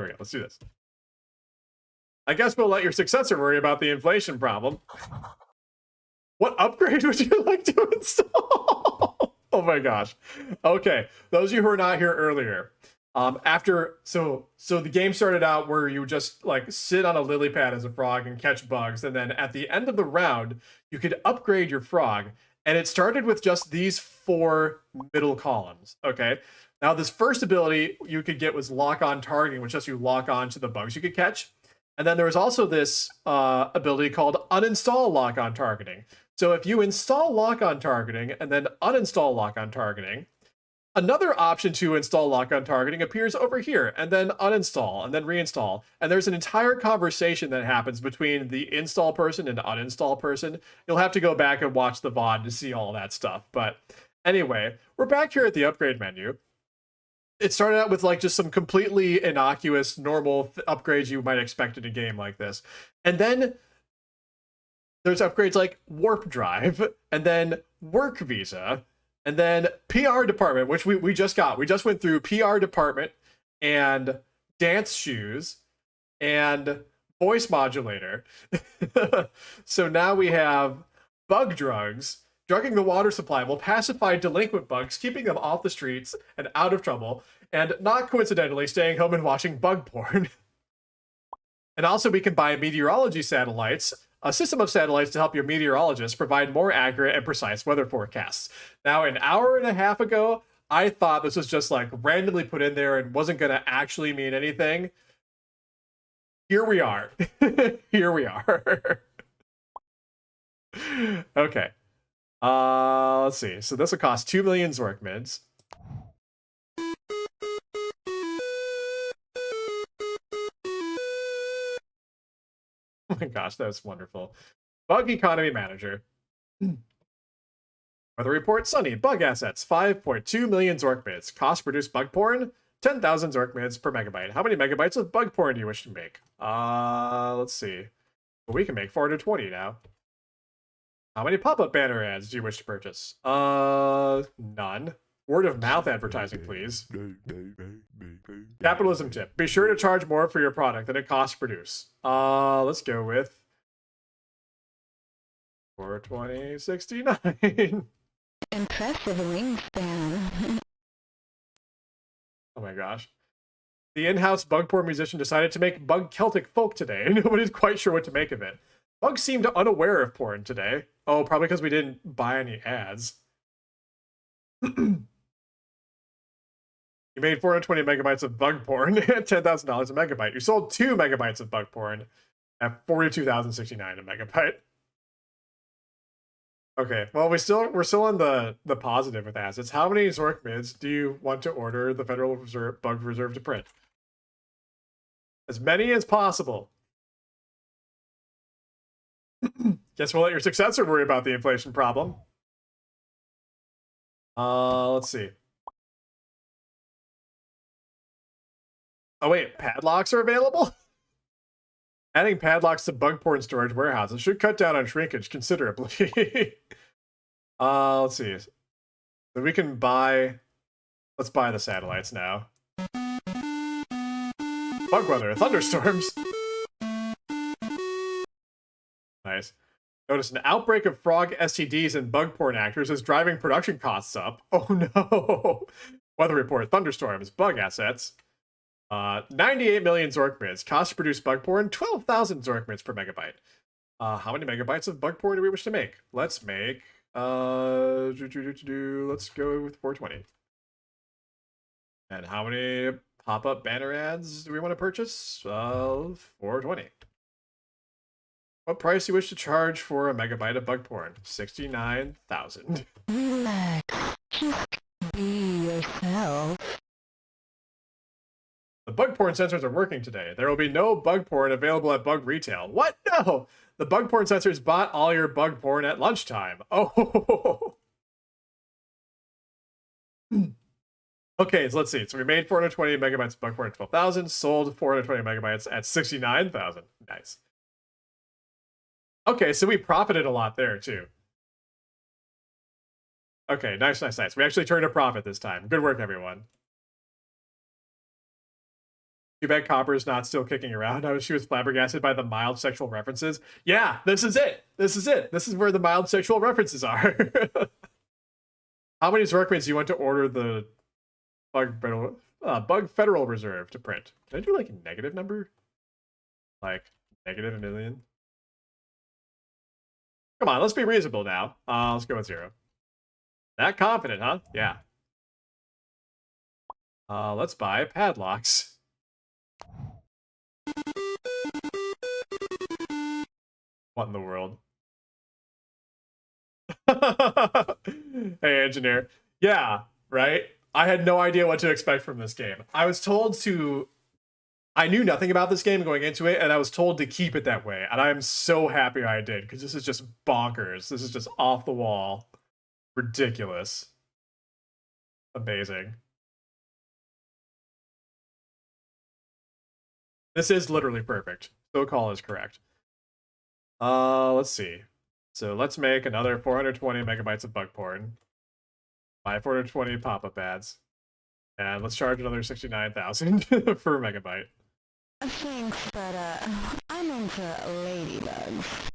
we go. Let's do this. I guess we'll let your successor worry about the inflation problem. What upgrade would you like to install? Oh my gosh. Okay. Those of you who were not here earlier, so the game started out where you would just like sit on a lily pad as a frog and catch bugs, and then at the end of the round you could upgrade your frog, and it started with just these 4 middle columns. Okay, now this first ability you could get was lock on targeting, which lets you lock on to the bugs you could catch, and then there was also this ability called uninstall lock on targeting. So if you install lock on targeting and then uninstall lock on targeting, another option to install lock-on targeting appears over here, and then uninstall, and then reinstall. And there's an entire conversation that happens between the install person and uninstall person. You'll have to go back and watch the VOD to see all that stuff. But anyway, we're back here at the upgrade menu. It started out with like just some completely innocuous, normal upgrades you might expect in a game like this. And then there's upgrades like Warp Drive, and then Work Visa, and then PR department, which we just got. We just went through PR department and dance shoes and voice modulator. So now we have bug drugs. Drugging the water supply will pacify delinquent bugs, keeping them off the streets and out of trouble, and not coincidentally staying home and watching bug porn. And also we can buy meteorology satellites, a system of satellites to help your meteorologists provide more accurate and precise weather forecasts. Now, an hour and a half ago, I thought this was just like randomly put in there and wasn't going to actually mean anything. Here we are. Here we are. Okay. Let's see. So this will cost 2 million Zorkmids. Oh my gosh, that was wonderful. Bug Economy Manager. Weather report, sunny. Bug assets, 5.2 million Zorkmids. Cost produce bug porn, 10,000 Zorkmids per megabyte. How many megabytes of bug porn do you wish to make? Let's see. Well, we can make 420 now. How many pop-up banner ads do you wish to purchase? None. Word of mouth advertising, please. Capitalism tip. Be sure to charge more for your product than it costs to produce. Let's go with 420.69. Impressive wingspan. Oh my gosh. The in-house bug porn musician decided to make bug Celtic folk today. Nobody's quite sure what to make of it. Bugs seemed unaware of porn today. Oh, probably because we didn't buy any ads. You made 420 megabytes of bug porn at $10,000 a megabyte. You sold 2 megabytes of bug porn at $42,069 a megabyte. Okay, well, we're still on the positive with assets. How many Zorkmids do you want to order the Federal Reserve Bug Reserve to print? As many as possible. Guess we'll let your successor worry about the inflation problem. Let's see. Oh wait, padlocks are available? Adding padlocks to bug porn storage warehouses should cut down on shrinkage considerably. Let's see. So we can buy... Let's buy the satellites now. Bug weather, thunderstorms. Nice. Notice an outbreak of frog STDs and bug porn actors is driving production costs up. Oh no. Weather report, thunderstorms, bug assets. 98 million Zorkmids. Cost to produce bug porn, 12,000 Zorkmids per megabyte. How many megabytes of bug porn do we wish to make? Let's make Let's go with 420. And how many pop-up banner ads do we want to purchase? 420. What price do you wish to charge for a megabyte of bug porn? 69,000. Relax. Just be yourself. The bug porn sensors are working today. There will be no bug porn available at bug retail. What? No! The bug porn sensors bought all your bug porn at lunchtime. Oh. Okay, so let's see. So we made 420 megabytes of bug porn at 12,000, sold 420 megabytes at 69,000. Nice. Okay, so we profited a lot there too. Okay, nice. We actually turned a profit this time. Good work, everyone. Too bad Copper's not still kicking around. She was flabbergasted by the mild sexual references. Yeah, this is it. This is where the mild sexual references are. How many Zorkmans do you want to order the Bug Federal Reserve to print? Can I do like a negative number? Like negative a million? Come on, let's be reasonable now. Let's go with 0. That confident, huh? Yeah. Let's buy padlocks. What in the world? Hey, engineer. Yeah, right? I had no idea what to expect from this game. I knew nothing about this game going into it, and I was told to keep it that way. And I'm so happy I did, because this is just bonkers. This is just off the wall. Ridiculous. Amazing. This is literally perfect. So-call is correct. Let's see. So let's make another 420 megabytes of bug porn. Buy 420 pop-up ads. And let's charge another 69,000 for a megabyte. Thanks, but I'm into ladybugs.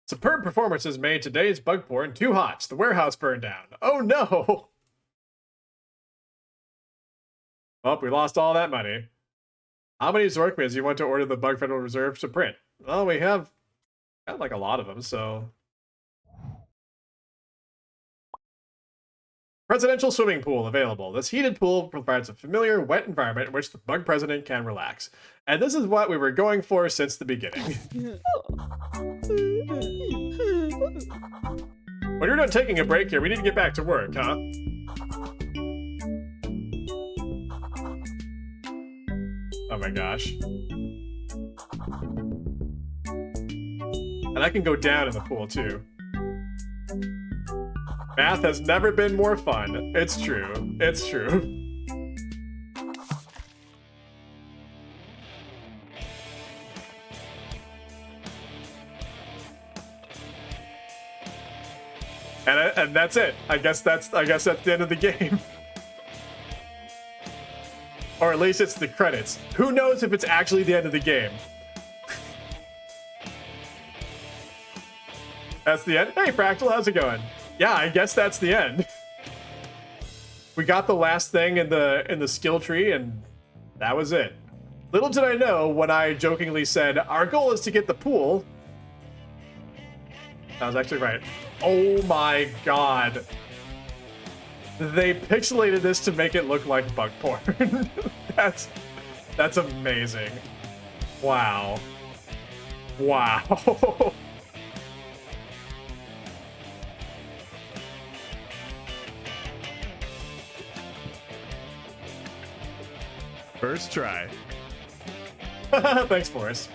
Superb performances made today's bug porn too hot. The warehouse burned down. Oh no! Well, we lost all that money. How many Zorkmans do you want to order the Bug Federal Reserve to print? Well, we got like a lot of them, so... Presidential swimming pool available. This heated pool provides a familiar, wet environment in which the bug president can relax. And this is what we were going for since the beginning. When you're done taking a break here, we need to get back to work, huh? Oh my gosh. And I can go down in the pool too. Math has never been more fun. It's true. It's true. And that's it. I guess that's the end of the game. Or at least it's the credits. Who knows if it's actually the end of the game? That's the end. Hey, Fractal, how's it going? Yeah, I guess that's the end. We got the last thing in the skill tree, and that was it. Little did I know when I jokingly said, our goal is to get the pool. I was actually right. Oh my god. They pixelated this to make it look like bug porn. That's amazing. Wow. Wow. First try. Thanks, Forrest.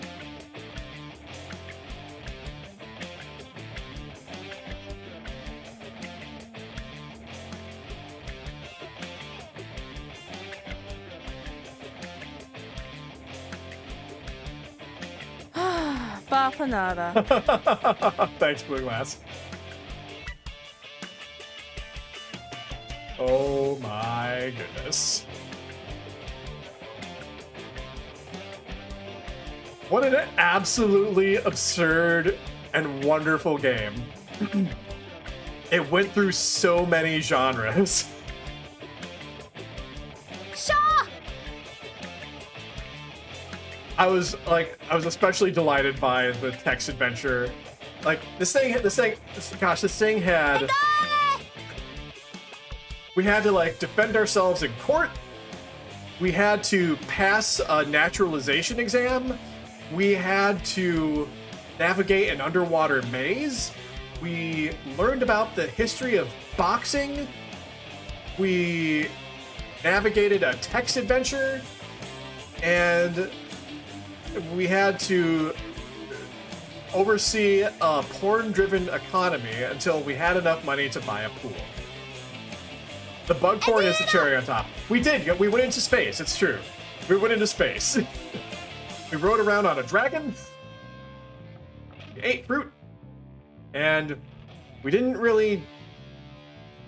Bafanada. Thanks, Blue Glass. Oh my goodness. What an absolutely absurd and wonderful game. It went through so many genres. Shaw! I was especially delighted by the text adventure Like this thing had. We had to like defend ourselves in court. We had to pass a naturalization exam. We had to navigate an underwater maze. We learned about the history of boxing. We navigated a text adventure. And we had to oversee a porn-driven economy until we had enough money to buy a pool. The bug porn is the cherry on top. We did. We went into space. It's true. We went into space. We rode around on a dragon. We ate fruit. And we didn't really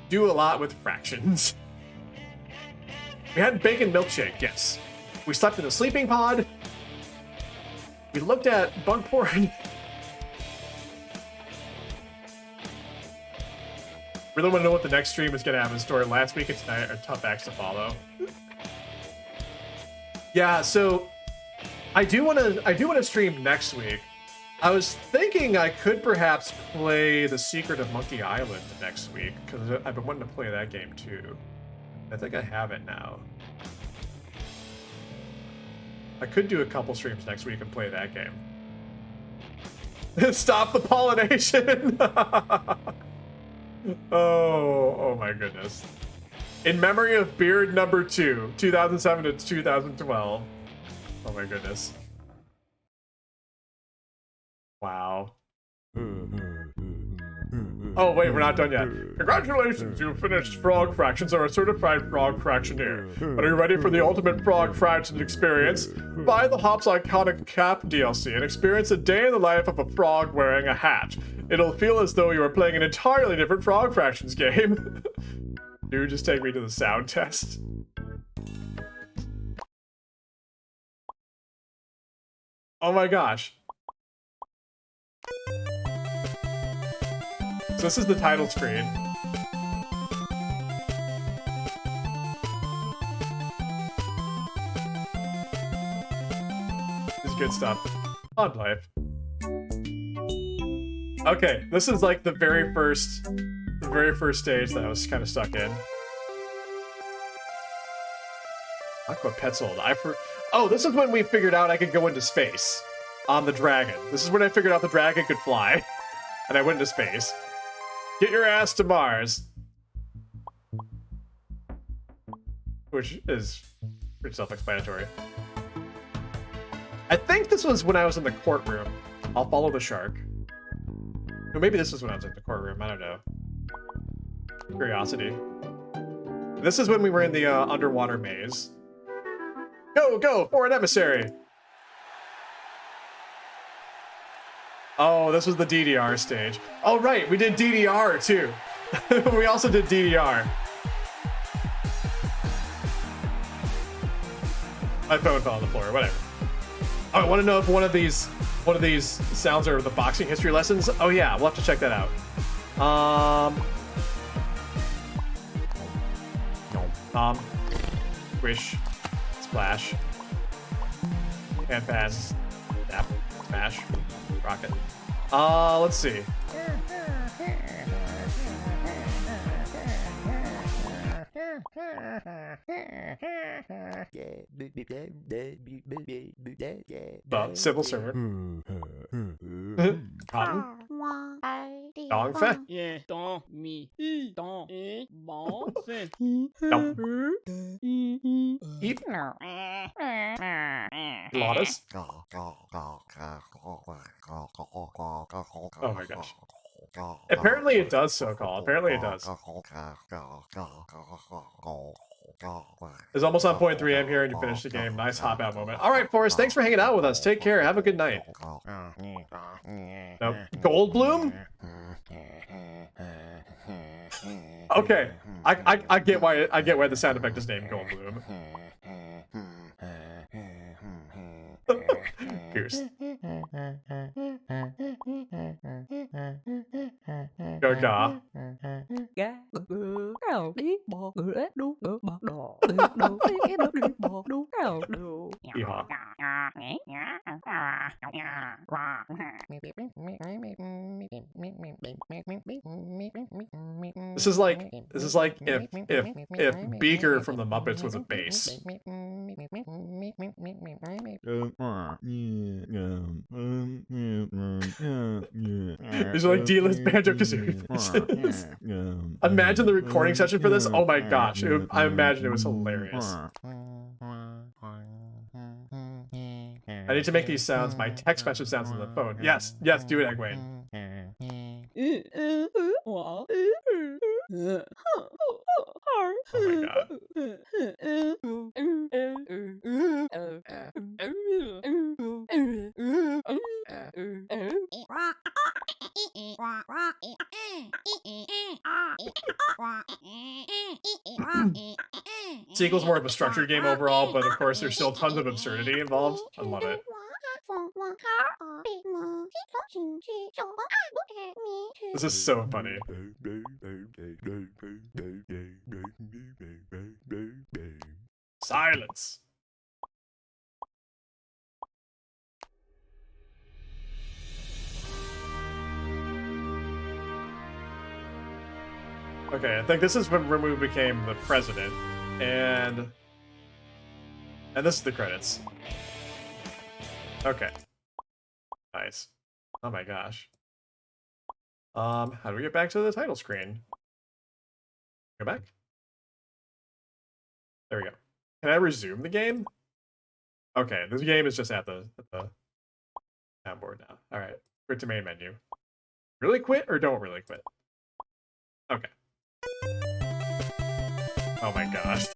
do a lot with fractions. We had bacon milkshake, yes. We slept in a sleeping pod. We looked at bug porn. Really want to know what the next stream is going to have in store. Last week and tonight are tough acts to follow. Yeah, so I do want to stream next week. I was thinking I could perhaps play The Secret of Monkey Island next week because I've been wanting to play that game too. I think I have it now. I could do a couple streams next week and play that game. Stop the pollination! Oh my goodness. In memory of Beard number 2, 2007 to 2012. Oh my goodness. Wow. Oh wait, we're not done yet. Congratulations, you've finished Frog Fractions or a certified Frog Fractioneer. But are you ready for the ultimate Frog Fraction experience? Buy the Hops Iconic Cap DLC and experience a day in the life of a frog wearing a hat. It'll feel as though you are playing an entirely different Frog Fractions game. Dude, just take me to the sound test. Oh my gosh. So this is the title screen. This is good stuff. Odd life. Okay, this is like the very first stage that I was kind of stuck in. Aqua Petzold. Oh, this is when we figured out I could go into space on the dragon. This is when I figured out the dragon could fly, and I went into space. Get your ass to Mars. Which is pretty self-explanatory. I think this was when I was in the courtroom. I'll follow the shark. Or maybe this was when I was in the courtroom. I don't know. Curiosity. This is when we were in the underwater maze. Go, go, for an emissary! Oh, this was the DDR stage. Oh, right, we did DDR too. We also did DDR. My phone fell on the floor, whatever. Oh, I want to know if one of these sounds are the boxing history lessons. Oh yeah, we'll have to check that out. Squish, splash, pan, tap, smash, rocket. Let's see. Civil servant. Cotton. Dong fe. Yeah, don't me. Don't bon fait. Eep. Lotus. Oh my gosh. Apparently it does so call. Apparently it does. It's almost on point 3 AM here and you finished the game. Nice hop out moment. Alright, Forrest, thanks for hanging out with us. Take care. Have a good night. Nope. Goldblum? Okay. I get why the sound effect is named Goldblum. Goose. Gaga. Yeehaw. This is like if Beaker from the Muppets was a bass. These are like D-list banjo kazooie voices. Imagine the recording session for this. Oh my gosh, I imagine it was hilarious. I need to make these sounds my text message sounds on the phone. Yes, yes, do it, Egwene. Oh Sequel's more of a structured game overall, but of course there's still tons of absurdity involved. I love it. This is so funny. Silence. Okay, I think this is when Rimu became the president, and this is the credits. Okay. Nice. Oh my gosh. How do we get back to the title screen? Go back? There we go. Can I resume the game? Okay, this game is just at the soundboard now. Alright, quit to main menu. Really quit or don't really quit? Okay. Oh my gosh.